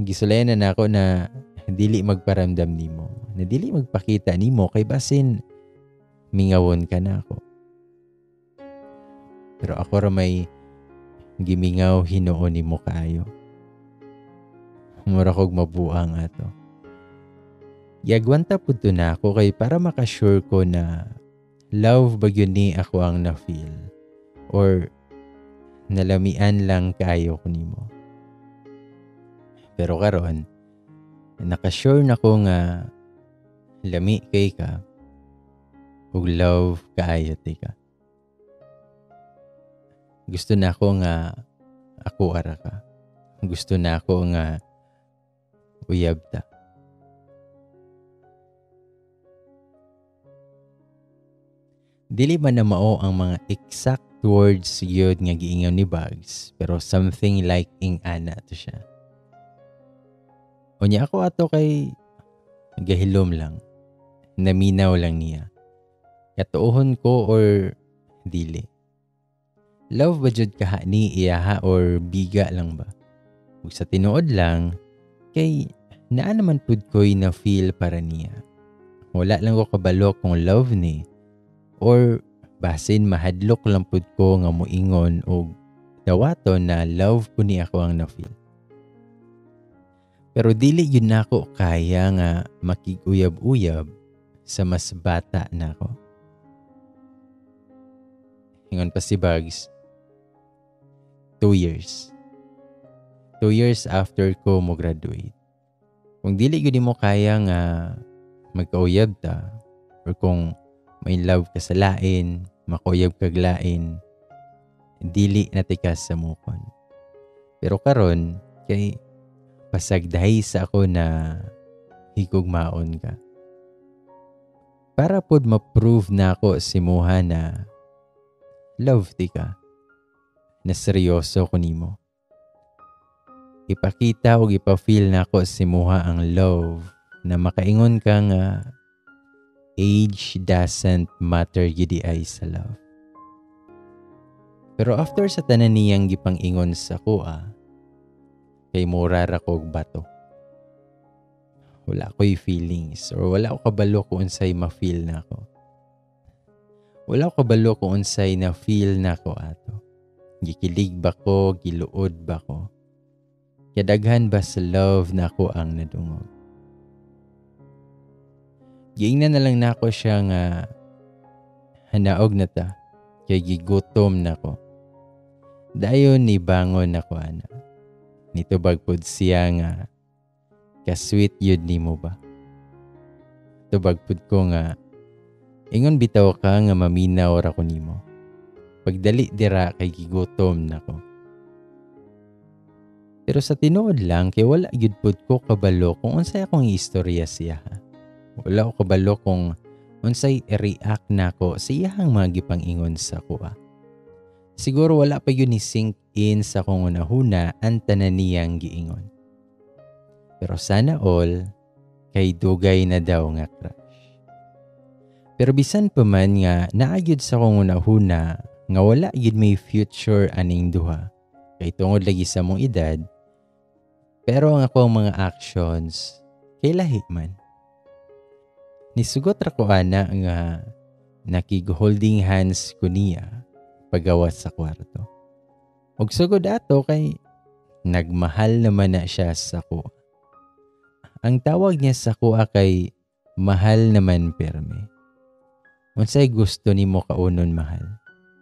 A: Gisulayan na ako na dili magparamdam nimo. Na dili magpakita nimo kay basin mingawon ka na ako. Pero ako ra may gimingaw hinuon nimo kaayo. Mura kog mabuang ato. Yagwanta pud to na ako kay para makasure ko na love ba yun ni ako ang na-feel or nalamian lang kaayo ko nimo. Pero karon nakasure na ko nga lami kay ka ug love kaayo ti ka. Gusto na ako nga ako ara ka. Gusto na ako nga uyab ta. Dili man na mao ang mga exact words yun nga giingaw ni Bugs, pero something like ana to siya. Unya ako ato kay gahilom lang. Naminaw lang niya. Katuohon ko or dili. Love ba jud kaha ni iyaha or biga lang ba? Ug sa tinuod lang, kay naa naman pud ko'y na feel para niya. Wala lang ko kabalo kung love ni or basin mahadlok lang pud ko nga moingon og dawaton na love ko ni ako ang na-feel. Pero dili yun na ako kaya nga makiguyab-uyab sa mas bata na ako. Hingon pa si Bugs, 2 years. 2 years after ko mo graduate. Kung dili yun mo kaya nga magkauyab ta or kung may love ka sa lain, makuyab kag lain, dili na tikas sa mukon. Pero karon kay pasagdahay sa ako na higugmaon ka. Para pod ma-prove na ako si Muha na love ti ka, na seryoso ko nimo. Ipakita o ipa-feel na ako si Muha ang love na makaingon ka nga age doesn't matter gidi ay sa love. Pero after sa tanan niyang gipang-ingon sa kuha, kay mura ra kog bato. Wala ko'y feelings or wala ko kabalo kung unsay ma-feel na ako. Wala ko kabalo kung unsay na feel na ako ato. Gikilig ba ko, giluod ba ko? Kadaghan ba sa love na ako ang nadungog? Giingnan na lang na ako siya nga hanaog na ta, kay gigutom na ko. Dayon ni bangon ako ana. Nitubag pod siya nga ka-sweet yun ni mo ba? Tubag pod ko nga ingon bitaw ka nga maminaw ra ko nimo. Pagdali dira kay gigutom na ko. Pero sa tinuod lang kay wala gyud pod ko kabalo kung unsay akong istorya siya. Wala ko kabalo kung unsay i-react nako sa iyang mga gipang-ingon sa kuha. Siguro wala pa yun ni sink in sa kung unahuna ang tanan niyang giingon. Pero sana all kay dugay na daw nga crush. Pero bisan pa man nga naagyod sa kung unahuna nga wala gyud may future aning duha kay tungod lagi sa mong edad. Pero ang akong mga actions kay lahi man. Nisugot ra ko ana nga nakig-holding hands ko niya pagawas sa kwarto. Og sugod ato kay nagmahal naman na siya sa kuha. Ang tawag niya sa kuha kay mahal naman perme. Unsay gusto nimo kaunon mahal?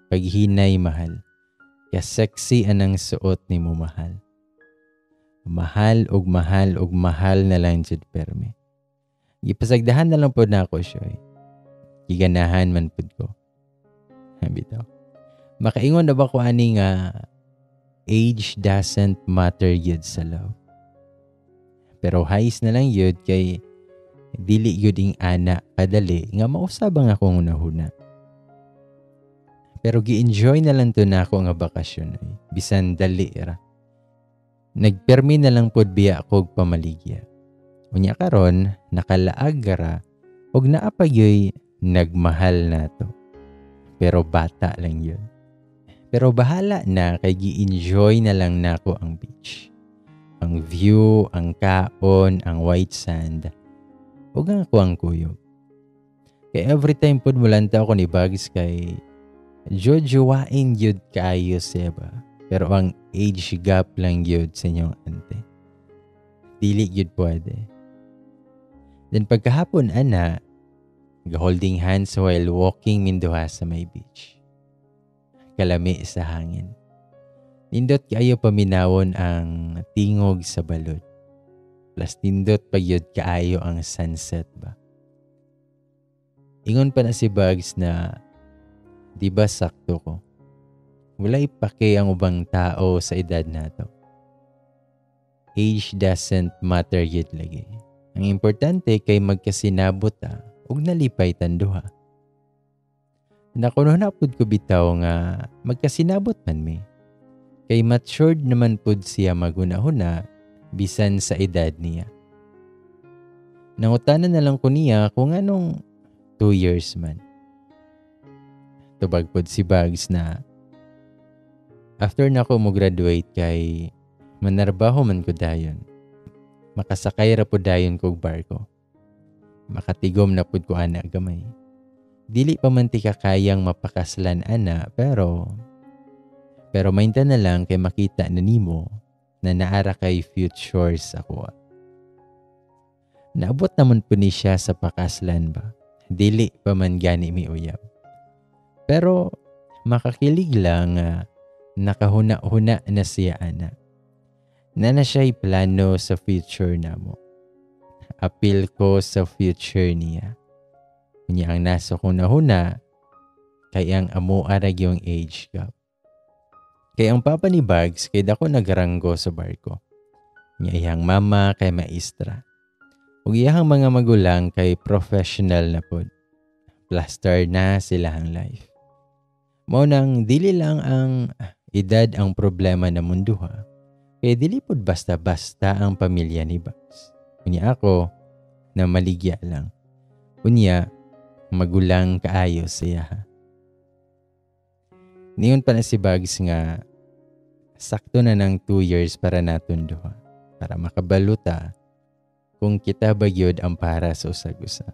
A: Paghinay mahal. Kaya sexy anang suot nimo mahal. Mahal og mahal og mahal na lang jud perme. Gipasagdahan na lang po na ako siya. Giganahan man pud ko. Bitaw. Makaingon na ba ko ani nga age doesn't matter yun sa love. Pero hais na lang yun kay dili yun ing ana kadali nga mausabang akong unahuna. Pero gi-enjoy na lang to na ako nga bakasyon ay bisan dali ra. Nagpermi na lang pod biya kog pamaligya. Unya karon nakalaag ra og naa pa gyoy nagmahal nato. Pero bata lang yun. Pero bahala na kay gi-enjoy na lang nako ang beach. Ang view, ang kaon, ang white sand. Ug ang ako ang kuyog. Kay every time pod mulanta ako ni Bugs kay jojowain yun kaayo siya ba? Pero ang age gap lang yun sa inyong ante. Dili yun pwede. Then pagkahapon ana, holding hands while walking minduha sa may beach. Kalami sa hangin. Nindot kaayo paminawon ang tingog sa balod. Plus nindot pa yun kaayo ang sunset ba? Ingon pa na si Bugs na di ba sakto ko? Wala ipake ang ubang tao sa edad nato. Age doesn't matter yet lagi. Ang importante kay magkasinabot ug nalipay tanduha. Nakuno na pud ko bitaw nga magkasinabot man mi. Kay matured naman pud siya magunahuna bisan sa edad niya. Nangutanan na lang ko niya kung anong 2 years man. Tubag pud si Bugs na after na ko mo graduate kay manarbaho man ko dayon. Makasakay ra pud dayon kog barko. Makatigom na pud ko ana gamay. Dili pa man ti kayang mapakaslan ana pero mainta na lang kay makita na nimo na naara kay futures ako. Naabot naman po ni siya sa pakaslan ba? Dili pa man gani mi uyab. Pero makakilig lang nakahuna-huna na siya ana. Na siya'y plano sa future namo. Appeal ko sa future niya. Kanya ang nasa kunahuna kay ang amo arag yung age gap. Kay ang papa ni Bugs kay dako nagaranggo sa barko. Niya iyang mama kay maestra. Ug iyang mga magulang kay professional na pod. Plaster na silahang life. Mao nang dili lang ang edad ang problema na munduha. Kay dili pod basta-basta ang pamilya ni Bugs. Unya ako na maligya lang. Unya magulang kaayo siya. Niyon pa na si Bugs nga sakto na ng 2 years para naton duha. Para makabaluta kung kita ba gyud ang para sa usag-usa.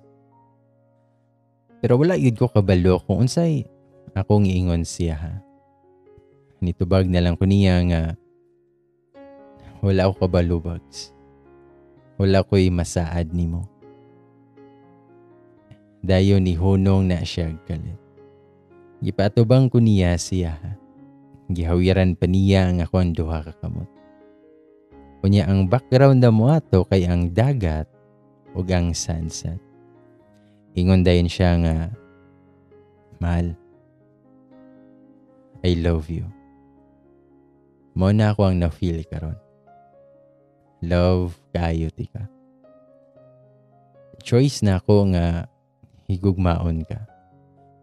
A: Pero wala gyud ko kabalo kung unsay akong iingon siya. Nitubag na lang ko niya nga wala ako kabalo, Bugs. Wala ko'y masaad nimo. Dayon ni hunong na siya kalit. Gipatubang ko niya siya. Gihawiran pa niya ang akong duha ka kamot. Kunya ang background na mo ato kay ang dagat ug ang sunset. Ingon dayon siya nga, mahal, I love you. Mo na ako ang na-feel karon. Love kaayo ti ka. Choice na ako nga higugmaon ka.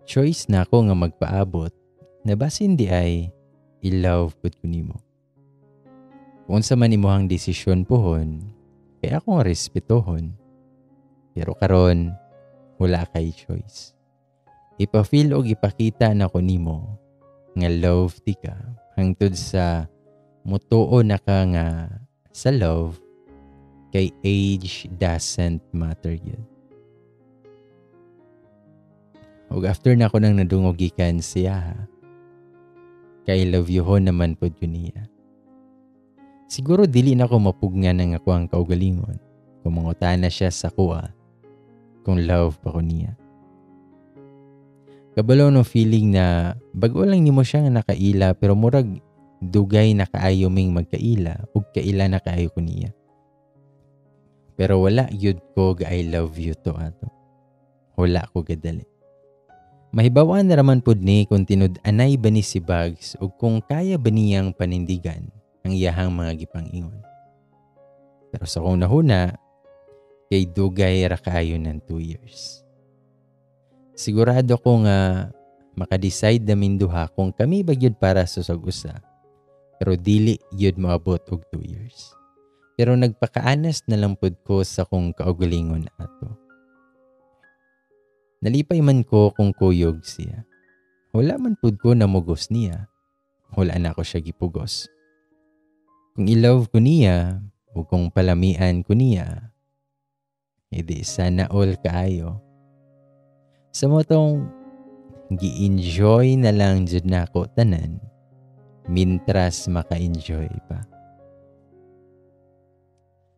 A: Choice na ako nga magpaabot na basin di ay i-love pud ko nimo. Kung sa man imong desisyon pohon, kaya ako nga respetohon. Pero karon wala kay choice. Ipa-feel og ipakita na ko nimo nga love ti ka hangtod sa mutuo na ka nga sa love kay age doesn't matter yun. Ug after na ako nang nadungogikan siya, kay love you ho naman po yun niya. Siguro dili na ako mapugnan ng ako ang kaugalingon kung mangutan na siya sa kuha kung love pa ko niya. Kabalo no feeling na bago lang nimo siya nga nakaila pero murag dugay na kaayo ming magkaila ug kaila na kaayo ko niya. Pero wala yun ko ga I love you to ato. Wala ko gadali. Mahibawaan na raman pud ni kung tinud-anay ba ni si Bugs o kung kaya ba niyang panindigan ang iyahang mga gipangingon. Pero sa kong nahuna, kay dugay ra kaayo ng 2 years. Sigurado ko nga makadecide namin duha kung kami ba gyud para sa usag-usa. Pero dili gyud moabot og 2 years. Pero nagpakaanas na lang pud ko sa kong kaugalingon ato. Nalipay man ko kung kuyog siya. Wala man pud ko namugos niya. Wala na ako siya gipugos. Kung i-love ko niya o kung palamian ko niya, edi sana all kaayo. Sa motong gi-enjoy na lang jud nako tanan, mintras maka-enjoy pa.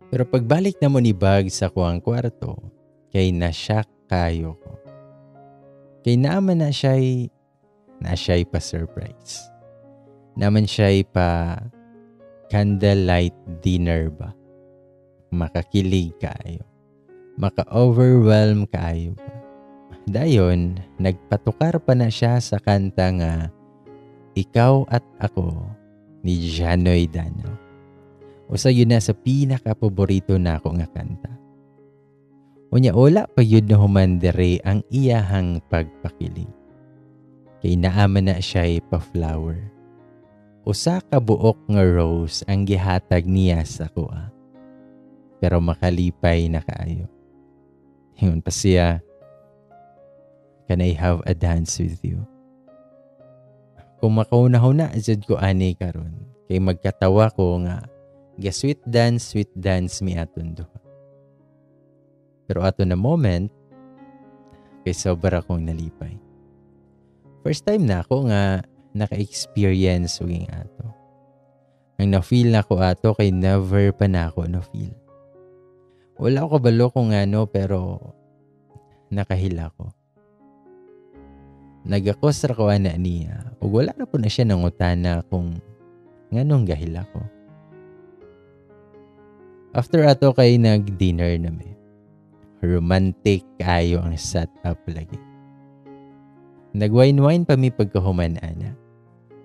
A: Pero pagbalik na mo ni Bugs sa kuang kwarto, kay na-shock kayo ko. Kay naman na siya'y pa-surprise. Naman siya'y pa candlelight dinner ba? Makakilig kaayo. Maka-overwhelm kaayo ba? Dayon, nagpatukar pa na siya sa kanta nga Ikaw at Ako ni Janoy Dano. Usa yun na sa pinaka-paborito na ako nga kanta. Unya wala pa yun na humandere ang iyahang pagpakilig. Kay naaman na siya'y pa-flower. Usa ka buok nga rose ang gihatag niya sa kuha. Pero makalipay na kaayo. Hingon pa siya, Can I have a dance with you? Kung makauna-huna jud ko ani karon, kay magkatawa ko nga sweet dance mi aton duha. Pero ato na moment, kay sobra akong nalipay. First time na ako nga naka-experience uging ato. Ang na-feel na ko ato kay never pa na ako na-feel. Wala ko kabalo kung ano pero nakahila ko. Nagakos ra ko ana niya ug wala na po na siya nangutana kung nganong gahila ko. After ato kay nag-dinner nami. Romantic kayo ang setup lagi. Nag-wine-wine pa mi pagkahuman ana.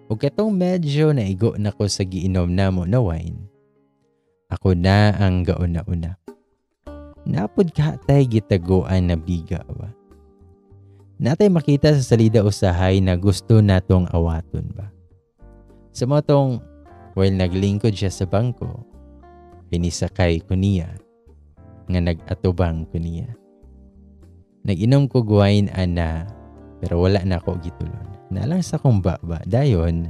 A: Ug katong medyo naigo na ko sa giinom namo na wine. Ako na ang gauna-una. Napod ka tay gitaguan na biga ba? Natay makita sa salida usahay na gusto natong awaton ba? Sa motong, while naglingkod siya sa bangko, pinisakay ko niya, nga nag-atubang ko niya. Nag-inom ko wine ana, pero wala na ako gitulon. Nalang sa kong baba, dayon,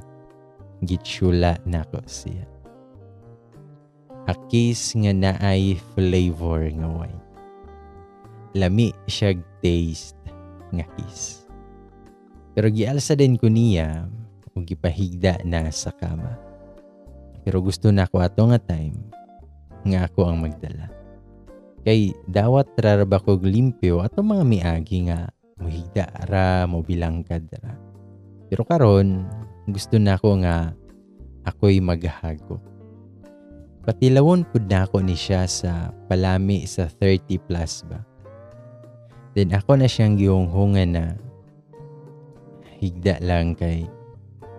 A: gitsula na ko siya. A kiss nga naay flavor nga wine. Lami siya taste nga kiss. Pero gialsa din ko niya o gipahigda na sa kama. Pero gusto na ko ato nga time nga ako ang magdala. Kay dawat raraba ko limpyo ato mga miagi nga muhigda ra, mobilangkad ra. Pero karon gusto na ko nga ako'y maghago. Patilawon pud na ako ni siya sa palami sa 30 plus ba. Then ako na siyang gihunghungan na higda lang kay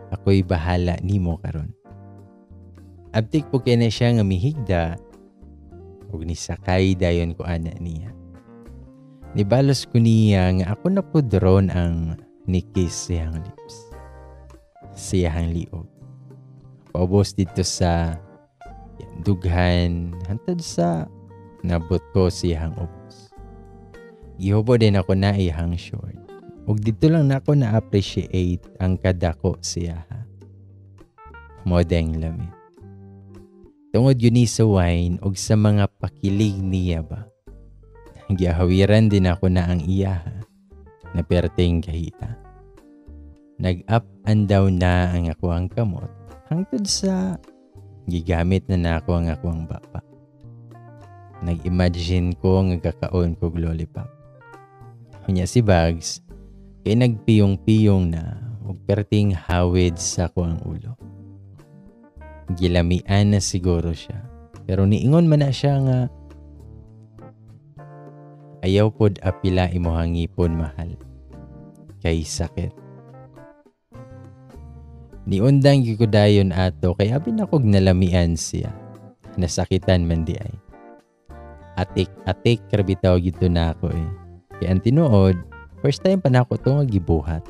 A: ako'y bahala nimo karon. Abtik po kay na siya nga mihigda ug nisakay dayon ko ana niya. Nibalos ko niya nga ako na pud ron ang nikis siyang lips. Siyang liog. Paubos dito sa dughan hantod sa nabot ko siyang ubos. Gihubo din ako na iyang short. Ug dito lang na ako na-appreciate ang kadako siya. Modeng lami. Tungod yun sa wine ug sa mga pakilig niya ba. Gihawiran din ako na ang iya na perting kahita. Nag-up and down na ang ako ang kamot hangtod sa gigamit na ako ang akong bapa. Nag-imagine ko nga kakaon kog lollipop. Kunya si Bugs, kay nagpiyong-piyong na ug perting hawid sa akong ulo. Gilamian na siguro siya. Pero niingon man na siya nga ayaw pod apila imohang ngipon mahal. kay sakit. Niundang gikudayon ato kay abin akog nalamian siya. Nasakitan man di ay. Atik krabitaw gito na ako eh. Kaya ang tinuod, first time pa na ako ito nga gibuhat.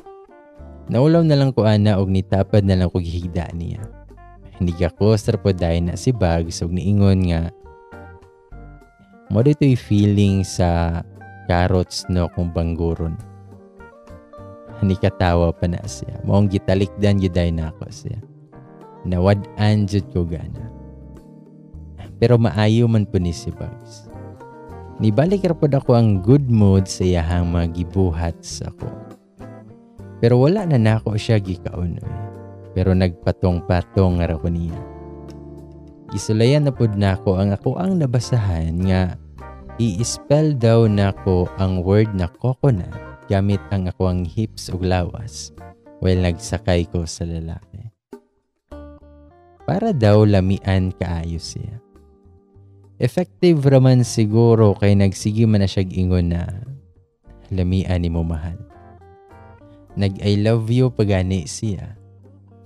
A: Naulaw na lang ko ana og nitapad na lang ko gihigda niya. Hindi ako sarpoday na si Bugs og niingon nga mo dito'y feeling sa carrots no kung bangguron. Hindi katawa pa na siya. Moong gitalikdan yuday na ako siya. Nawad-an jud ko gana. Pero maayo man po ni si Bugs. Nibalik rapod ako ang good mood sa iyahang magibuhat sa ko. Pero wala na nako siya gikaon. Pero nagpatong-patong nga ra ko niya. Isulayan na pod nako ang ako ang nabasahan nga i-spell daw nako ang word na coconut gamit ang ako ang hips ug lawas while nagsakay ko sa lalaki. Para daw lamian kaayo siya. Effective raman siguro kay nagsigi man na siya ingon na lamian ni mo mahal. Nag-I love you pagani siya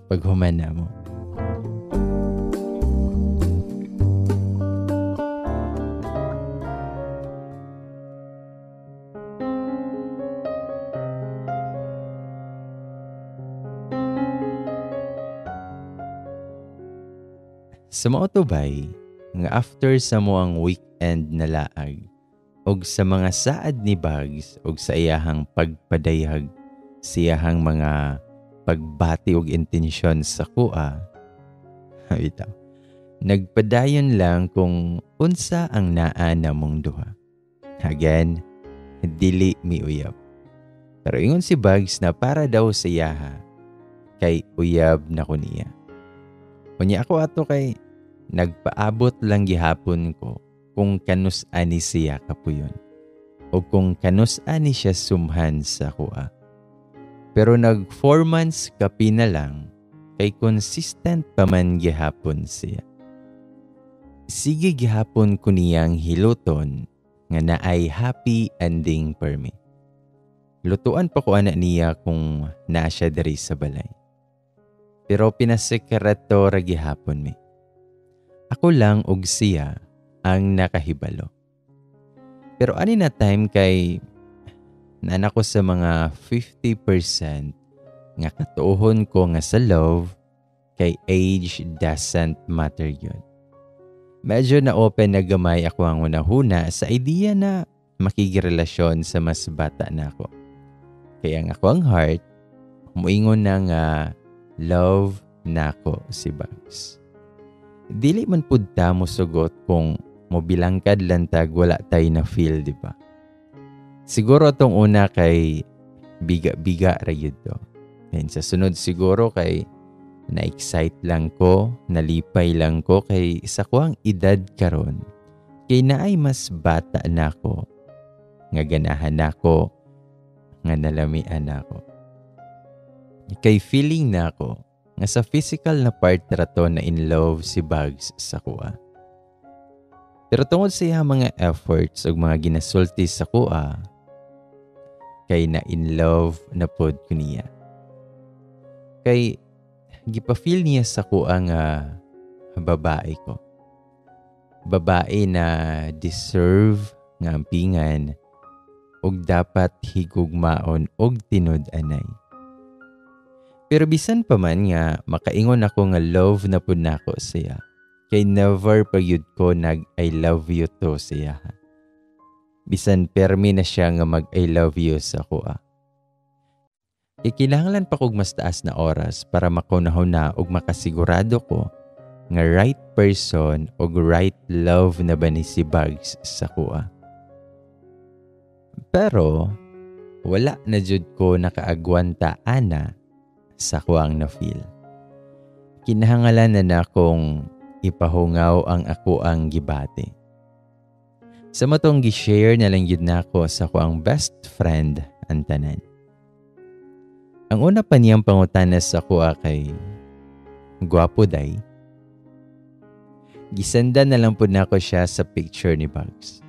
A: paghumana mo. Sa mga tubay, nga after sa moang weekend na laag, og sa mga saad ni Bugs, og sa iyahang pagpadayag, siyahang mga pagbati og intensyon sa kuha, bitaw, nagpadayon lang kung unsa ang naa na mong duha. Again, dili mi uyab. Pero ingon si Bugs na para daw sa iyaha, kay uyab na ko niya. Kunya ako ato kay nagpaabot lang gihapon ko kung kanus ani siya kapuyon o kung kanus ani siya sumhan sa kuha. Pero nag 4 months kapi na lang kay consistent pa man gihapon siya. Sige gihapon ko niyang hiluton nga naay happy ending per me. Lutuan pa ko ana niya kung naa siya diri sa balay. Pero pinasekreto ra gihapon mi. Ako lang og siya ang nakahibalo. Pero ani na time kay nana ko sa mga 50% nga katuohon ko nga sa love kay age doesn't matter yun. Medyo na open na gamay ako ang unahuna sa idea na makigirelasyon sa mas bata na ako. Kaya ang ako ang heart, muingon na nga love na ako si Bugs. Dili man pud ta mo sugot kung mobilangkad lantag wala tay na feel, di ba? Siguro tong una kay biga-biga ra yun to. And sa sunod siguro kay na-excite lang ko, nalipay lang ko kay sa ko ang edad karon. Kay naay mas bata na ako, nga ganahan ako, nga nalamian ako. Kay feeling na ako, nga sa physical na part rato na in love si Bugs sa kuha. Pero tungod sa iya mga efforts ug mga ginasulti sa kuha, kay na in love na pod ko niya. Kay gipa-feel niya sa kuha nga babae ko. Babae na deserve nga ampingan ug dapat higugmaon og tinud-anay. Pero bisan pa man nga makaingon ako nga love na pud nako siya. Kay never pa yun ko nag-I love you to siya. Bisan permi na siya nga mag-I love you sa kuha. Kinahanglan pa kog mas taas na oras para makunahon na ug makasigurado ko nga right person ug right love na ba ni si Bugs sa kuha. Pero wala na jud ko nakaagwanta ana sa kuang na feel. Kinahanglan na akong ipahungaw ang ako ang gibate. Sa matong gi-share na lang yun na ako sa kuang best friend ang tanan. Ang una pa niyang pangutana sa kuha kay gwapo day. Gisenda na lang po na ako siya sa picture ni Bugs.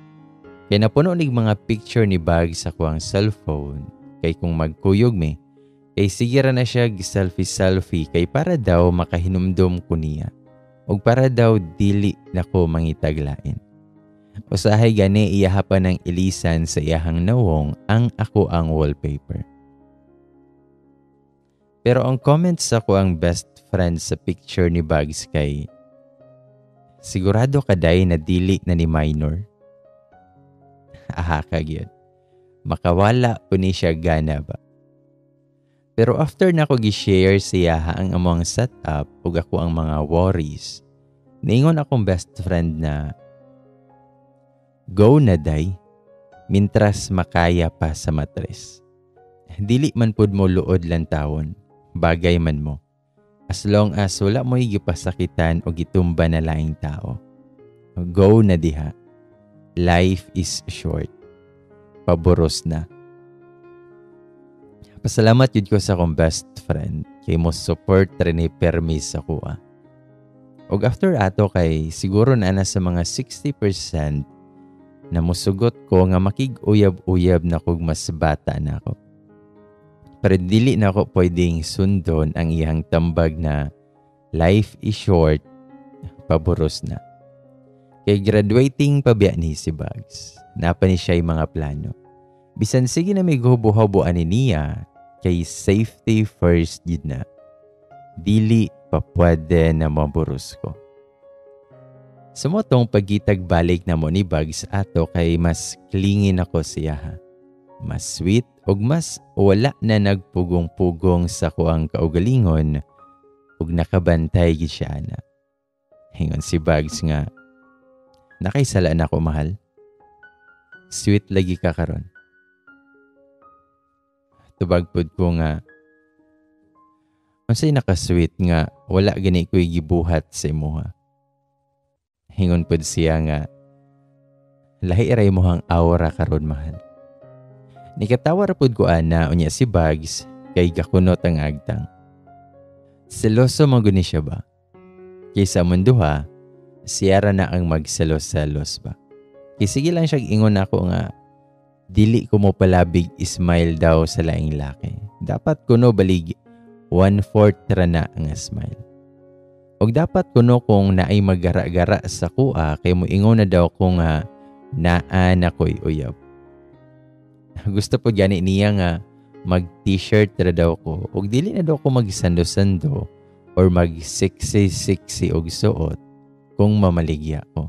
A: Kaya napuno nig mga picture ni Bugs sa kuang cellphone Kay kung magkuyog me, kay sige ra na siya selfie kay para daw makahinumdom ko niya. O para daw dili na ko mangitaglain. Usahay gani iyahapan ng ilisan sa iyahang nawong ang ako ang wallpaper. Pero ang comments ako ang best friend sa picture ni Bugs kay sigurado kaday na dili na ni minor. Aha kagyod. Makawala po ni siya gana ba. Pero after na ko gi-share siya ang among setup ug ako ang mga worries, niingon akong best friend na go na day, mintras makaya pa sa matres. Dili man pud mo luod lang tawon, bagay man mo. As long as wala mo gipasakitan o gitumba na laing tao. Go na diha. Life is short. Paboros na. Pasalamat yun ko sa akong best friend kay mo support rin ni permis ako Og after ato kay siguro na sa mga 60% na musugot ko nga makig-uyab-uyab na kog mas bata na ako. Pero dili na ako pwedeng sundon ang iyang tambag na life is short, paboros na. Kay graduating pa biya ni si Bugs. Napa ni siya mga plano. Bisan sige na may gubo-hubuan ni niya, kay safety first yun na. Dili pa pwede na maboros ko. Sumotong pagitag balik na mo ni Bugs ato kay mas klingin ako siya. Mas sweet ug mas wala na nagpugong-pugong sa kuang kaugalingon ug nakabantay gid siya na. Hingon si Bugs nga, nakaisala na ko mahal. Sweet lagi ka karon. Tubagpod ko nga, unsay naka-sweet nga wala gani ko'y gibuhat sa imuha. Hingon pod siya nga, lahi iray mo hang aura karon mahal. Nikatawar pod ko ana unya si Bugs kay gakunot ang agtang. Seloso mo guni siya ba? Kaysa munduha, siya ra na ang magselos-selos ba? Kay sige lang siya ingon ako nga, dili ko mo palabig smile daw sa laing laki. Dapat kuno balig 1/4 ra na ang smile. Og dapat kuno kung naay magara-gara sa kuha kay moingon na daw ko nga naa na ko'y uyab. Gusto po gani niya nga mag-t-shirt ra daw ko og dili na daw ko magsando-sando or mag-sexy og suot kung mamaligya ko.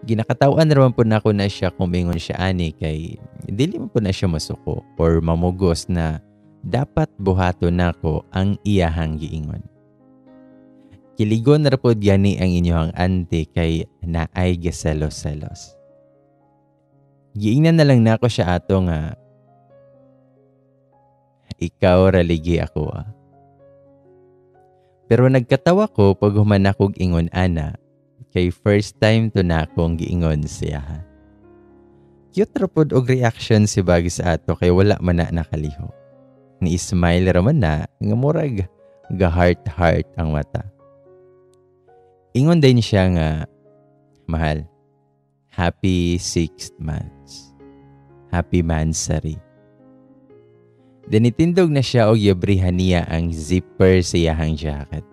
A: Ginakatawan naman po na ako na siya kung mingon siya ani kay dili mo po na siya masuko or mamugos na dapat buhato na ko ang iyahang giingon. Kiligon na po gani ang inyong auntie kay naay gaselos-selos. Giingnan na lang na ako siya ato nga, ikaw raligi ako Pero nagkatawa ko pag human akong ingon ana, kay first time to na akong giingon siya. Cute rapod og reaction si Bugs sa ato kay wala man na nakaliho. Ni smile raman na nga murag ga-heart ang mata. Ingon din siya nga, mahal, happy 6th months. Happy mansari. Dinitindog na siya og yabrihan niya ang zipper sa iyahang jacket.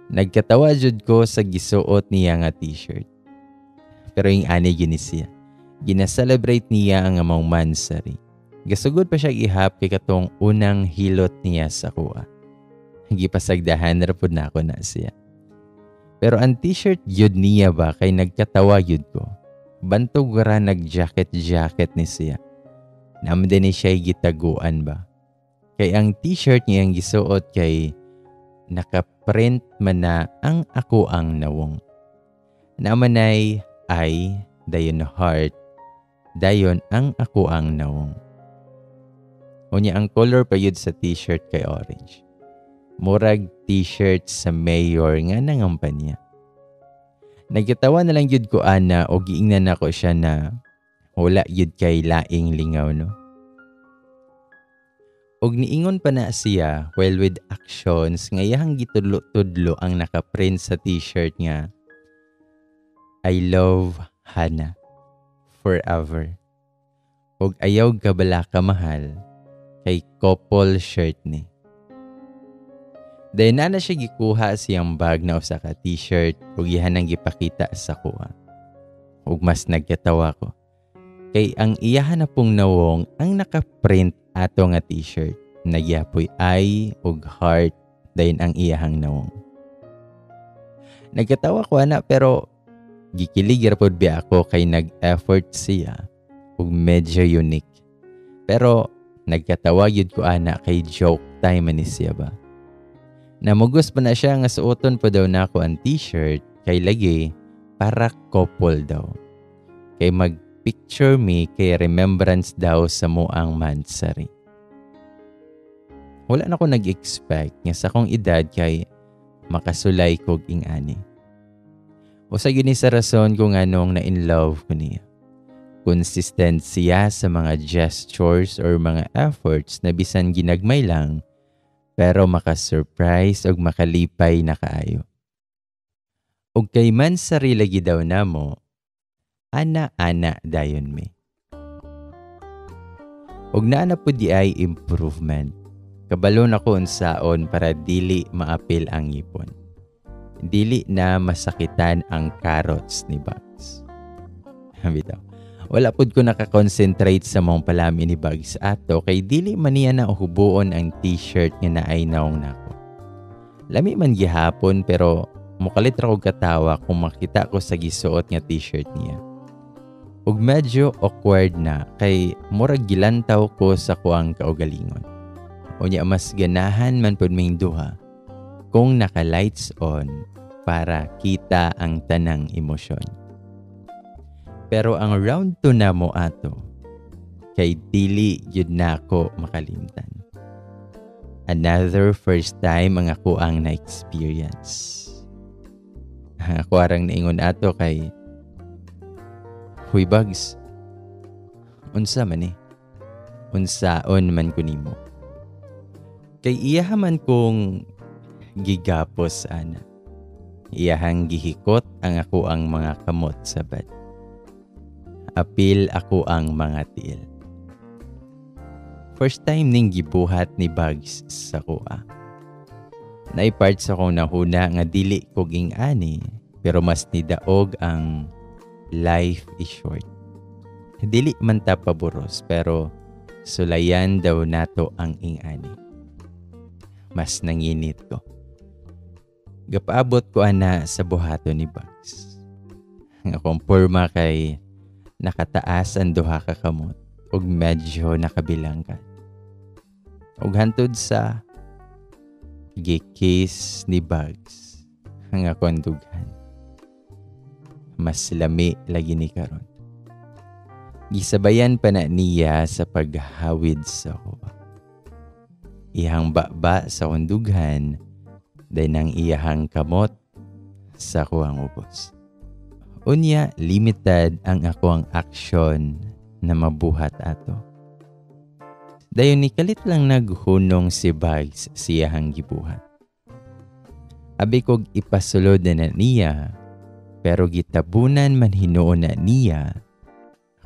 A: Nagkatawa jud ko sa gisuot niya nga t-shirt. Pero yung ani gini siya. Gina-celebrate niya ang among mansari. Gasugod pa siya ihap kay katong unang hilot niya sa kuha. Gipasagdahan ra pud na ako na siya. Pero ang t-shirt yun niya ba kay nagkatawa yun ko. Bantog ra nag-jacket ni siya. Naman din siya gitaguan ba. Kay ang t-shirt niya ang gisuot kay nakaprint man na ang ako ang nawong. Naman ay dayon heart, dayon ang ako ang nawong. Unya ang color pa yun sa t-shirt kay orange. Murag t-shirt sa mayor nga nangampanya. Nagkatawa na lang yun ko ana o giingnan ako siya na wala yun kay laing lingaw no. Og niingon pa na siya while with actions nga iyang gitudlo-tudlo ang nakaprint sa t-shirt nga I love Hana forever. og ayaw kabala ka mahal kay couple shirt ni. Dahil na siya gikuha siyang bag na usa ka t-shirt ug ihanang gipakita sa kuha. Ug mas nagkatawa ko. Kay ang iyahan na pong nawong ang nakaprint ato nga t-shirt. Nagyapoy eye ug heart dahil ang iyahang nawong. Nagkatawa ko ana pero gikilig rapod bi ako kay nag-effort siya ug medyo unique. Pero nagkatawa yun ko ana kay joke time ni siya ba. Namugos pa na siya nga suoton pa daw na ako ang t-shirt kay lagi para couple daw. Kay mag-picture me kay remembrance daw sa moang mansari. Wala na ko nag-expect nga sa kong edad kay makasulay kog ingani. O sa yun sa rason kung anong na-in love ko niya. Consistent siya sa mga gestures or mga efforts na bisan ginagmay lang pero maka-surprise o makalipay na kaayo. O kay man sarili daw na mo, ana-ana dayon me. Og naana po di ay improvement. Kabalo na ko unsaon para dili maapil ang ngipon. Dili na masakitan ang carrots ni Bugs. Bitaw. Wala pud ko nakakonsentrate sa mong palami ni Bugs ato kay dili man niya na uhubuon ang t-shirt nga naay naong nako. Lami man gihapon pero mukalit ra ko katawa kung makita ko sa gisuot nga t-shirt niya. Ug medyo awkward na kay murag gilantaw ko sa kuang kaugalingon. Unya mas ganahan man pud ming duha kung naka-lights on para kita ang tanang emosyon. Pero ang round 2 na mo ato, kay dili yun na ako makalimtan. Another first time ang ako ang na-experience. Ako arang naingon ato kay, Huy Bugs, unsa man unsaon man ko nimo. Kay iyahaman kong gigapos ana. Iyahang gihikot ang ako ang mga kamot sa bed. Apil ako ang mga tiil. First time ning gibuhat ni Bugs sa kuha. Naipart sa kong nahuna nga dili kog ingani pero mas nidaog ang life is short. Dili man ta paboros pero sulayan daw nato ang ingani. Mas nanginit ko. Gapaabot ko ana sa buhato ni Bugs. Nga kumpurma kay nakataas ang duha ka kamot ug medyo nakabilangkat. Ug hantod sa gi-kiss ni Bugs ang akong dughan. Mas lami lagi ni karon. Gisabayan pa na niya sa paghawid sa kuha. Iyang baba sa undughan dahil nang iyahang kamot sa kuhang ubos. Unya, limited ang ako ang aksyon na mabuhat ato. Dayon ni kalit lang naghunong si Bugs siyahang gibuhat. Abi kog ipasulod na niya, pero gitabunan man hinuon na niya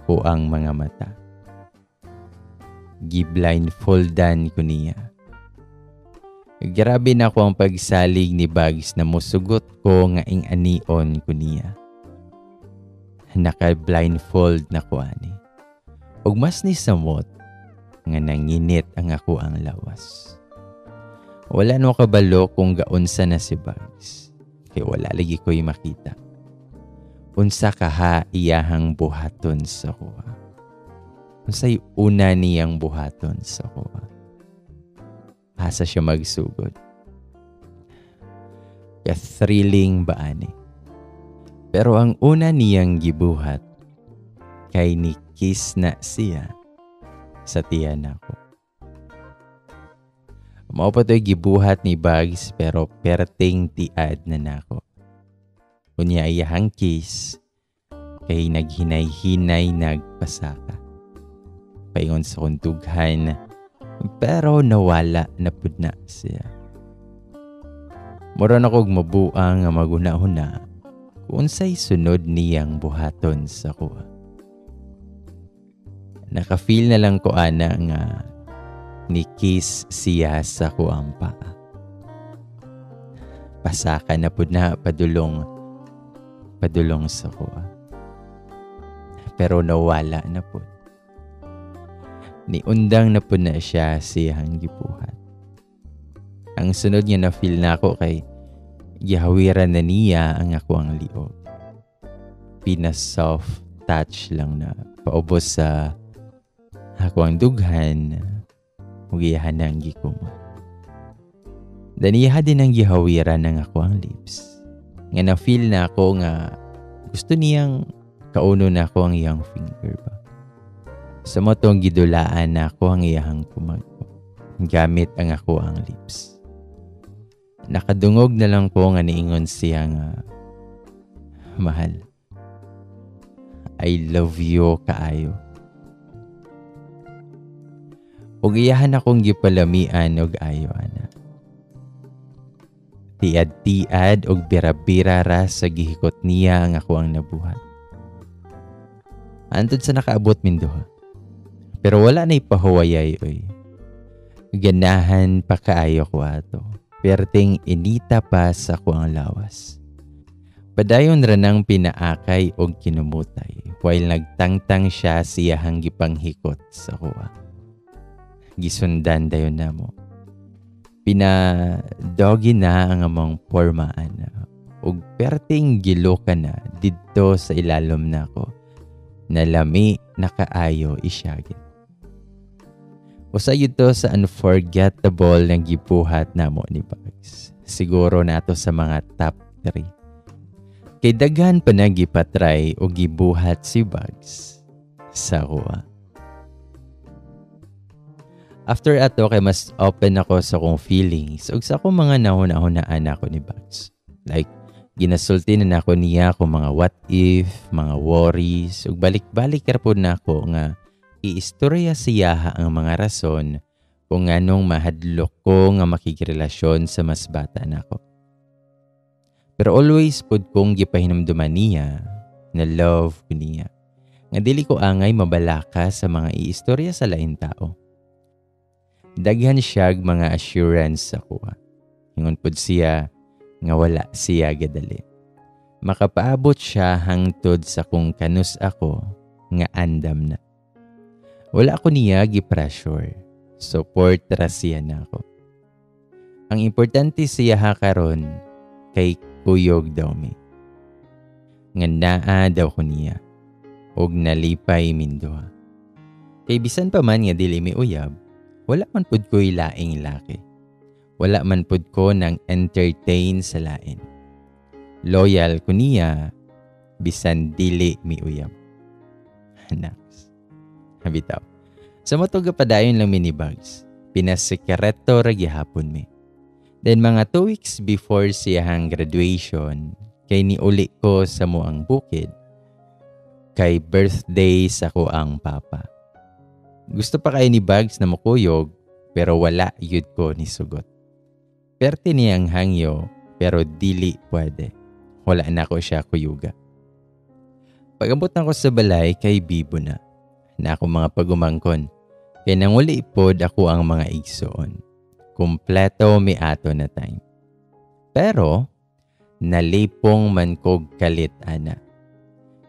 A: ko ang mga mata. Giblindfoldan ko niya. Grabe na ko ang pagsalig ni Bugs na musugot ko nga ing-anion ko niya. Naka-blindfold na ko ani. Ug mas ni samot nga nanginit ang ako ang lawas. Wala no kabalo kung gaunsa na si Bugs. Kay wala lagi ko'y makita. Unsa kaha iyahang buhaton sa kuha. Unsay una niyang buhaton sa kuha. Asa siya magsugod. Ka-thrilling ba ani? Pero ang una niyang gibuhat kay ni-kiss na siya sa tiyan ako. Mao pa to'y gibuhat ni Bugs pero perting tiad na nako. Unya iyahang kiss kay naghinay-hinay nagpasaka. Paingon sa kuntughan pero nawala na pud na siya. Mura na kog mabuang nga maguna-huna kung unsay sunod niyang buhaton sa kuha. Naka-feel na lang ko ana nga ni kiss siya sa kuang paa. Pasaka na pud na padulong sa kuha. Pero nawala na pud. Niundang na pud na siya siyang gibuhat. Ang sunod nga na feel na ako kay gihawiran na niya ang ako ang liog. Pina-soft touch lang na paubos sa ako ang dughan, ugiyahan na ang gikuma. Daniha din ang gihawiran ng ako ang lips. Nga na-feel na ako nga gusto niyang kauno na ako ang iyang finger ba. Sa motong gidulaan na ako ang iyang kumagpo. Gamit ang ako ang lips. Nakadungog na lang ko nga niingon siya nga, mahal, I love you kaayo. Ug iyahan akong gipalamian og ayo ana. Tiad-tiad og bira-bira ra sa gihikot niya ang ako ang nabuhat. Antod sa nakaabot min duha. Pero wala na ipahuwayay oy. Ganahan pa kaayo ko ato. Perting inita pa sa ko ang lawas. Padayon ra nang pinaakay og kinumutay while nagtangtang siya siyahang gipanghikot sa kuha. Gisundan dayon namo. Pinadogi na ang among pormaan ug perting giloka na didto sa ilalom nako. Nalami nakaayo isyagit. Usa yun to sa unforgettable na gibuhat namo ni Bugs. Siguro nato sa mga top 3. Kay daghan pa na gipatry o gibuhat si Bugs sa kuha. After ato kay mas open ako sa kong feelings ug sa akong mga nahuna-hunaan ako ni Bugs. Like, ginasulti na ako niya kung mga what if, mga worries, ug balik-balik po na ako nga iistorya siya ang mga rason kung anong mahadlok ko nga makikrelasyon sa mas bata nako. Pero always pud kong gipahinumduman niya na love ko niya. Nga dili ko angay mabalaka sa mga iistorya sa lain tao. Daghan siyag mga assurance sa kuha. Ingon pud siya nga wala siya gadali. Makapaabot siya hangtod sa kung kanus ako nga andam na. Wala ko niya gi-pressure. Support ra siya na ako. Ang importante siya karon kay kuyog daw mi. Nga naa daw ko niya. Og nalipay minduha. Kay bisan pa man nga dili mi uyab, wala man pud ko'y laing laki. Wala man pud ko nang entertain sa lain. Loyal ko niya, bisan dili mi uyab. Next. Habitaw. Sa matuga padayon lang mini Bugs. Pinasekreto ra gihapon mi. Then mga 2 weeks before siyang graduation, kay niuli ko sa muang bukid. Kay birthday sa ko ang papa. Gusto pa kayo ni Bugs na makuyog, pero wala yun ko ni sugot. Perte niyang hangyo, pero dili pwede. Wala na ko siya kuyuga. Pag-abot na ko sa balay, kay bibo na ako mga pagumangkon. Kaya nanguli pod ako ang mga igsoon. Kumpleto mi ato na time. Pero, nalipong man kog kalit ana.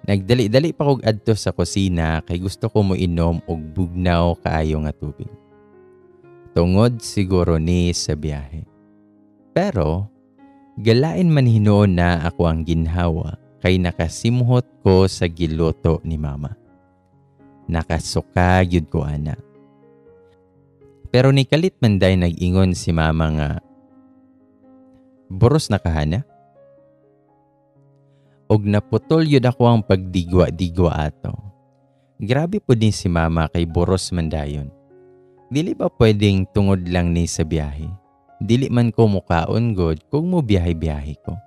A: Nagdali-dali pa kog adto sa kusina kay gusto ko mo inom og bugnaw kaayo nga tubig. Tungod siguro ni sa biyahe. Pero, galain man hinuon na ako ang ginhawa kay nakasimhot ko sa giluto ni mama. Nakasuka gyud ko ana. Pero ni kalit man day nag-ingon si mama nga, boros na kahana? Og naputol yun ako ang pagdigwa-digwa ato. Grabe po din si mama kay boros man dayon. Dili ba pwedeng tungod lang ni sa biyahe? Dili man ko mukaon god kung mo biyahe-biyahe ko.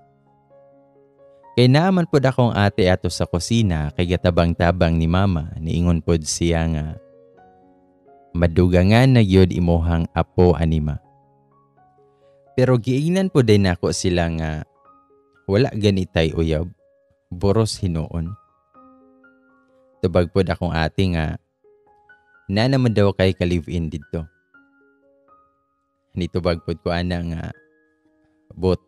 A: Kay naaman pod akong ate ato sa kusina kay gatabang-tabang ni mama, niingon pod siya nga, madugangan na gyud imuhang apo anima. Pero giingnan po din ako sila nga, wala ganitay uyab. Boros hinuon. Tubag pod akong ate nga, Na naman daw kay ka-live-in dito. Nitubag pod ko ana nga buot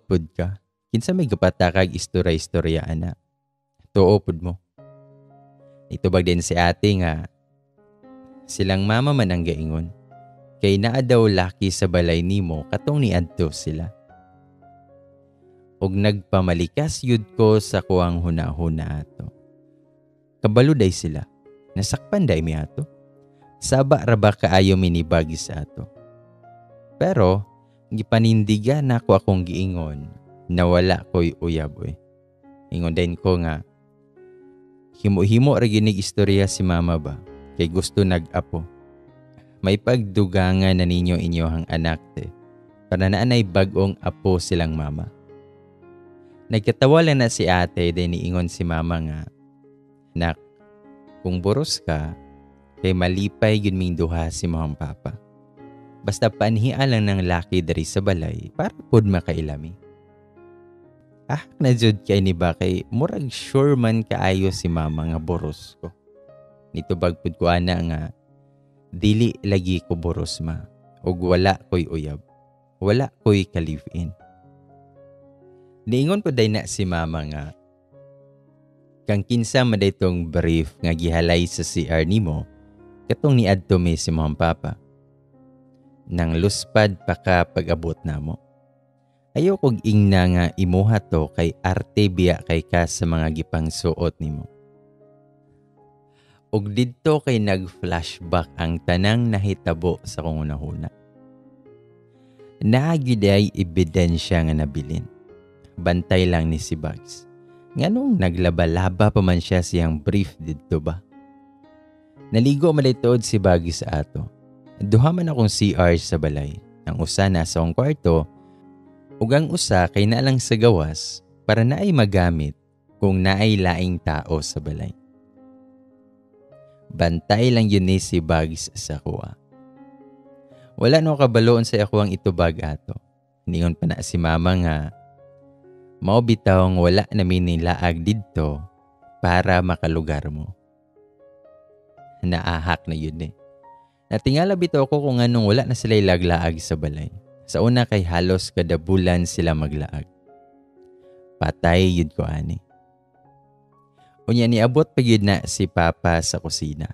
A: pod ka. Kinsa may gapatakag istorya-istorya ana. Tuo pod mo. Nitubag din si ate nga silang mama man ang gaingon. Kay naa daw laki sa balay nimo katong niadto sila. Og nagpamalikas yud ko sa kuang hunahuna ato. Kabalo day sila. Nasakpan day mi ato. Saba ra ba kaayo minibagi sa ato. Pero gipanindigan nako akong giingon na wala ko'y uyaboy. Ingon din ko nga himo-himo ra ginig istorya si mama ba kay gusto nag-apo. May pagdugangan na ninyo inyohang anak te para naanay bagong apo silang mama. Nagkatawa lang na si ate din niingon si mama nga, nak, kung boros ka, kay malipay yun ming duha si mahang papa. Basta panhiya lang ng laki dari sa balay para pod makailami. Na jud kay ni ba kay murag sure man kaayo si mama nga boros ko. Nitubag pod ko ana nga dili lagi ko boros ma ug wala ko'y uyab. Wala ko'y ka-live-in. Niingon po day na si mama nga kang kinsa maday tong brief nga gihalay sa CR nimo katong niadto mi si mahang papa. Nang luspad pa ka pag-abot na mo. Ayaw kog ingna nga imuha to kay arte biya kay ka sa mga gipang suot nimo. Og didto kay nag-flashback ang tanang nahitabo sa kong unahuna. Naagiday ebidensya nga nabilin. Bantay lang ni si Bugs. Nganong naglaba-laba pa man siya siyang brief didto ba? Naligo malitood si Bugs sa ato. Duha man akong CR sa balay. Ang usa na sa akong kwarto ug ang usa kay naalang sa gawas para naay magamit kung naay laing tao sa balay. Bantay lang yun ni si Bugs sa kuha. Wala no kabaloon sa ako ang itubag ato. Ningon pa na si mama nga mao bitawng wala namin nilaag didto para makalugar mo. Naahak na yun eh. Natingala bitaw ko kung anong wala na sila ilaglaag sa balay. Sa una kay halos kada bulan sila maglaag. Patay yun ko ani. Unya niabot pa yun na si Papa sa kusina.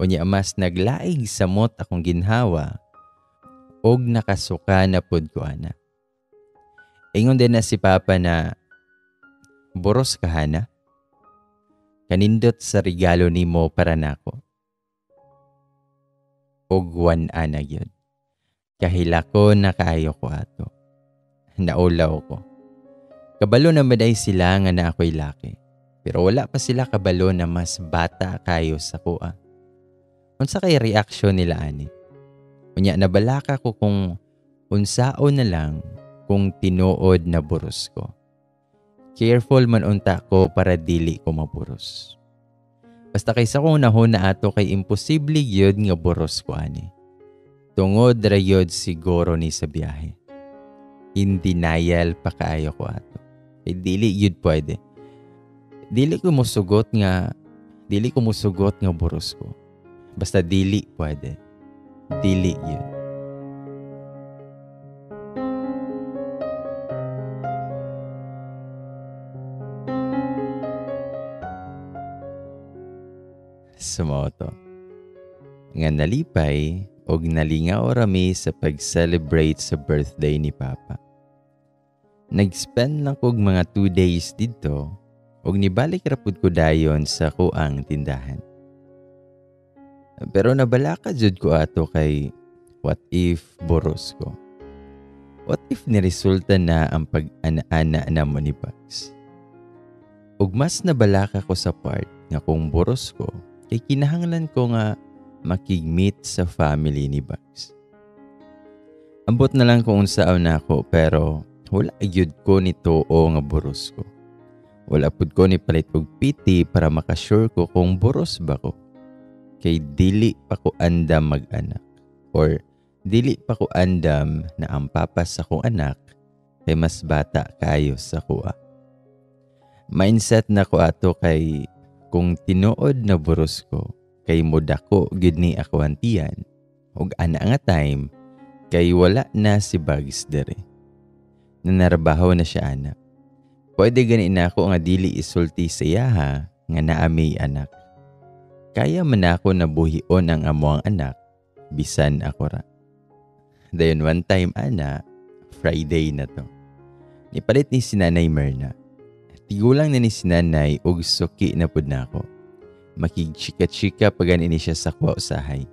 A: Unya mas naglaig sa mot akong ginhawa og nakasuka na pod ko ana. Ingon din na si Papa na boros ka hana. Kanindot sa regalo nimo para nako. Og wan ana gyud. Kahila ko na kaayo ko ato. Naulaw ko. Kabalo na maday sila nga na ako'y laki. Pero wala pa sila kabalo na mas bata kayo sa kuha. Unsa kay reaksyon nila ani? Unya nabalaka ko kung unsao na lang kung tinuod na buros ko. Careful man unta ko para dili ko maburos. Basta kaysa kung nahuna ato kay imposible gyud nga boros ko ani. Tungod ra gyud siguro ni sa biyahe. In denial pa kaayo ko ato. Kay dili gyud pwede. Dili ko musugot nga boros ko. Basta dili pwede. Dili gyud. Sumoto. Nga nalipay og nalingaw rami sa pag-celebrate sa birthday ni Papa. Nag-spend lang kog mga 2 days dito og nibalik rapud ko dayon sa kuang tindahan. Pero nabalaka jud ko ato kay what if boros ko? What if niresulta na ang pag-ana-ana na mo ni Bugs? Ug mas nabalaka ko sa part nga kung boros ko, kay kinahanglan ko nga makigmeet sa family ni Bugs. Ambot na lang kung unsaon na ako pero wala gyud ko nito o nga boros ko. Wala pud ko ni palit og piti para makasure ko kung boros ba ko. Kay dili pa ko andam mag-anak or dili pa ko andam na ang papa sa kong anak kay mas bata kayo sa kuha. Mindset na ko ato kay kung tinuod na boros ko, kay modako gyud ni ako antiyan ug ana nga time kay wala na si Bugs dere. Nanarbaho na siya ana. Pwede gani na ako nga dili isulti sa iyaha nga naa may anak. Kaya man ako nabuhion ang amoang anak bisan ako ra. Dayon one time ana, Friday na to. Nipalit ni sinanay Myrna. Tigulang na ni sinanay ug suki na pud nako. Makigchika-chika pa gani ni siya sa kwa usahay.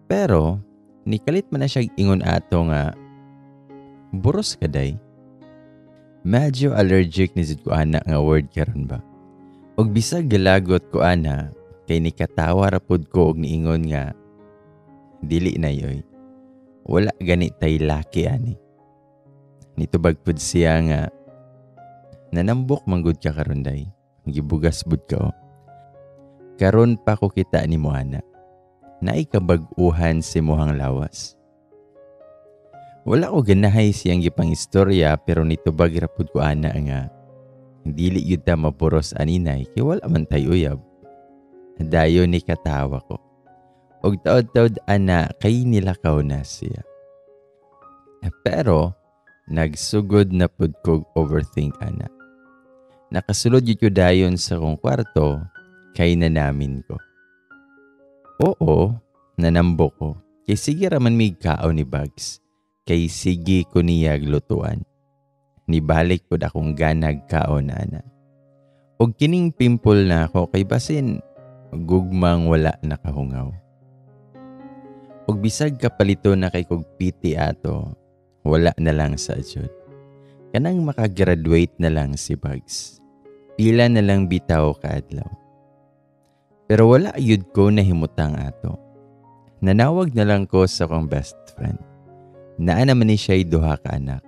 A: Pero nikalit man na siya ingon ato nga buros ka day. Medyo allergic ni jud ko ana nga word karon ba. Og bisag galagot ko ana kay nikatawa ra pud ko og niingon nga dili na yoy. Wala gani tay laki ani. Nitubag pud siya nga nanambok manggod ka karon day. Gibugas bud ka o. Karon pa ko kita ni mo ana. Naay kabag-uhan si mohang lawas. Wala ko ganahay siyang gipang istorya pero nitubag ra pud ko ana nga dili gyud ta mapuros aninay kay wala man tay uyab. Dayon ni katawa ko. Og taod-taod ana kay nilakaw na siya. Pero nagsugod na pud ko overthink ana. Nakasulod gyud ko dayon sa kong kwarto kay nanamin ko. Oo, nanambok ko. Kay sige raman may kaon ni Bugs. Kay sige ko niya glutuan. Nibalik ko akong ganag kaon ana. Og kining pimple na ako kay basin gugmang wala nakahungaw. Og bisag kapalito na kay kog piti ato, wala na lang sa jud. Kanang makagraduate na lang si Bugs. Pila na lang bitaw kaadlaw. Pero wala yun ko na himutang ato. Nanawag na lang ko sa kong best friend. Naa naman ni siya'y duha ka anak.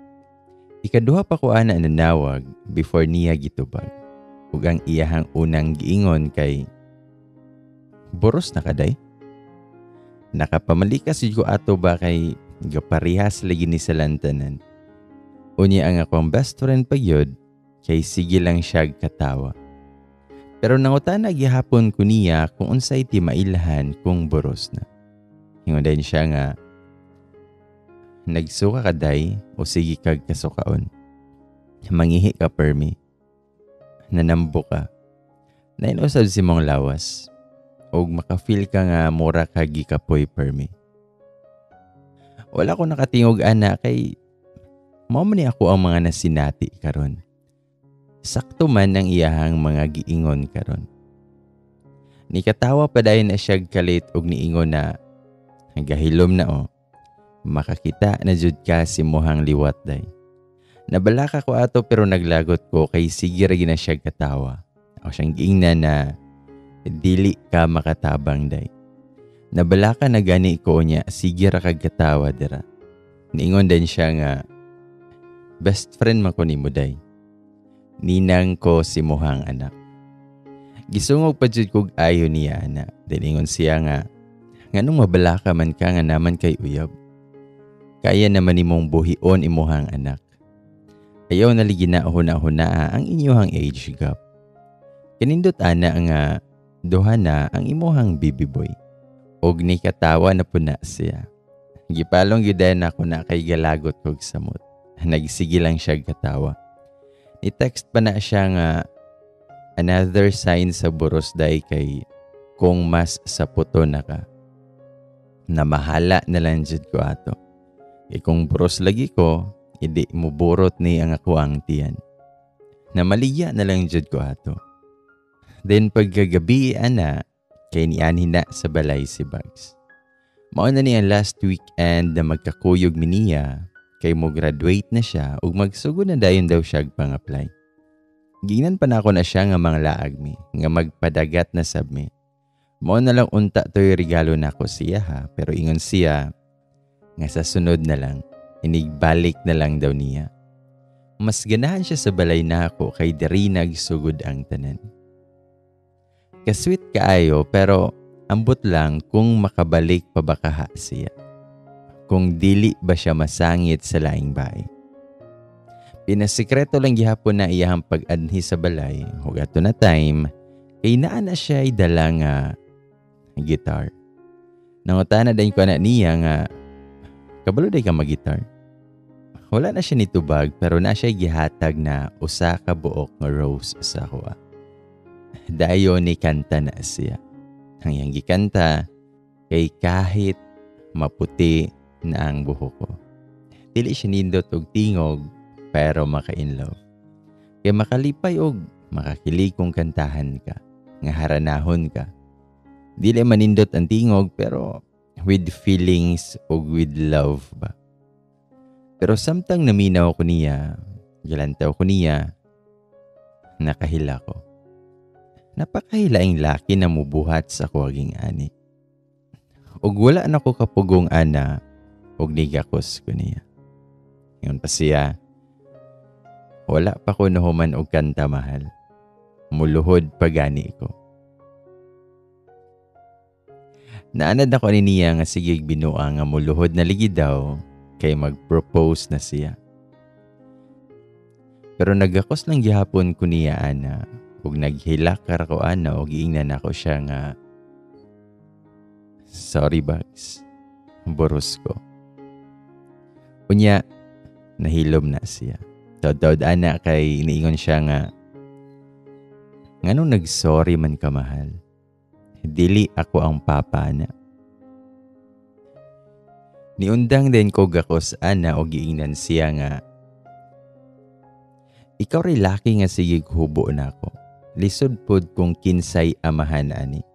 A: Ikaduha pa ko ana nanawag before niya gitubag. Ug ang iyahang unang giingon kay boros na kaday. Nakapamalikas yun ko ato ba kay gaparihas lagi ni sa lantanan. Unya ang akong best friend pa yun kay sige lang siya katawa. Pero nangutana gihapon ko niya kung unsay ti mailhan kung boros na. Ingon din siya nga, nagsuka ka day o sige kag kasukaon. Mangihi ka permi. Nanambo ka. Nainusab si mong lawas. O makafeel ka nga mura kag gikapoy permi. Wala ko nakatingog ana kay mao man ni ako ang mga nasinati karon. Sakto man ang iyahang mga giingon karon. Nikatawa pa dayon na siya kalit og niingon na gahilom na o. Makakita na jud ka si mohang liwat day. Nabalaka ko ato pero naglagot ko kay sige ra gina siya katawa. Ako siyang giingnan na dili ka makatabang day. Nabalaka na gani ko niya sige ra kag katawa dira. Niingon din siya nga best friend man ko nimo day. Ninang ko si mohang anak. Gisungog pa jud kog ayo niya ana. Dilingon siya nga nganong mabalaka man ka nga naman kay uyab. Kaya naman nimong buhion imuhang anak. Ayaw naligi na huna-huna ang inyuhang age gap. Kanindot ana nga duha na ang imuhang baby boy. Og ni katawa na puna siya. Gipalong gyudan ako na kay galagot kog samot. Nagsige lang siya katawa. I-text pa na siya nga another sign sa boros day kay kung mas sa puto na ka. Na mahala na lang jud ko ato. E kung boros lagi ko, hindi mo burot ni ang ako ang tiyan. Na maligya na lang jud ko ato. Then pagkagabi ana, kay nianhin na sa balay si Bugs. Mao na niya last weekend na magkakuyog miniya. Kay mo graduate na siya ug magsugod na dayon daw siya pang-apply. Giingnan pa na ako na siya nga mga laag mi, nga magpadagat na sab mi. Mao na lang unta to'y regalo na ko siya ha, pero ingon siya nga sa sunod na lang, inigbalik na lang daw niya. Mas ganahan siya sa balay na ako kay diri nagsugod ang tanan. Kasweet kaayo pero ambot lang kung makabalik pa ba kaha siya. Kung dili ba siya masangit sa laing bahay. Pinasikreto lang gihapon na iyahang pag-anhi sa balay. Ug ato na time, kay naa na siya ay dala nga Gitar. Nangutana din ko na niya nga, kabalo day ka mag-gitar. Wala na siya nitubag pero na siya gihatag na usa ka buok nga rose sa kuha. Dayon ni kanta na siya. Ang iyang gikanta kay kahit maputi na ang buhok ko. Dili siya nindot og tingog pero maka-inlove. Kay makalipay og makakilig kung kantahan ka, nga haranahon ka. Dili manindot ang tingog pero with feelings o with love ba. Pero samtang naminaw ko niya, galantaw ko niya, nakahila ko. Napakahilaing laki na mubuhat sa kuwaging ani. Og wala na ko kapugong ana, og nigakos ko niya. Ngayon pa siya, wala pa ko nahuman og kanta mahal. Muluhod pagani ko. Naanad ako ni niya nga sige binuang nga muluhod na ligi daw kay mag-propose na siya. Pero nagakos lang gihapon ko niya ana ug naghilak ko ana og giingnan ako siya nga sorry Bags, boros ko. Unya nahilom na siya. Tawd ana kay niingon siya nga nganong nag-sorry man ka mahal. Dili ako ang papa na. Niundang din ko gakos ana o giingnan siya nga ikaw ray laki nga sige hubo na ako. Lisod pod kung kinsay amahan ani.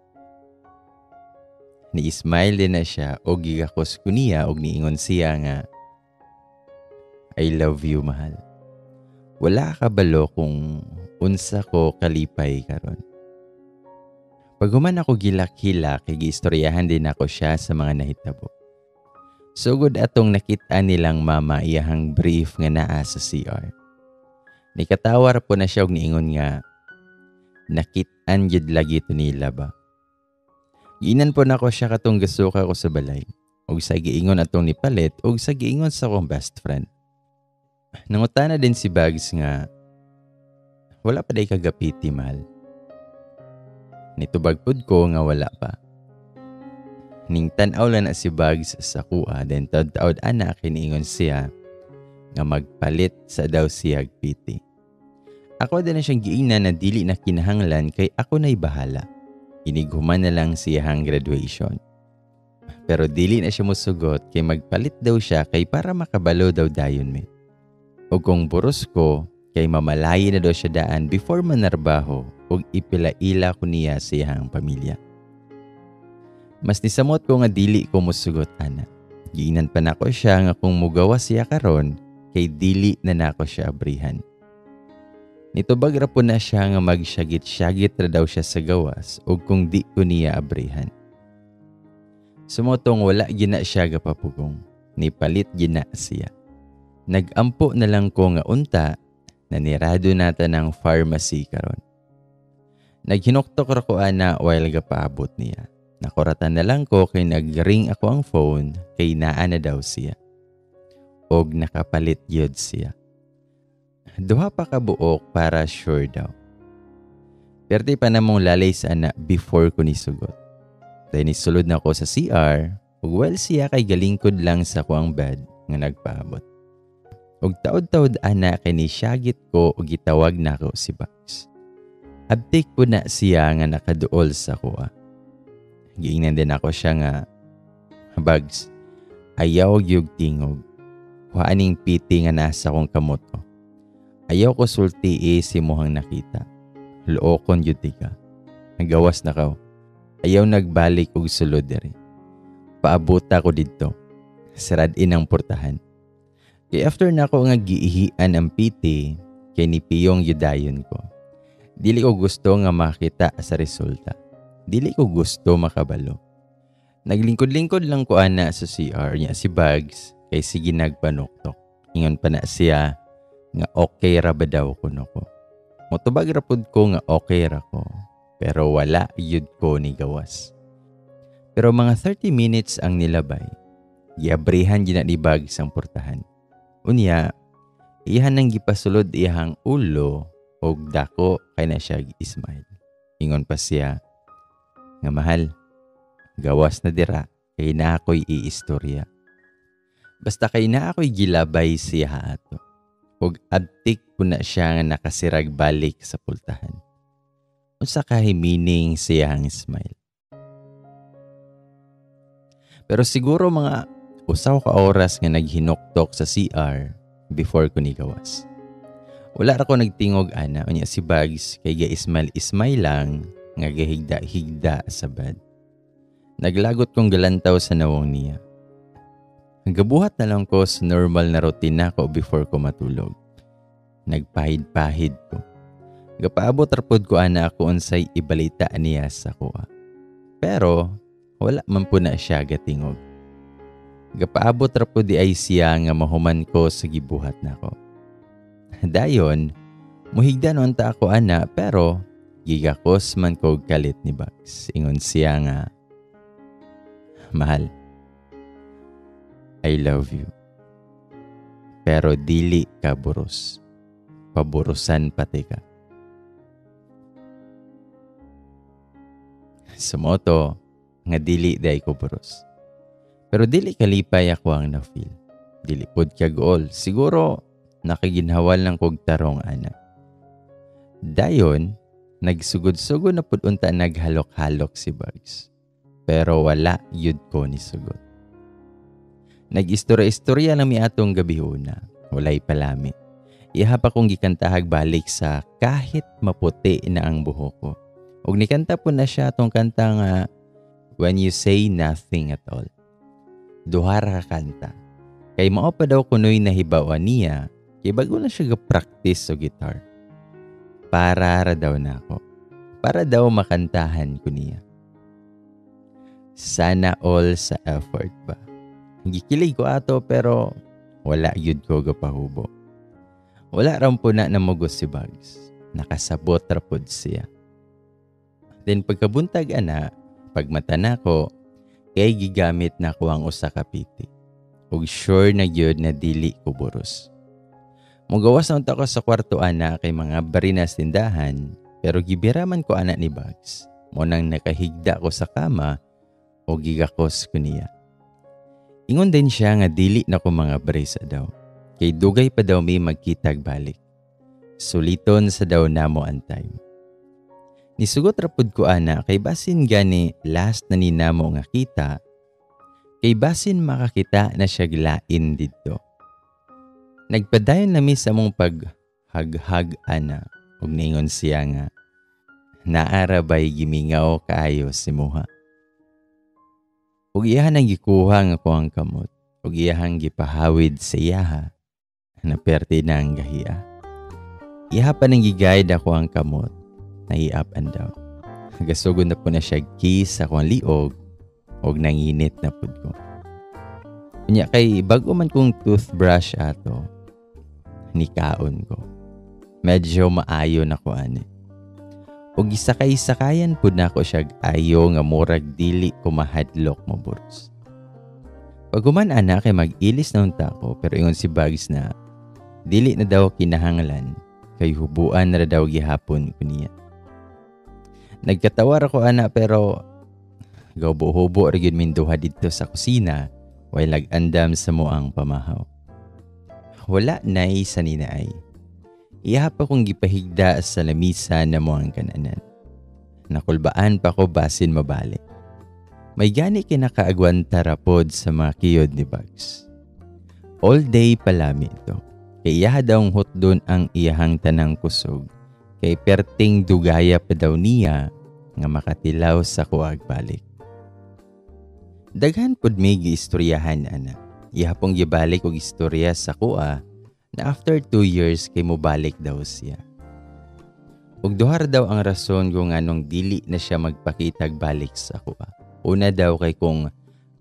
A: Ni-smile din na siya o gigakos ko niya o niingon siya nga I love you mahal. Wala ka balo kung unsa ko kalipay karon. Pag human ako gilak-hilak, giistoryahan din ako siya sa mga nahitabo. Sugod atong nakita nilang mama iyahang brief nga naa sa CR. Nikatawar po na siya og niingon nga nakitaan jud lagi to nila ba. Giinan po nako siya katong gasuka ko sa balay. Og sa giingon atong nipalit og sa giingon sa akong best friend. Nangutana din si Bags nga wala pa day kagapiti mahal. Nitubag pod ko nga wala pa. Ning tan-aw lang na si Bags sa kuha, then taod ana kiniingon siya nga magpalit sa daw siya piti. Ako din na siyang giingnan na dili na kinahanglan kay ako na'y bahala. Iniguman na lang siyang graduation. Pero dili na siya musugot kay magpalit daw siya kay para makabalo daw dayon me. O kung buros ko, kay mamalayi na daw siya daan before manarbaho ug ipila-ila ko niya siyang pamilya. Mas nisamot ko nga dili ko musugot ana. Giinan pa nako siya nga kung mugawas siya karon kay dili na nako siya abrihan. Nitubag ra po na siya nga magsyagit-syagit ra daw siya sa gawas ug kung di ko niya abrihan. Sumotong wala gina siya gapapugong. Nipalit gina siya. Nagampo na lang ko nga unta na nirado nata ng pharmacy karon. Naghinuktok ra ko ana while gapaabot niya. Nakuratan na lang ko kay nagring ako ang phone kay naa na daw siya. Og nakapalit yun siya. Duha pa ka buok para sure daw. Perti pa namong lalay sa ana before ko nisugot. Dahil nisulod na ko sa CR ug while siya kay galingkod lang sa kuang bed nga nagpaabot. Og taod-taod ana kay nisyagit ko og gitawag nako si Bags. Abtik po na siya nga nakaduol sa kuha. Giingnan din ako siya nga, Bags, ayaw gyud tingog. Kuhaaning piti nga nasa kong kamot ko. Ayaw ko sulti si mohang nakita. Luokon gyud ka. Nagawas na ka. Ayaw nagbalik og sulod diri. Paabota ko didto. Saradin ang portahan. Kay after na ako nga giihian ang piti, kay nipiyong yudayon ko. Dili ko gusto nga makita sa resulta. Dili ko gusto makabalo. Naglingkod-lingkod lang ko ana sa CR niya si Bags kay sige nagpanuktok. Ingon pa na siya nga okay ra ba daw kuno ko. Motubag ra pud ko nga okay ra ko. Pero wala yud ko ni gawas. Pero mga 30 minutes ang nilabay. Giabrihan gina ni Bags ang portahan. Unya, iyan nang gipasulod iyang ulo og dako kay na siya gi-smile. Ingon pa siya nga mahal, Gawas na dira, kay na ako'y iistorya. Basta kay na ako'y gilabay siya ato. Ug abtik po na siya nga nakasirag balik sa pultahan. Unsa kahimining siyang smile. Pero siguro mga usaw ka oras nga naghinuktok sa CR before ko ni gawas. Wala ra ko nagtingog ana unya si Bugs kay ga-ismail lang nga gahigda-higda sa bed. Naglagot kong galantaw sa nawong niya. Gabuhat na lang ko sa normal na routine ko before ko matulog. Nagpahid-pahid ko. Gapaabot rapod ko ana ako unsay ibalita niya sa kuha. Pero wala man po na siya gatingog. Gapaabot rapod di ay siya nga mahuman ko sa gibuhat nako. Dayon, muhigda noon ta ako ana pero gigakos man ko kalit ni Bugs. Ingon siya nga, mahal, I love you. Pero dili ka buros. Paburusan pati ka. Sumoto, nga dili day ko buros. Pero dili kalipay ako ang na-feel. Dili pod kagol. Siguro, nakiginhawal ng kog tarong ana. Dayon, nagsugod-sugod na pod unta naghalok-halok si Bugs. Pero wala yud ko ni sugod. Nag-istorya-istorya na mi atong gabihuna. Walay palami. Iha pa kong gikantahag balik sa kahit maputi na ang buhok ko. Ug nikanta po na siya atong kanta nga When You Say Nothing at All. Duha ra ka kanta. Kay mao pa daw kunoy nahibawan niya kay bago na siya ga-practice sa guitar. Para ra daw na ako. Para daw makantahan ko niya. Sana all sa effort ba. Gikilig ko ato pero wala yun ko gapahubo. Wala ram po na namugos si Bugs. Nakasabot rapod siya. Then pagkabuntag ana, pagmata na ko, kay gigamit na ko ang usa ka piti. Ug sure na gyud na dili ko buros. Mugawas na ko sa kwarto ana kay mga barinas tindahan, pero gibiraman ko ana ni Bugs. Mo nang nakahigda ko sa kama o gigakos ko niya. Ingon din siya nga dili na ko mga brisa daw. Kay dugay pa daw may magkitag balik. Suliton sa daw namo ang time. Nisugot rapod ko ana kay basin gani last na ni namo nga kita. Kay basin makakita na siya glain dito. Nagpadayon na mi sa mong paghag-hag ana. Ug ningon siya nga naarabay gimingaw kaayo si Muha. Ug iyahan ang gikuha nga ko ang kamot. Ug iyahang gipahawid sa iyaha. Naperte na ang gahiya. Iyaha pa nang giguide ako ang kamot. Nai-up and down. Gasugod na po na siya kiss sa akong liog. Ug nanginit na po ko. Kunya kay bago man kong toothbrush ato. Nikaon ko. Medyo maayo na ko ani. Ug gisakay-sakayan po na ko siya ayo nga murag dili ko mahadlok maburos. Paghuman ana kay mag-ilis na unta ko pero ingon si Bugs na dili na daw kinahanglan kay hubuan na daw gihapon ko niya. Nagkatawar ako ana pero gawbo-hubo ra gyud min duha didto sa kusina while nag-andam sa moang pamahaw. Wala nay sa ninaay. Iha pa kong gipahigda sa lamisa na moang kananan. Nakulbaan pa ko basin mabalik. May gani kinakaagwanta rapod sa mga kiyod ni Bugs. All day palami ito. Kay iyaha daw hotdon ang iyahang tanang kusog. Kay perting dugaya pa daw niya nga makatilaw sa kuwag balik. Daghan pod may giistoryahan ana. Iyaha pong gibalik og istorya sa kuha na after 2 years kay mobalik daw siya. Ug duhar daw ang rason kung anong dili na siya magpakitag balik sa kuha. Una daw kay kung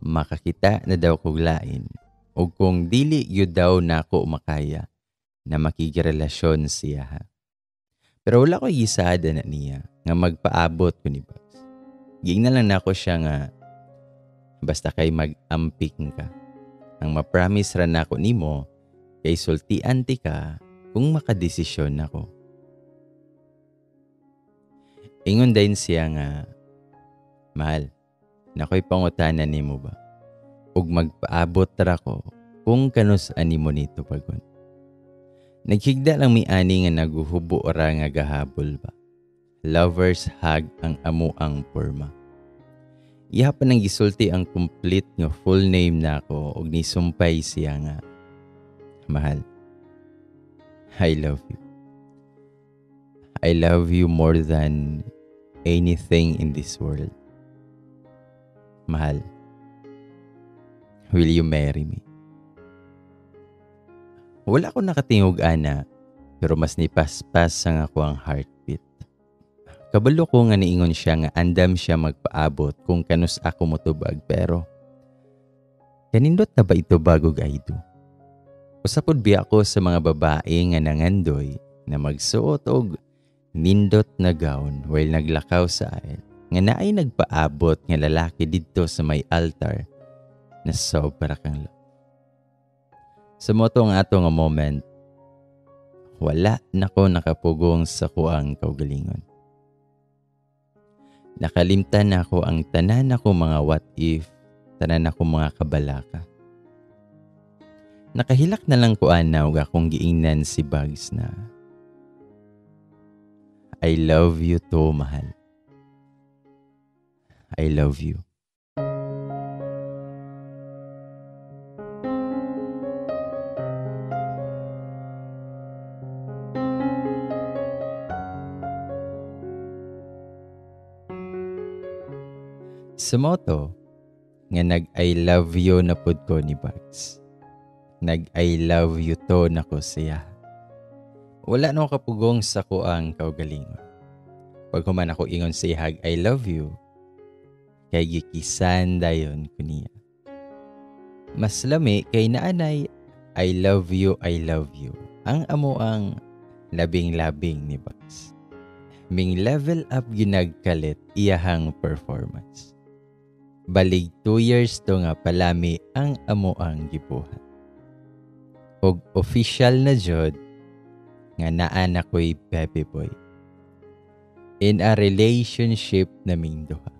A: makakita na daw kog lain o kung dili yun daw nako makaya na makikirelasyon siya. Pero wala ko gisada na niya nga magpaabot ko ni Bugs. Ging na lang nako siya nga basta kay mag-amping ka. Ang ma-promise ra nako nimo kay sultian ti ka kung makadesisyon nako. Ingon din siya nga, mahal, Nakoy pangutanan nimo ba? Ug magpaabot ra ko kung kanus ani mo nito pagon. Naghigda lang mi ani nga naguhubo ra nga gahabol ba. Lovers hug ang amuang porma. Iha pa nang gisulti ang complete nga full name nako ug nisumpay siya nga, mahal, I love you. I love you more than anything in this world. Mahal, will you marry me? Wala ko nakatingog ana, pero mas nipaspas sang ako ang heartbeat. Kabalo ko nga niingon siya nga andam siya magpaabot kung kanus ako motubag, pero kanindot na ba ito bago gaydo? Usapod biya ako sa mga babae nga nangandoy na magsuot og nindot na gown while naglakaw sa aisle nga naay nagpaabot nga lalaki didto sa may altar na sobra kang love. Sa motong ato nga moment, wala nako nakapugong sa kuang kaugalingon. Nakalimtan ako ang tanan ako mga what if, tanan ako mga kabalaka. Nakahilak na lang ko anaw akong giingnan si Bugs na I love you to, mahal. I love you. Sa moto, nga nag-I love you na pud ko ni Bugs. Nag-I love you to na ko siya. Wala no kapugong sa ko ang kaugalingon. Pag human ako ingon siya I love you, kay gikisan dayon ko niya. Mas lami kay naanay I love you, ang amo ang labing-labing ni Bugs. Ming level up ginagkalit iyahang performance. Balig 2 years to nga palami ang amo ang gibuhat. Og official na jud nga naa na ko'y baby boy. In a relationship naming duha.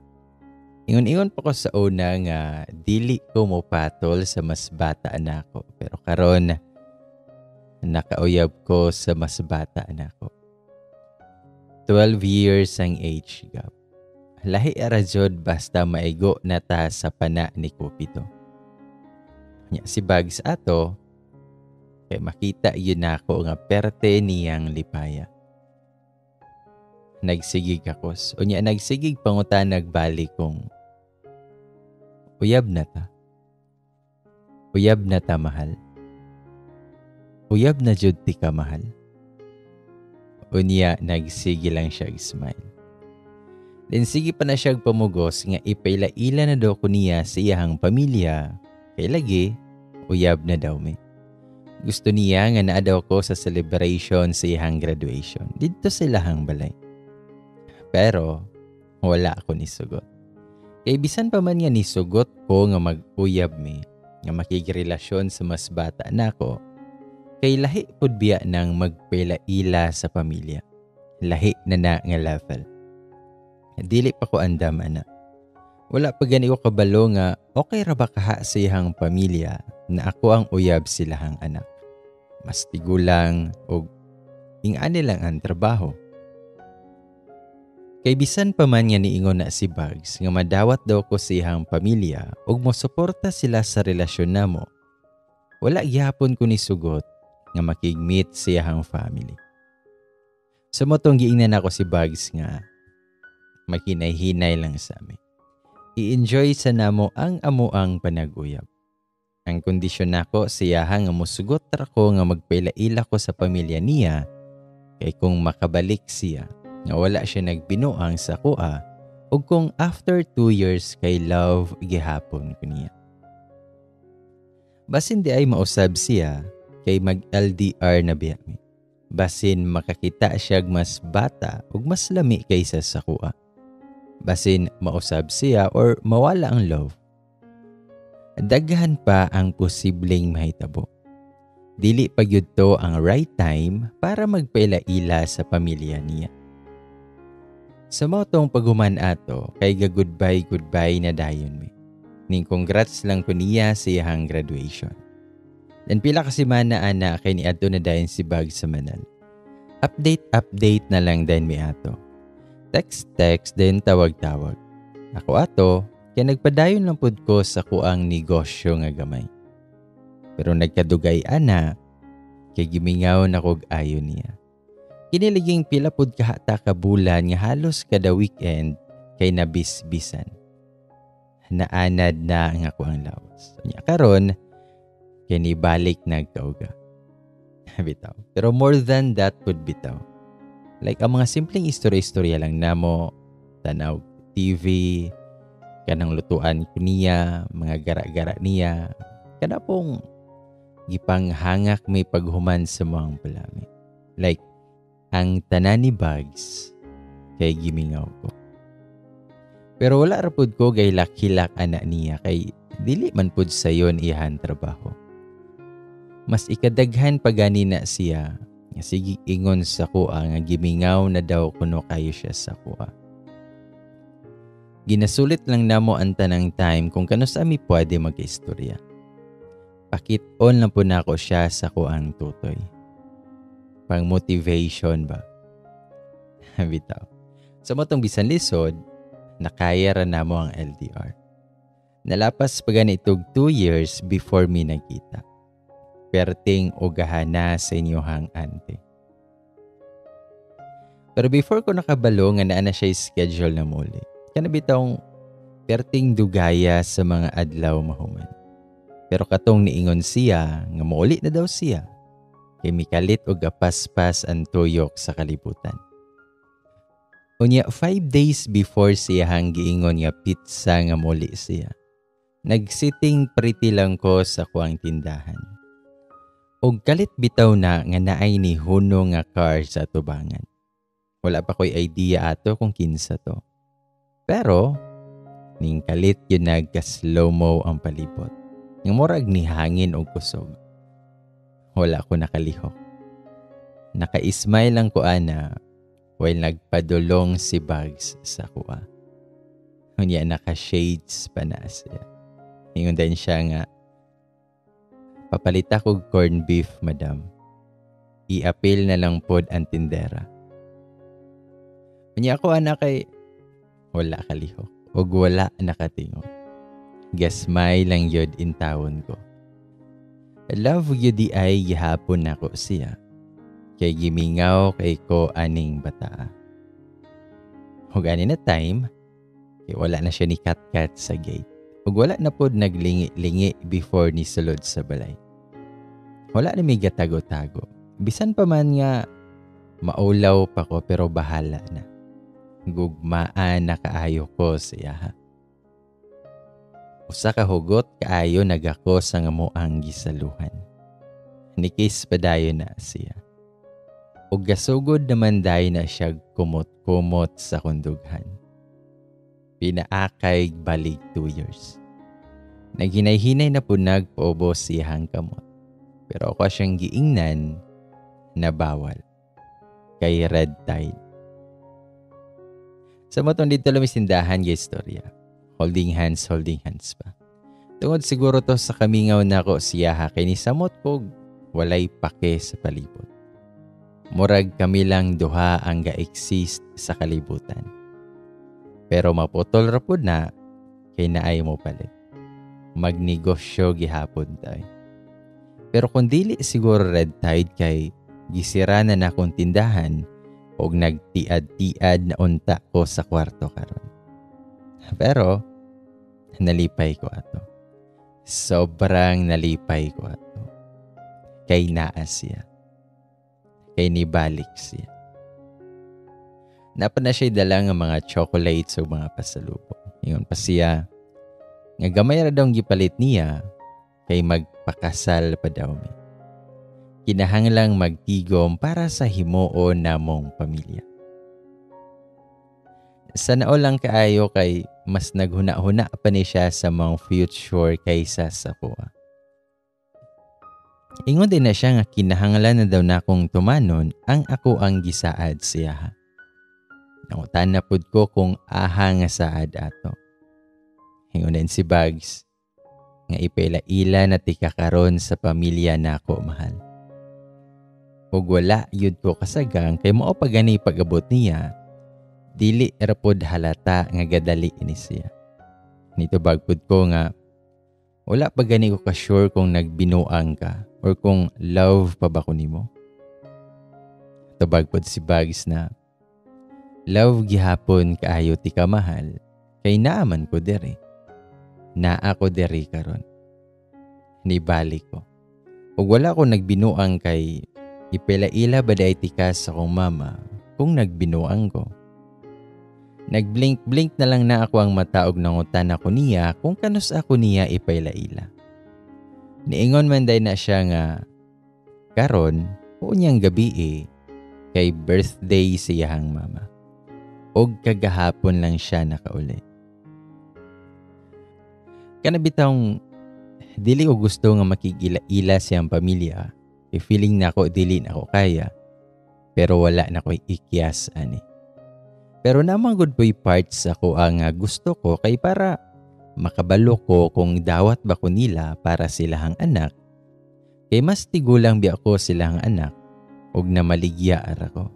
A: Ingon-ingon pa ko sa una nga dili ko mo patol sa mas bata nako, pero karon nakauyab ko sa mas bata nako. 12 years ang age gap. Lahi ara jud basta maigo na ta sa pana ni Cupido. Nya si Bugs ato kay makita yun ako nga perte niyang lipaya. Nagsigig akos. O niya nagsigig pangutan nagbalik kong uyab na ta. Uyab na ta, mahal. Uyab na jud ti ka, mahal. O niya nagsigi lang siya smile. Then sige pa na siya pamugos nga ipailaila na daw ko niya sa iyahang pamilya. Kay lagi, uyab na daw me. Gusto niya nga naa daw ko sa celebration sa iyahang graduation. Dito silahang balay. Pero wala ako nisugot. Kay bisan pa man nga nisugot ko nga mag-uyab me, nga makigrelasyon sa mas bata nako, kay lahi pud biya nang magpailaila sa pamilya. Lahi na nga level. Dili pa ko andam ana. Wala pa gani ko kabalo nga okay ra ba kaha sa iyang pamilya na ako ang uyab silahang anak. Mas tigulang o ingani lang ang trabaho. Kay bisan pa man nga niingon na si Bugs nga madawat daw ko sa iyang pamilya ug mosuporta sila sa relasyon namo. Wala gyapon ko ni sugot nga makigmeet sa iyang family. Sa motong giingnan ako si Bugs nga makinay-hinay lang sa amin. I-enjoy sa namo ang amuang panag-uyab. Ang kondisyon nako siya nga musugot ra ko nga magpailaila ko sa pamilya niya kay kung makabalik siya nga wala siya nagbinuang sa kuha ug kung after 2 years kay love gihapon ko niya. Basin di ay mausab siya kay mag-LDR na biya mi. Basin makakita siya mas bata ug mas lami kaysa sa kuha. Basin mausab siya or mawala ang love. Daghan pa ang posibleng mahitabo. Dili pa gyud to ang right time para magpailaila sa pamilya niya. Sa motong paghuman ato, kay ga goodbye na dayon mi. Ning congrats lang ko niya sa iyang graduation. Dan pila ka semana ana kay ni adto na dayon si Bag sa Manal. Update na lang din mi ato. Text din tawag-tawag. Ako ato, kaya nagpadayon lang pud ko sa kuang negosyo nga gamay. Pero nagkadugay ana, kay gimingaw na kog ayo niya. Kiniliging pila pud kahata ka bulan nga halos kada weekend kay nabisbisan. Naanad na nga ko ang lawas. Nya karon kay nibalik nagkauga. Bitaw. Pero more than that pud bitaw. Like ang mga simpleng istorya lang namo, tanaw TV, kanang lutuan ko niya, mga gara-gara niya. Kana pong gipanghangak may paghuman sa mga palami. Like ang tanan ni Bags kay gimingaw ko. Pero wala ra pud ko gay lakilak ana niya kay dili man pud sayon iyan trabaho. Mas ikadaghan pa gani na siya nga sige ingon sa kuha nga gimingaw na daw kuno kayo siya sa kuha. Ginasulit lang namo ang tanang time kung kano sa mi pwede mag-istorya. Pakit-on lang po na ako siya sa kuang tutoy. Pang motivation ba? Bitaw. Sa motong bisan lisod, nakaya ra namo ang LDR. Nalapas pa ganitog 2 years before mi nagkita. Perting ugahana sa inyohang ante. Pero before ko nakabalo nga naa na siya schedule na muli. Kana bitong perting dugaya sa mga adlaw mahuman. Pero katong niingon siya nga mouli na daw siya. Kay mikalit og gapaspas ang tuyok sa kalibutan. Unya 5 days before siya hang giingon nga pizza nga muli siya. Nagsiting pretty lang ko sa kuang tindahan. Og kalit bitaw na nga naay ni Huno nga car sa tubangan. Wala pa ko'y idea ato kung kinsa to. Pero, ning kalit yun nagka-slow-mo ang palibot. Ng murag ni hangin o kusog. Wala ko nakalihok. Naka-smile lang ko ana while nagpadulong si Bags sa kuha. Unya naka-shades pa na siya. Ingon din siya nga, papalita ko corn beef, madam. I-appeal na lang pod ang tindera. Unya ako ana kay wala kalihok. Og wala nakatingon. Gasmay lang yod in tawon ko. Love yun di ay gihapon nako siya. Kay gimingaw kay ko aning bata. Ug ani na time, kay wala na siya ni kat-kat sa gate. Ug wala na pod naglingi-lingi before ni sulod sa balay. Wala na may gatago-tago. Bisan pa man nga maulaw pa ko pero bahala na. Gugmaan na kaayo ko siya. Usa ka hugot kaayo nagako sa ngamoang gisaluhan. Nikis padayon na siya. Ug gasugod naman dayon na siya kumot-kumot sa kundughan. Pinaakay balik 2 years. Naghinay-hinay na po nagpaubos siyang kamot. Pero ako siyang giingnan na bawal. Kay red tide. Sa motong dito lang sindahan yung istorya. Holding hands pa. Tungod siguro to sa kamingaw na ko siya kay ni samot ko walay pake sa palibot. Murag kami lang duha ang ga-exist sa kalibutan. Pero maputol ra pud na kay naay mo palit. Magnegosyo gihapon tayo. Pero kung dili siguro red tide kay gisira na akong tindahan og nagtiad-tiad na unta ko sa kwarto karon. Pero nalipay ko ato. Sobrang nalipay ko ato. Kay naa siya. Kay nibalik siya. Napa na siya dala nga mga chocolates o mga pasalubong. Ingon pa siya, nga gamay ra daw gipalit niya, kay magpakasal pa daw mi. Kinahanglang magtigom para sa himuon namong pamilya. Sanao lang kaayo kay mas naghuna-huna pa ni siya sa mga future kaysa sa kuha. Ingon din na siya nga kinahanglan na daw na akong tumanon ang ako ang gisaad siya. Nangutan na pud ko kung aha nga saad ato. Hingunan si Bugs nga ipaila-ila na tika karon sa pamilya nako mahal. Ug wala yun ko kasagang kay mao pa gani pag-abot niya, dili ra pud halata nga gadali ini siya. Nitubag pud ko nga wala pa gani ko ka-sure kung nagbinuang ka or kung love pa ba ko nimo. Tubag pud si Bugs na love gihapon kaayo ti ka mahal kay naaman ko diri. Naa ko diri karon. Nibalik ko. Ug wala ko nagbinuang kay ipelaila ba day ti ka sa kong mama kung nagbinuang ko. Nagblink-blink na lang na ako ang mata og nangutan ako niya kung kanus ako niya ipailaila. Niingon man day na siya nga karon unyang gabi kay birthday siyang mama. Og kagahapon lang siya nakauli. Kanabitang dili ko gusto nga makigila-ila siyang pamilya. Kay feeling na ako dili na ako kaya. Pero wala na ko'y ikyas ani. Pero namang good boy parts ako ang gusto ko kay para makabalo ko kung dawat ba ko nila para silahang anak. Kay mas tigulang bi ako silahang anak og na maligya ara ko.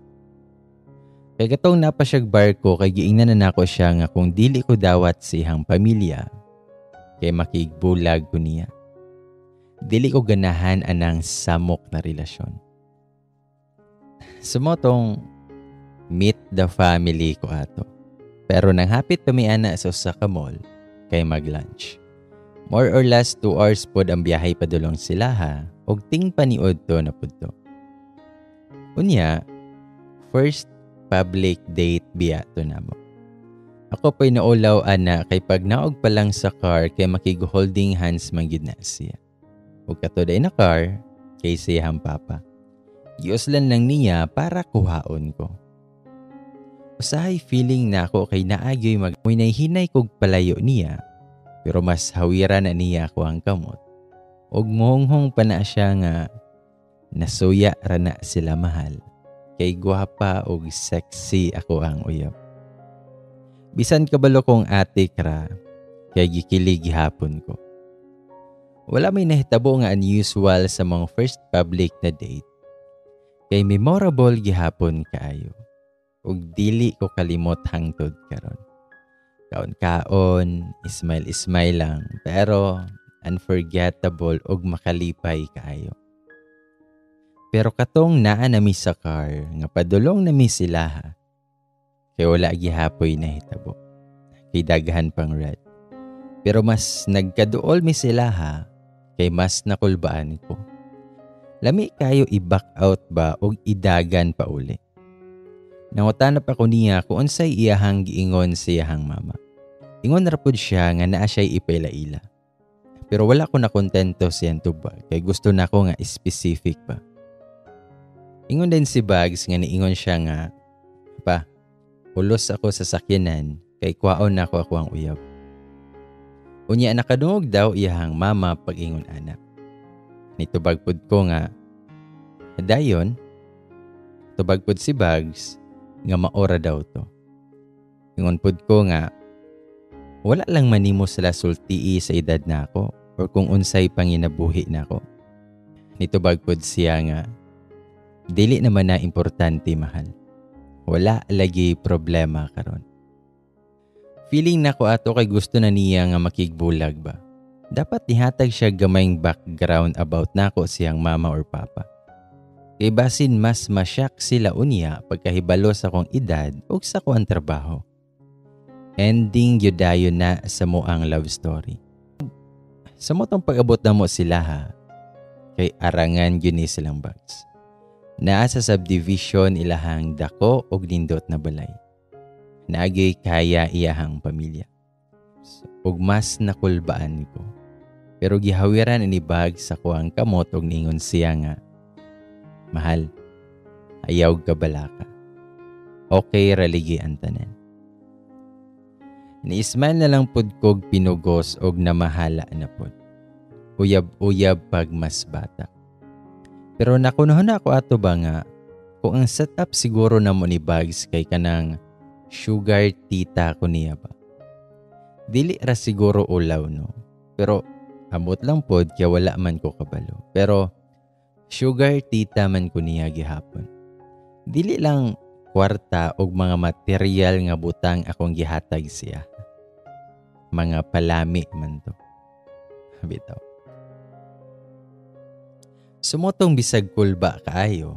A: Kay katong napasyag barko kay giingnan na nako siya nga kung dili ko dawat siyang pamilya kay makigbulag ko niya. Dili ko ganahan anang samok na relasyon. Sumotong meet the family ko ato. Pero nang hapit kami ana sa usa ka mall kay mag-lunch. More or less 2 hours pod ang biyahe padulong sila ha og ting paniod to na pud to. Unya, first public date biya to namo. Ako po'y naulaw ana kay pag naog pa lang sa car kay makig-holding hands man gyud na siya. Ug katuday na car kay siyang papa. Giuslan lang niya para kuhaon ko. Usahay feeling na ako kay naagyoy hinay kog palayo niya pero mas hawira na niya ako ang kamot. Ug monghong pa na siya nga nasuya ra na sila mahal. Kay gwapa ug sexy ako ang uyab. Bisan kabalo kong ate kra, kay gikilig gihapon ko. Wala may nahitabo nga unusual sa mga first public na date. Kay memorable gihapon kaayo. Ug dili ko kalimot hangtod karon. Kaon-kaon, smile lang, pero unforgettable ug makalipay kaayo. Pero katong naa nami sa car, nga padulong nami sila ha. Kay wala gihapoy na hitabo. Kay daghan pang red. Pero mas nagkaduol mi sila ha, kay mas nakulbaan ko. Lami kayo i-back out ba o idagan pa uli. Nangutanap ako niya kung unsay iyahang giingon siyahang mama. Ingon ra pud siya nga naa siya'y ipailaila. Pero wala ko na kontento siyang tubag, kay gusto na ko nga specific pa. Ingon din si Bugs nga niingon siya nga, pa, ulos ako sa sakyanan kay kwaon na ako ang uyab. Unya nakadungog daw iyahang mama pag-ingon anak. Nitubag pud ko nga, dayon, tubag pud si Bugs nga maora daw to. Ingon pud ko nga, wala lang manimo sila sultii sa edad na ako or kung unsay panginabuhi na ako. Nitubag pud siya nga, dili naman na importante mahal. Wala lagi problema karon. Feeling na ko ato kay gusto na niya nga makigbulag ba. Dapat nihatag siya gamayng background about nako siyang mama or papa. Kay basin mas masyak sila unya pagkahibalo sa kong edad o sa ko ang trabaho. Ending yudayo na sa mo ang love story. Sa mo tong pag-abot na mo sila ha, kay arangan yun ni silang Bugs. Naa sa subdivision ilahang dako og nindot na balay. Naagay kaya iyahang pamilya. Ug mas nakulbaan ko. Pero gihawiran ni Bugs sa kuang kamot og ningon siya nga, mahal, ayaw ka balaka. Okay raligi ang tanan. Ni-smile na lang pud kog pinugos og namahala na pud. Uyab-uyab pag mas bata. Pero nakunohon ako ato ba nga, kung ang setup siguro na mo ni Bugs kay kanang sugar tita ko niya ba. Dili ra siguro ulaw no. Pero amot lang pod kaya wala man ko kabalo. Pero sugar tita man ko niya gihapon. Dili lang kwarta og mga material nga butang akong gihatag siya. Mga palami man to. Bitaw. Sumotong bisag kulba kaayo.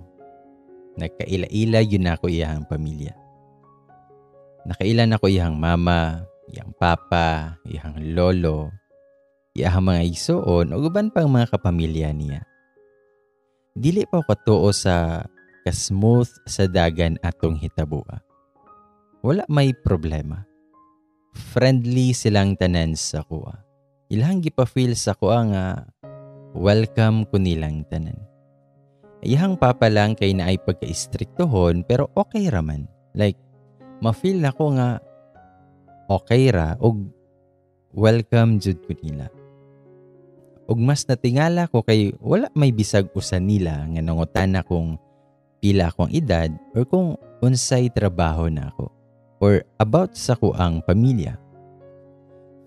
A: Nagkaila-ila yun ako iyang pamilya. Nakailan ako iyang mama, iyang papa, iyang lolo, iyang mga igsoon o uban pang mga kapamilya niya. Dili pa ko tuo sa kasmooth sa dagan atong hitabua. Wala may problema. Friendly silang tanan sa kuha. Ilang gipa-feel sa kuha nga welcome ko nilang tanan. Iyang papa lang kay na ay pagka-istriktohon pero okay raman. Like, ma-feel ako nga okay ra og welcome jud ko nila. Og mas natingala ko kay wala may bisag usa nila nga nangutana kung pila akong edad or kung unsay trabaho na ako or about sa kuang pamilya.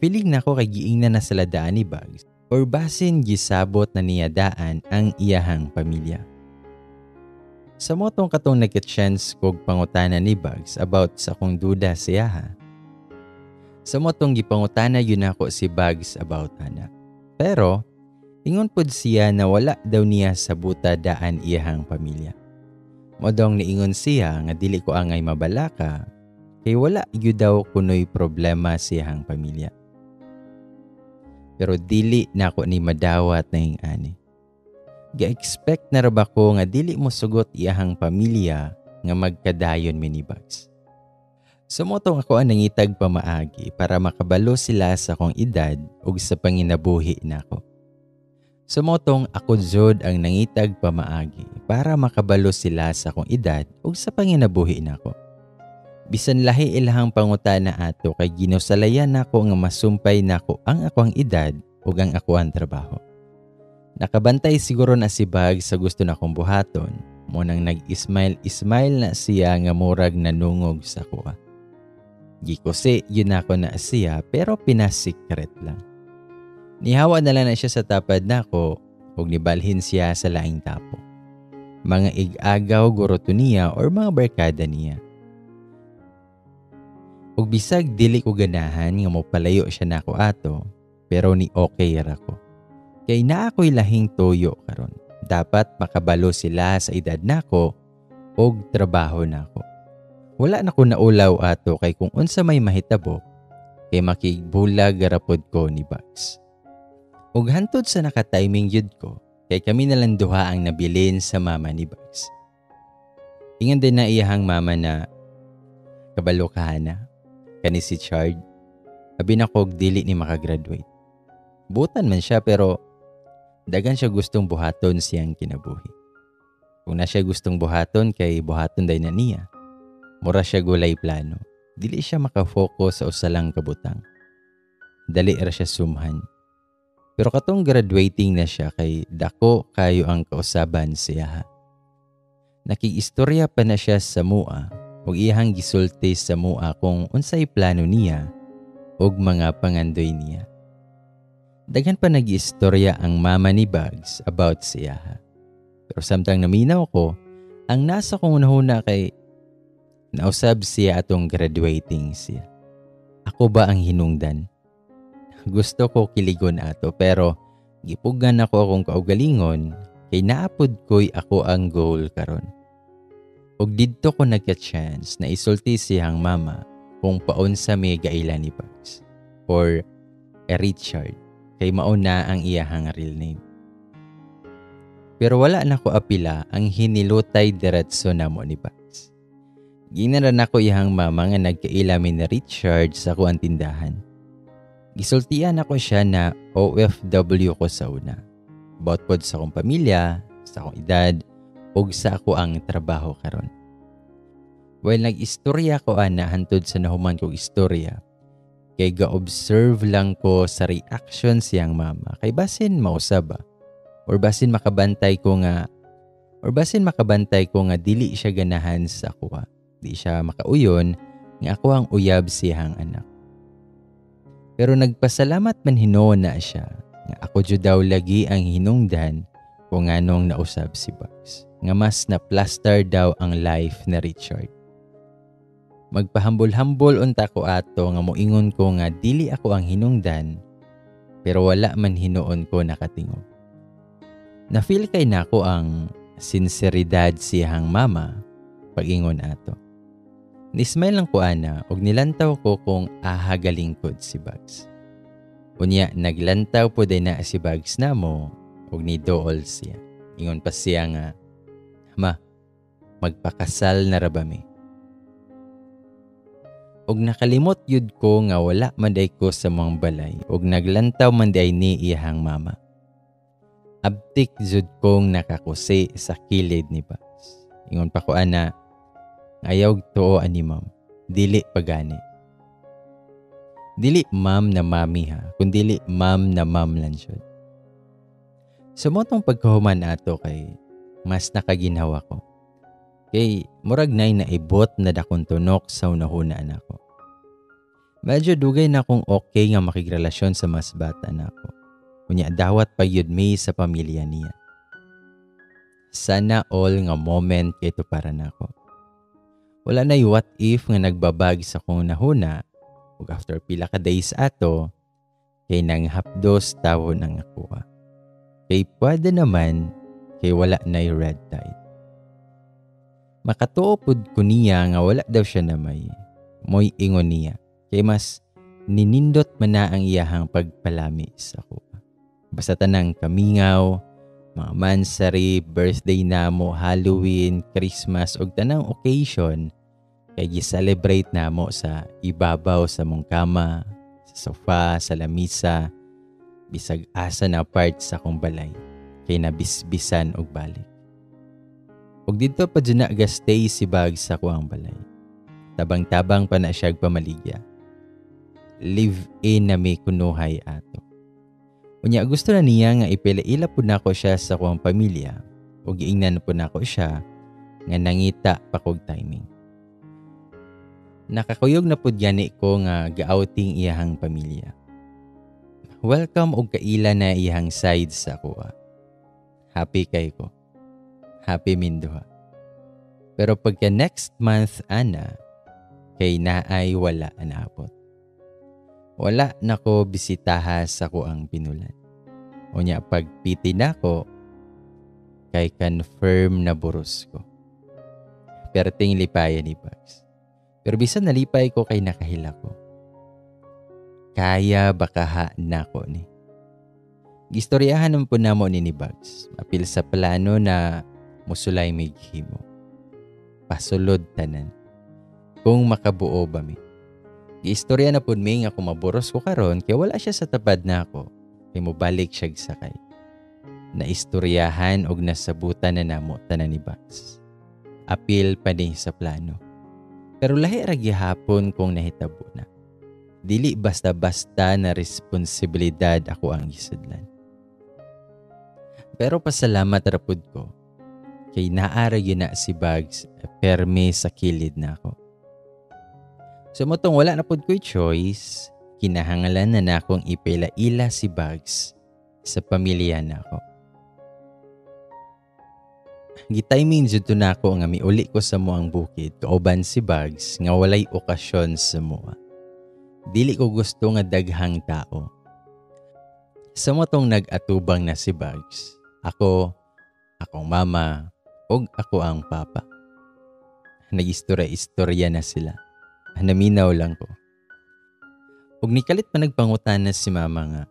A: Feeling na ko kay giingnan na sila daan ni Bugs or basin gisabot na niya daan ang iyahang pamilya. Sa motong katong nagka-chance kog pangutana ni Bugs about sa kong duda siya. Sa motong gipangutana yun ako si Bugs about ana. Pero, ingon pod siya na wala daw niya sa buta daan iyahang pamilya. Modong niingon siya nga dili ko angay mabalaka kay wala gyud daw kunoy problema siyang pamilya. Pero dili na ako ni madawat na yung ani. Ga-expect na raba ko nga dili mo sugot iyahang pamilya nga magkadayon mi ni Bugs. Sumotong ako ang nangitag pamaagi para makabalo sila sa akong edad ug sa panginabuhi nako. Sumotong ako jud ang nangitag pamaagi para makabalo sila sa akong edad ug sa panginabuhi nako. Bisan lahi ilahang pangutana ato kay ginusalayan nako nga masumpay nako ang akong edad ug ang akong trabaho. Nakabantay siguro na si Bugs sa gusto na kong buhaton. Munang nag-smile na siya nga murag nanungog sa kuha. Gikusi yun ako na siya pero pinasikret lang. Nihawa na lang na siya sa tapad nako ug nibalhin siya sa laing tapo. Mga ig-agaw guroto niya or mga barkada niya. Ug bisag dili ko ganahan nga mopalayo siya nako ato pero ni okay ra ko. Kay na ako'y lahing toyo karon. Dapat makabalo sila sa edad nako og trabaho nako. Wala na ko naulaw ato kay kung unsa may mahitabo kay makigbulag garapod ko ni Bugs. Ug hantod sa naka-timing yud ko kay kami na lang duha ang nabilin sa mama ni Bugs. Ingon din na iyahang mama na kabalo ka na kani si Chard. Abi na kog dili ni makagraduate. Butan man siya pero dagan siya gustong buhaton siyang kinabuhi. Kung na siya gustong buhaton kay buhaton day na niya. Mura siya gulay plano. Dili siya makafocus sa usalang kabutang. Dali ra siya sumhan. Pero katong graduating na siya kay dako kayo ang kausaban siya. Nakig-istorya pa na siya sa mua ug iyang gisulti sa mua kung unsay plano niya ug mga pangandoy niya. Daghan pa nag-istorya ang mama ni Bugs about siya. Pero samtang naminaw ko, ang nasa kong unahuna kay nausab siya atong graduating siya. Ako ba ang hinungdan? Gusto ko kiligon ato pero gipugan ako akong kaugalingon kay naapod ko'y ako ang goal karon. Ug didto ko nagka-chance na isulti siyang mama kung paunsa may gaila ni Bugs or Richard. Kay mauna ang iyahang real name. Pero wala na ko apila ang hinilutay diretso na mo ni Bugs. Ginaran ako iyahang mama nga nagkailamin ni Richard sa kuang tindahan. Gisultian ako siya na OFW ko sa una. About pod sa akong pamilya, sa akong edad, ug sa ako ang trabaho karon. While nag-istorya ko ana hantod sa nahuman kong istorya, kay ga-observe lang ko sa reaction siyang mama. Kay basin mausab ba? Or basin makabantay ko nga dili siya ganahan sa kuha. Di siya makauyon nga ako ang uyab siyang anak. Pero nagpasalamat man hinuon na siya nga ako jud daw lagi ang hinungdan kung anong nausab si Bugs. Nga mas na-plaster daw ang life na Richard. Magpahambol-hambol unta ko ato nga moingon ko nga dili ako ang hinungdan pero wala man hinuon ko nakatingog. Na-feel kay nako ang sinseridad siyang mama pag-ingon ato. Nismile lang ko ana og nilantaw ko kung ahagalingkod si Bugs. Unya naglantaw po din na si Bugs namo og ni dool siya. Ingon pa siya nga, "Ma, magpakasal na ra bami." Og nakalimot yud ko nga wala man day ko sa mga balay og naglantaw man day ni iyang mama. Abtik jud kong nakakusi sa kilid ni Bugs. Ingon pa ko ana, ayaw too ani ma'am, dili pagani. Dili ma'am na mami ha, kundili ma'am na ma'am lang jud. Sumotong pagkahuman ato kay mas nakaginhawa ko. Kay murag nay naibot na dakong tunok sa unahunaan ako. Medyo dugay na akong okay nga makigrelasyon sa mas bata na ako. Kunya dawat pa yun may sa pamilya niya. Sana all nga moment kito para nako. Wala na what if nga nagbabag sa kong nahuna ug after pila ka days ato kay nang hapdos tawon ang akuha. Kay pwede naman kay wala na red tide. Makatuo pud ko niya nga wala daw siya na moy ingon niya. Kay mas ninindot man na ang iyahang pagpalami sa kuha. Basta tanang kamingaw, mga mansari, birthday namo, Halloween, Christmas ug tanang occasion kay gi-celebrate namo sa ibabaw sa mong kama, sa sofa, sa lamisa, bisag asa na part sa akong balay kay nabisbisan og balik. Ug dito pa dyan na gastay si Bugs sa kuang balay. Tabang-tabang pa na siya pamaligya. Live-in na may kunuhay ato. Unya gusto na niya nga ipilaila po nako siya sa kuang pamilya ug giingnan po nako siya nga nangita pa kog timing. Nakakuyog na pud gani ko nga ga-outing iyahang pamilya. Welcome og kaila na iyahang side sa kuha. Happy kay ko. Happy minduha. Pero pagka next month ana kay naay wala anapot. Wala nako bisitaha sa kuang pinulan. Unya pagpiti nako kay confirm na buros ko. Perting lipayan ni Bugs. Pero bisan nalipay ko kay nakahila ko. Kaya baka nako ni. Gistoryahan naman po namo ni Bugs. Apil sa plano na musulay may gihimo. Pasulod tanan. Kung makabuo ba mi. Giistorya na po mi nga kung maburos ko karon kaya wala siya sa tabad na ako. Kaya mo balik siya sakay. Naistoryahan og nasabutan na namo tanan ni Bugs. Apil pa din sa plano. Pero lahi ra gihapon kung nahitabo na. Dili basta-basta na responsibilidad ako ang gisudlan. Pero pasalamat ra pud ko kay naara gyud na si Bugs perme sa kilid na ako. Sumutong wala na pud ko'y choice, kinahanglan na nakong ipilaila si Bugs sa pamilya na ako. Gitiming jud to nako nga miuli ko sa moang bukid kauban si Bugs nga walay okasyon sa moa. Dili ko gusto nga daghang tao. Sa motong nag-atubang na si Bugs, ako, akong mama, ug ako ang papa. Nag-istorya na sila. Naminaw lang ko. Ug nikalit pa nagpangutan na si mama nga.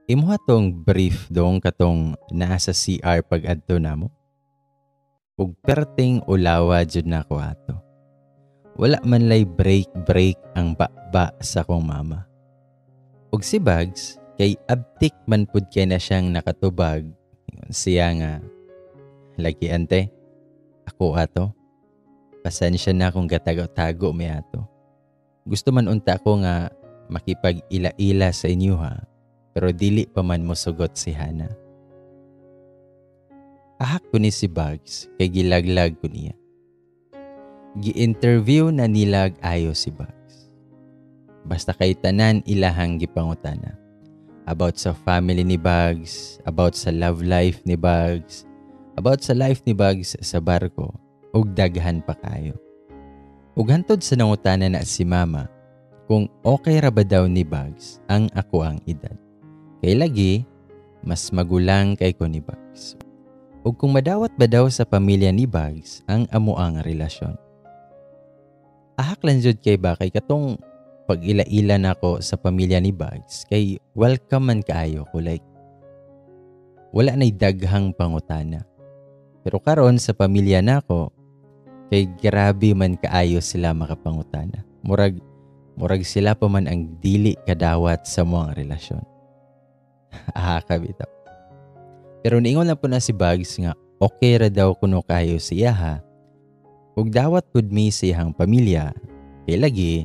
A: Imuha tong brief dong katong naa sa CR pag-adto namo. Ug perting ulawa jud nako ato. Wala man lay break ang ba sa kong mama. Ug si Bugs kay abtik man pud kay na siyang nakatubag. Siya nga, lagi ante, ako ato. Pasensya na kung gatago-tago may ato. Gusto man unta ko nga makipag-ila-ila sa inyo ha. Pero dili pa man mo sugot si Hana. Ahak ko ni si Bugs kay gilaglag ko niya. Gi-interview na nilag ayo si Bugs. Basta kay tanan ilahang gipangutana. About sa family ni Bugs, about sa love life ni Bugs, about sa life ni Bugs sa barko, ug daghan pa kayo. Ug hantod sa nangutana na si Mama, kung okay ra ba daw ni Bugs ang ako ang edad. Kay lagi, mas magulang kay ko ni Bugs. Ug kung madawat ba daw sa pamilya ni Bugs ang amuang relasyon. Ahak lang jud kay ba kay katong pag-ila-ila nako sa pamilya ni Bugs kay welcome man kaayo ko, like wala nay daghang pangutana. Pero karon sa pamilya nako kay grabe man kaayo sila makapangutana. Murag sila pa man ang dili kadawat sa moang relasyon. Ahak bitaw. Pero niingon lang po na si Bugs nga okay ra daw kuno kayo siya ha. Ug dawat pud mi sa iyang pamilya, kay lagi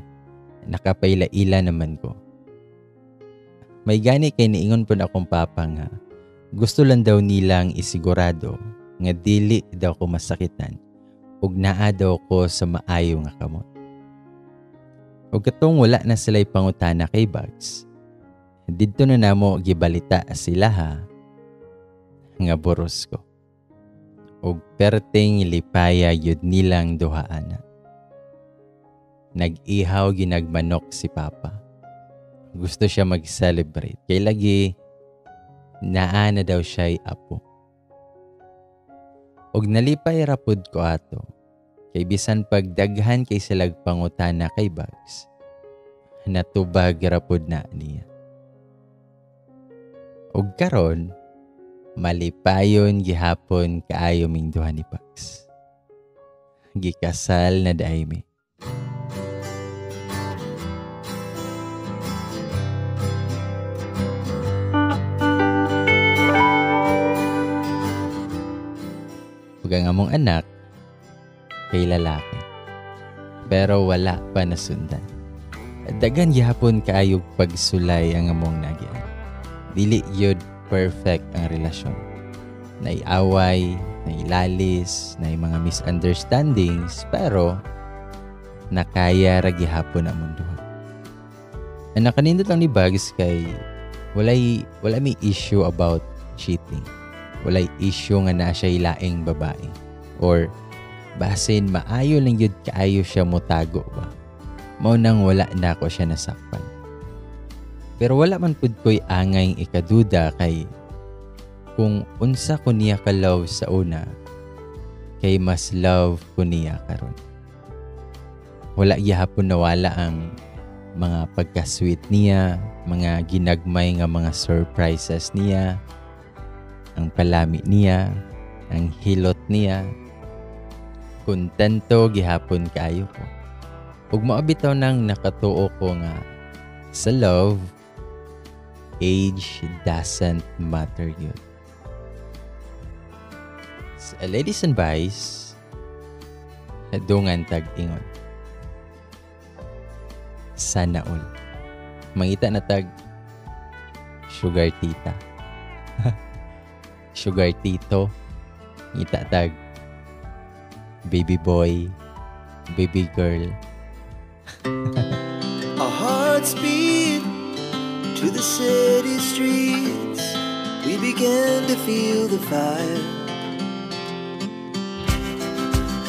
A: nakapaila-ila naman ko. May gani kay niingon pud akong papa nga gusto lang daw nilang isigurado nga dili daw ko masakitan ug naa daw ko sa maayo nga kamot. Ug katong wala na sila'y pangutana kay Bugs, didto na namo gibalita sila ha nga boros ko. Ug perting lipaya yun nilang duhaana. Nag-ihaw ginagmanok si Papa. Gusto siya mag-celebrate. Kay lagi, naa na daw siya'y apo. Ug nalipay rapod ko ato. Kay bisan pagdaghan kay silag pangutana kay Bugs, natubag rapod na niya. Ug karon, malipayon gihapon kaayo ming duha ni Bugs. Gikasal na daaymi. Ug ang among anak kay lalaki. Pero wala pa nasundan. Dagan gihapon kaayog pagsulay ang among nagyan. Dili yun perfect ang relasyon. Naiaway, nailalis, nay mga misunderstandings, pero nakaya ra gihapon ang mundo. Ang nakanindot lang ni Bugs kay wala may issue about cheating. Walay issue nga na siya ilaing babae. Or basin maayo lang yun kaayo siya mutago ba. Mao nang wala na ako siya nasakpan. Pero wala man pud ko'y angay ikaduda kay kung unsa ko niya ka-love sa una, kay mas love ko niya karon. Wala gihapon nawala ang mga pagka-sweet niya, mga ginagmay nga mga surprises niya, ang palami niya, ang hilot niya. Kontento gihapon kaayo ko. Ug maabitaw nang nakatuo ko nga sa love, age doesn't matter yun. Ladies and boys, dungan tag-ingon. Sana all. Mangita na tag sugar tita. Sugar tito. Ngita tag baby boy, baby girl.
B: Our hearts beat to the city streets. We began to feel the fire.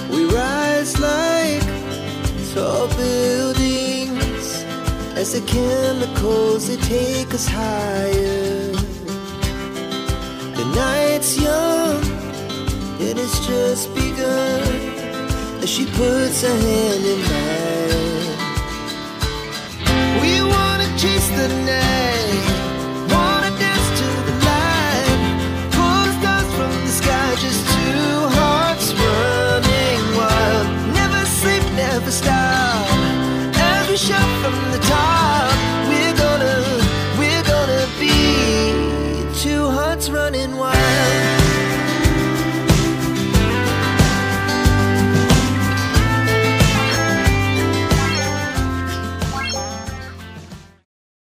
B: We rise like tall buildings as the chemicals they take us higher. The night's young and it's just begun as she puts her hand in mine. We wanna chase the night, wanna dance to the light, pull the stars from the sky, just two hearts running wild. Never sleep, never stop, as we shout from the top. We're gonna be two hearts running wild.